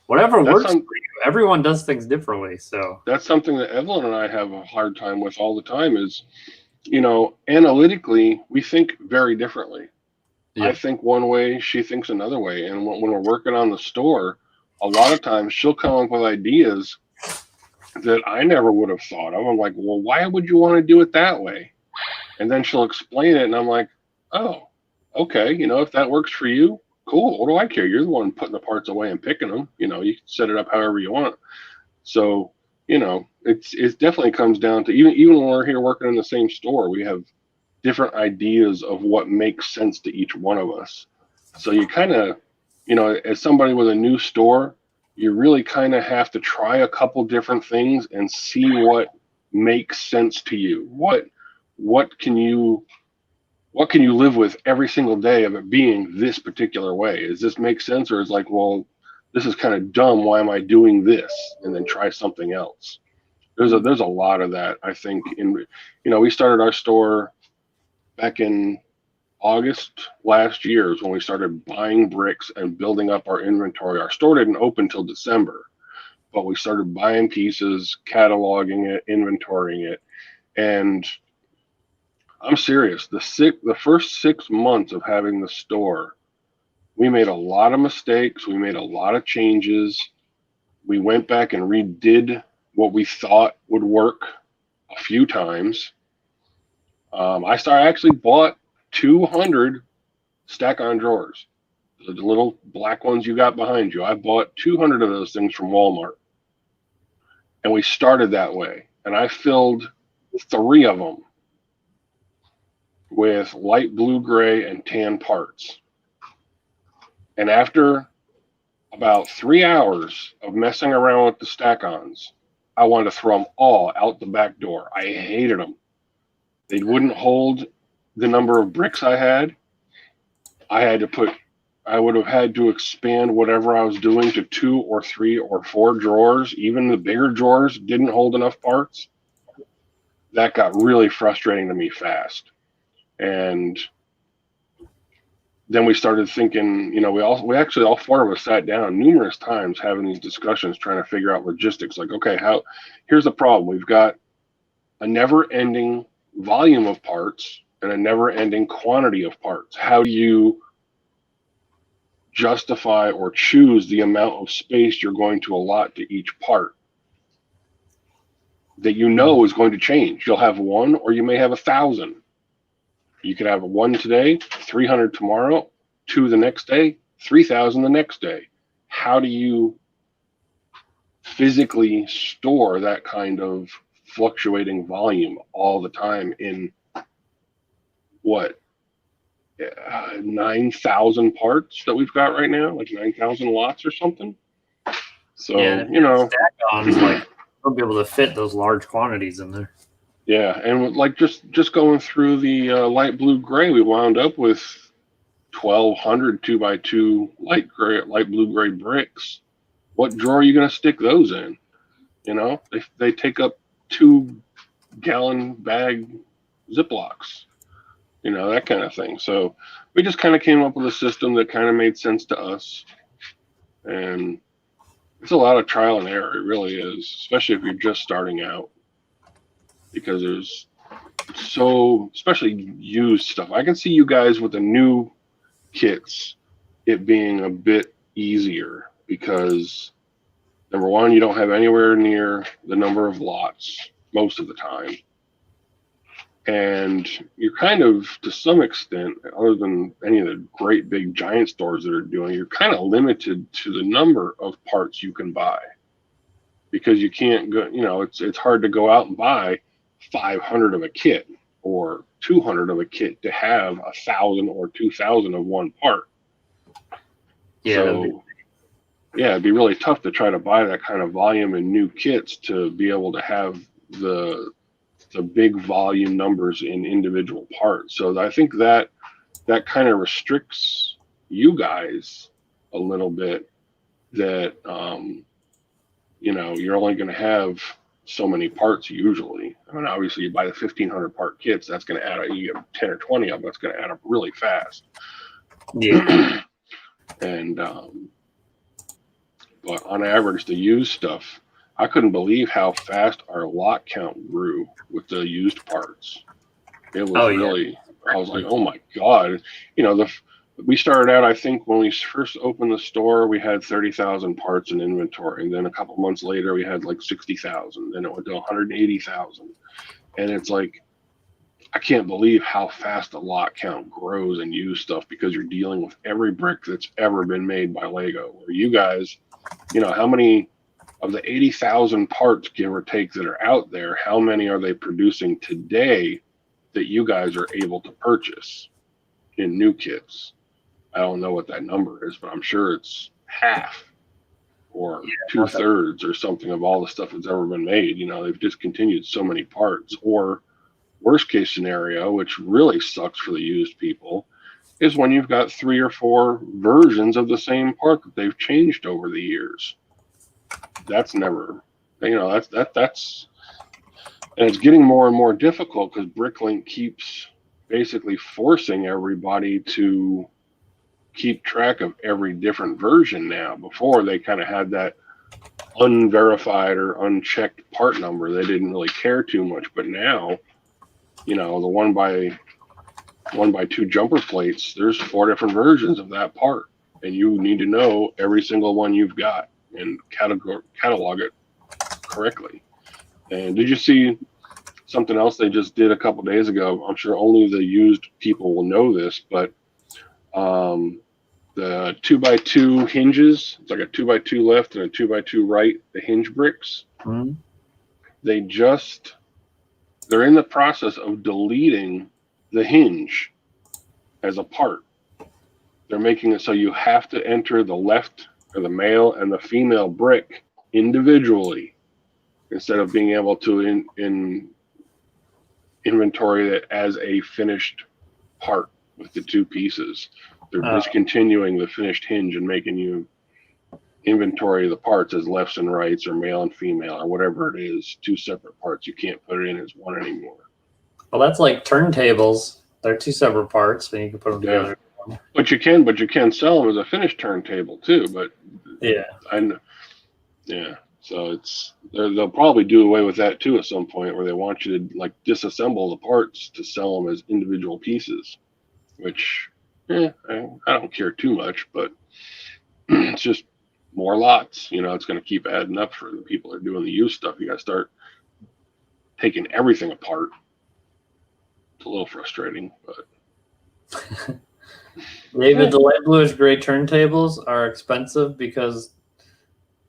whatever works for you, everyone does things differently. So that's something that Evelyn and I have a hard time with all the time is, you know, analytically, we think very differently. I think one way, she thinks another way. And when we're working on the store, a lot of times she'll come up with ideas that I never would have thought of. I'm like, well, why would you want to do it that way? And then she'll explain it, and I'm like, oh, okay, you know, if that works for you, cool. What do I care? You're the one putting the parts away and picking them. You know, you can set it up however you want. So, you know, it definitely comes down to, even when we're here working in the same store, we have different ideas of what makes sense to each one of us. So you kind of, you know, as somebody with a new store, you really kind of have to try a couple different things and see what makes sense to you. What can you live with every single day of it being this particular way? Does this make sense? Or is like, well, this is kind of dumb. Why am I doing this? And then try something else. There's a lot of that, I think. You know, we started our store back in August last year is when we started buying bricks and building up our inventory. Our store didn't open till December, but we started buying pieces, cataloging it, inventorying it. And I'm serious. The first 6 months of having the store, we made a lot of mistakes. We made a lot of changes. We went back and redid what we thought would work a few times. I actually bought 200 stack-on drawers, the little black ones you got behind you. I bought 200 of those things from Walmart, and we started that way. And I filled 3 of them with light blue, gray, and tan parts. And after about 3 hours of messing around with the stack-ons, I wanted to throw them all out the back door. I hated them. They wouldn't hold the number of bricks I had. I would have had to expand whatever I was doing to 2 or 3 or 4 drawers. Even the bigger drawers didn't hold enough parts. That got really frustrating to me fast. And then we started thinking, you know, we actually all 4 of us sat down numerous times having these discussions, trying to figure out logistics. Like, okay, here's the problem. We've got a never-ending volume of parts and a never-ending quantity of parts. How do you justify or choose the amount of space you're going to allot to each part that you know is going to change? You'll have 1, or you may have 1,000. You could have 1 today, 300 tomorrow, 2 the next day, 3,000 the next day. How do you physically store that kind of fluctuating volume all the time in 9,000 parts that we've got right now, like 9,000 lots or something? So, you know, stack-ons, like, won't be able to fit those large quantities in there. Yeah, and like just going through the light blue gray, we wound up with 1,200 2x2 light blue gray bricks. What drawer are you going to stick those in? You know, they take up 2-gallon bag Ziplocs. You know, that kind of thing. So we just kind of came up with a system that kind of made sense to us, and it's a lot of trial and error. It really is, especially if you're just starting out, because there's so, especially used stuff. I can see you guys with the new kits, it being a bit easier because number one, you don't have anywhere near the number of lots most of the time. And you're kind of, to some extent, other than any of the great big giant stores that are doing, you're kind of limited to the number of parts you can buy, because you can't go, you know, it's hard to go out and buy 500 of a kit or 200 of a kit to have 1,000 or 2,000 of one part. Yeah. So, yeah, it'd be really tough to try to buy that kind of volume in new kits to be able to have the big volume numbers in individual parts. So I think that kind of restricts you guys a little bit, that you know, you're only going to have so many parts usually. I mean, obviously you buy the 1,500 part kits, that's going to add up. You get 10 or 20 of them, that's going to add up really fast. Yeah. And but on average, the used stuff, I couldn't believe how fast our lot count grew with the used parts. It was really, I was like, oh my God. You know, we started out, I think when we first opened the store, we had 30,000 parts in inventory. And then a couple months later, we had like 60,000. Then it went to 180,000. And it's like, I can't believe how fast the lot count grows in used stuff, because you're dealing with every brick that's ever been made by Lego. Where you guys, you know, how many of the 80,000 parts, give or take, that are out there, how many are they producing today that you guys are able to purchase in new kits? I don't know what that number is, but I'm sure it's half or 2/3 or something of all the stuff that's ever been made. You know, they've discontinued so many parts. Or worst case scenario, which really sucks for the used people, is when you've got 3 or 4 versions of the same part that they've changed over the years. That's never, you know, that's, and it's getting more and more difficult because Bricklink keeps basically forcing everybody to keep track of every different version now. Before, they kind of had that unverified or unchecked part number. They didn't really care too much, but now, you know, the 1x2 jumper plates, there's 4 different versions of that part, and you need to know every single one you've got and catalog it correctly. And did you see something else they just did a couple days ago? I'm sure only the used people will know this, but the 2x2 hinges, it's like a 2x2 left and a 2x2 right, the hinge bricks. Mm-hmm. They're in the process of deleting the hinge as a part. They're making it so you have to enter the left, or the male and the female brick, individually, instead of being able to inventory it as a finished part with the 2 pieces. They're discontinuing the finished hinge and making you inventory the parts as lefts and rights, or male and female, or whatever it is, 2 separate parts. You can't put it in as one anymore. Well, that's like turntables. They're 2 separate parts, and you can put them together. But you can sell them as a finished turntable too. But yeah, I know. Yeah, so they'll probably do away with that too at some point, where they want you to like disassemble the parts to sell them as individual pieces. Which, I don't care too much, but it's just more lots. You know, it's going to keep adding up for the people that are doing the used stuff. You got to start taking everything apart. It's a little frustrating, but. David, the light bluish gray turntables are expensive because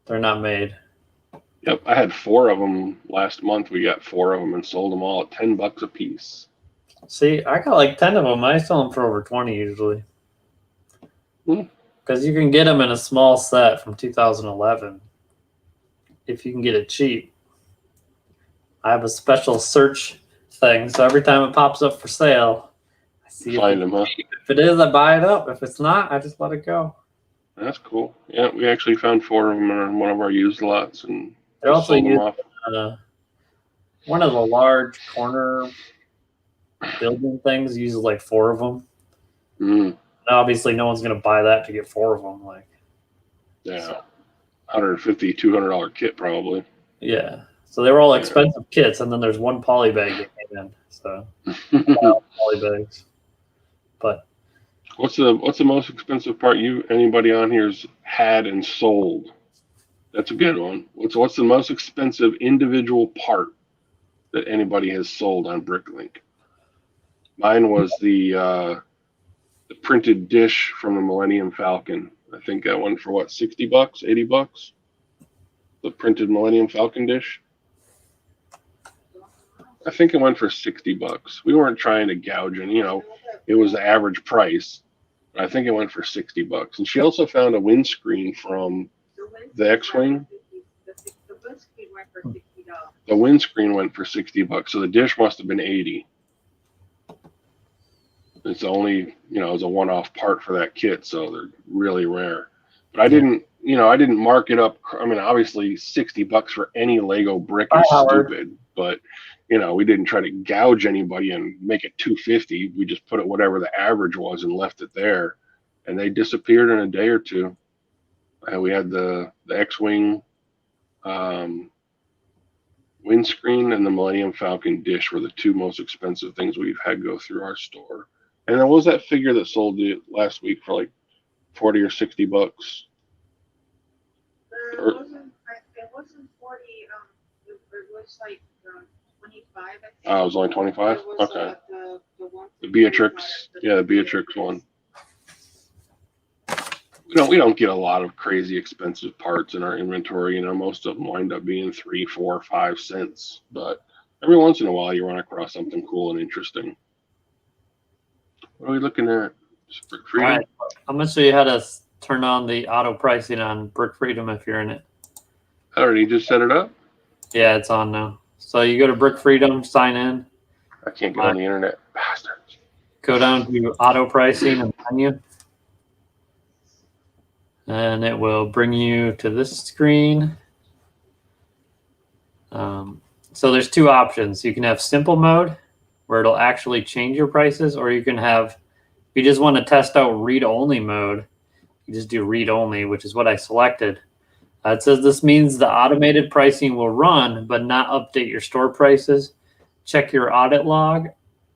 they're not made. Yep, I had 4 of them last month. We got 4 of them and sold them all at $10 a piece. See, I got like 10 of them. I sell them for over 20 usually. Because you can get them in a small set from 2011 if you can get it cheap. I have a special search thing. So every time it pops up for sale, I see Find them, huh? If it is, I buy it up. If it's not, I just let it go. That's cool. Yeah, we actually found 4 of them on one of our used lots, and They're also sold them used, off. one of the large corner building things uses like 4 of them. Mm. Obviously, no one's going to buy that to get 4 of them. Yeah, so. $150, $200 kit probably. Yeah. So they were all expensive kits, and then there's one poly bag that came in. So poly bags. But what's the most expensive part anybody on here's had and sold? That's a good one. What's the most expensive individual part that anybody has sold on Bricklink? Mine was the printed dish from the Millennium Falcon. I think that went for what, $60, $80? The printed Millennium Falcon dish. I think it went for $60. We weren't trying to gouge, and it was the average price. But I think it went for $60. And she also found a windscreen from the X-Wing. The windscreen went for $60, so the dish must have been $80. It's only, it was a one-off part for that kit, so they're really rare. But I didn't mark it up. I mean, obviously $60 for any Lego brick is stupid, but we didn't try to gouge anybody and make it $250. We just put it whatever the average was and left it there, and they disappeared in a day or two. And we had the X-Wing windscreen and the Millennium Falcon dish were the 2 most expensive things we've had go through our store. And then what was that figure that sold it last week for like $40 or $60? It wasn't 40. It was like 25. Oh, it was only 25. Was, okay. The Beatrix, the Beatrix one. We don't get a lot of crazy expensive parts in our inventory. Most of them wind up being 3, 4, 5 cents. But every once in a while, you run across something cool and interesting. What are we looking at? Brick Freedom. All right. I'm gonna show you how to turn on the auto pricing on Brick Freedom if you're in it. I already just set it up. Yeah, it's on now. So you go to Brick Freedom, sign in. I can't get on the internet, bastards. Go down to auto pricing and menu. And it will bring you to this screen. So there's 2 options. You can have simple mode, where it'll actually change your prices, or you can have, if you just want to test out read-only mode, you just do read-only, which is what I selected. It says this means the automated pricing will run, but not update your store prices. Check your audit log,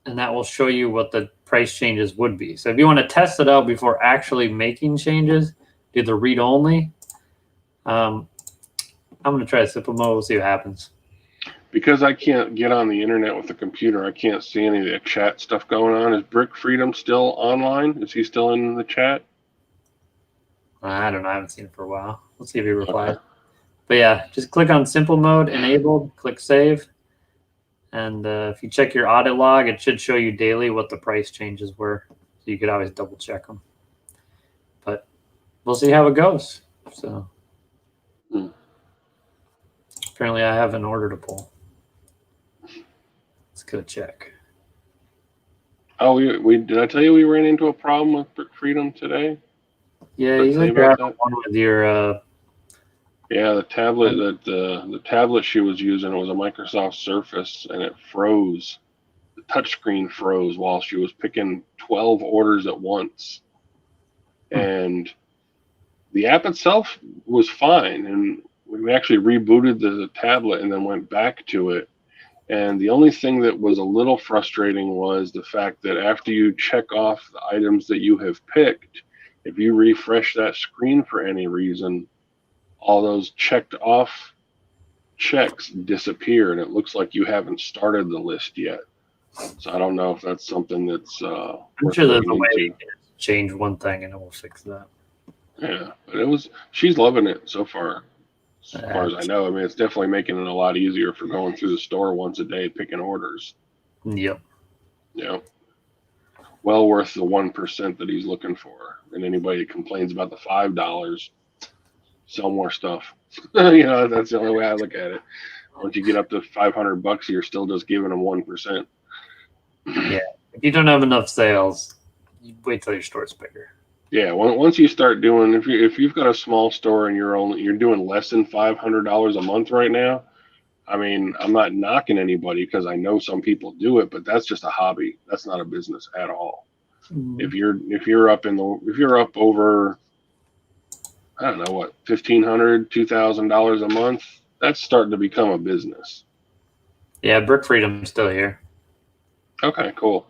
and that will show you what the price changes would be. So if you want to test it out before actually making changes, do the read only. I'm going to try simple mode. We'll see what happens. Because I can't get on the internet with the computer, I can't see any of the chat stuff going on. Is Brick Freedom still online? Is he still in the chat? I don't know. I haven't seen it for a while. Let's see if he replies. Okay. But yeah, just click on simple mode, enabled, click save. And if you check your audit log, it should show you daily what the price changes were. So you could always double check them. But we'll see how it goes. So apparently I have an order to pull. Let's go check. Oh, we did I tell you we ran into a problem with Brick Freedom today? Yeah, you like that one with your yeah, the tablet that the tablet she was using was a Microsoft Surface, and it froze. The touchscreen froze while she was picking 12 orders at once. And the app itself was fine, and we actually rebooted the tablet and then went back to it. And the only thing that was a little frustrating was the fact that after you check off the items that you have picked, if you refresh that screen for any reason, all those checked off checks disappear, and it looks like you haven't started the list yet. So I don't know if that's something that's I'm sure there's a way to change one thing and it will fix that. Yeah, but she's loving it so far. As far as I know, I mean, it's definitely making it a lot easier for going through the store once a day picking orders. Yep. Yeah. Well worth the 1% that he's looking for. And anybody that complains about the $5, sell more stuff. That's the only way I look at it. Once you get up to $500, you're still just giving them 1%. Yeah. If you don't have enough sales, you wait till your store's bigger. Yeah, once you start doing, if you've got a small store and you're doing less than $500 a month right now, I mean, I'm not knocking anybody because I know some people do it, but that's just a hobby. That's not a business at all. Mm-hmm. If you're up over, I don't know what, $1,500, $2,000 a month, that's starting to become a business. Yeah, Brick Freedom's still here. Okay, cool.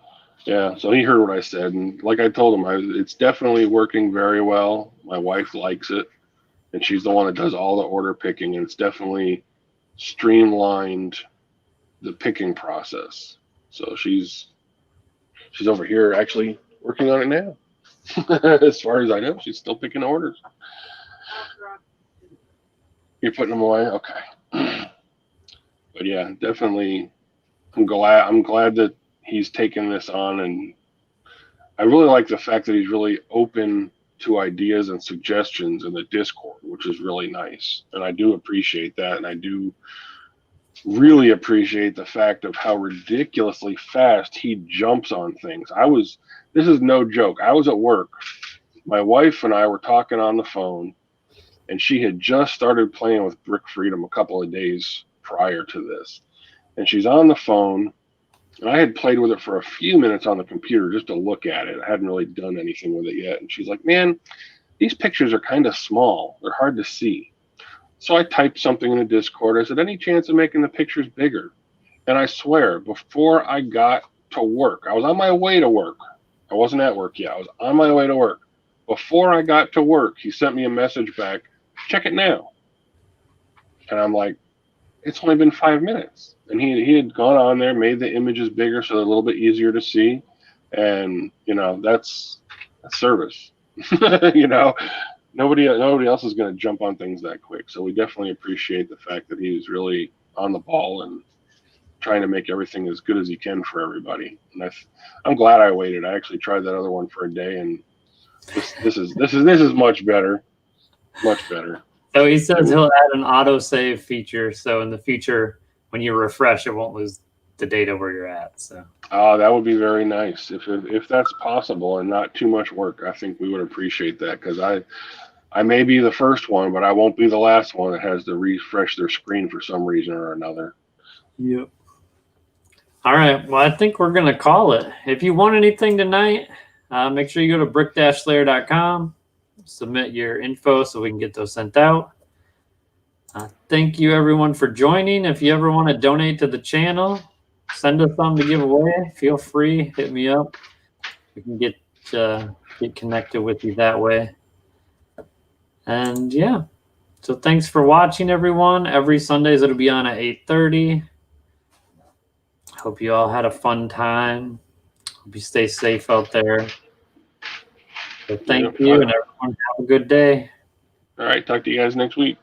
Yeah, so he heard what I said, and like I told him, it's definitely working very well. My wife likes it, and she's the one that does all the order picking, and it's definitely streamlined the picking process. So she's over here actually working on it now. As far as I know, she's still picking orders. You're putting them away? Okay. But yeah, definitely I'm glad that he's taken this on, and I really like the fact that he's really open to ideas and suggestions in the Discord, which is really nice. And I do appreciate that, and I do really appreciate the fact of how ridiculously fast he jumps on things. This is no joke. I was at work. My wife and I were talking on the phone, and she had just started playing with Brick Freedom a couple of days prior to this. And she's on the phone, and I had played with it for a few minutes on the computer just to look at it. I hadn't really done anything with it yet. And she's like, man, these pictures are kind of small. They're hard to see. So I typed something in the Discord. I said, any chance of making the pictures bigger? And I swear, before I got to work, I was on my way to work. I wasn't at work yet. I was on my way to work. Before I got to work, he sent me a message back, check it now. And I'm like, it's only been 5 minutes. And he had gone on there, made the images bigger so they're a little bit easier to see. And, that's service. Nobody else is going to jump on things that quick. So we definitely appreciate the fact that he was really on the ball and trying to make everything as good as he can for everybody. And I'm glad I waited. I actually tried that other one for a day, and this is much better. Much better. So he says he'll add an autosave feature, so in the future, when you refresh, it won't lose the data where you're at. So that would be very nice if that's possible and not too much work. I think we would appreciate that, because I may be the first one, but I won't be the last one that has to refresh their screen for some reason or another. Yep. All right. Well, I think we're gonna call it. If you want anything tonight, make sure you go to brick-slayer.com. Submit your info so we can get those sent out. Thank you everyone for joining. If you ever want to donate to the channel, send us something to give away, feel free, hit me up. We can get connected with you that way. And yeah, so thanks for watching, everyone. Every Sundays it'll be on at 8:30. Hope you all had a fun time. Hope you stay safe out there. So thank you, and everyone have a good day. All right, talk to you guys next week.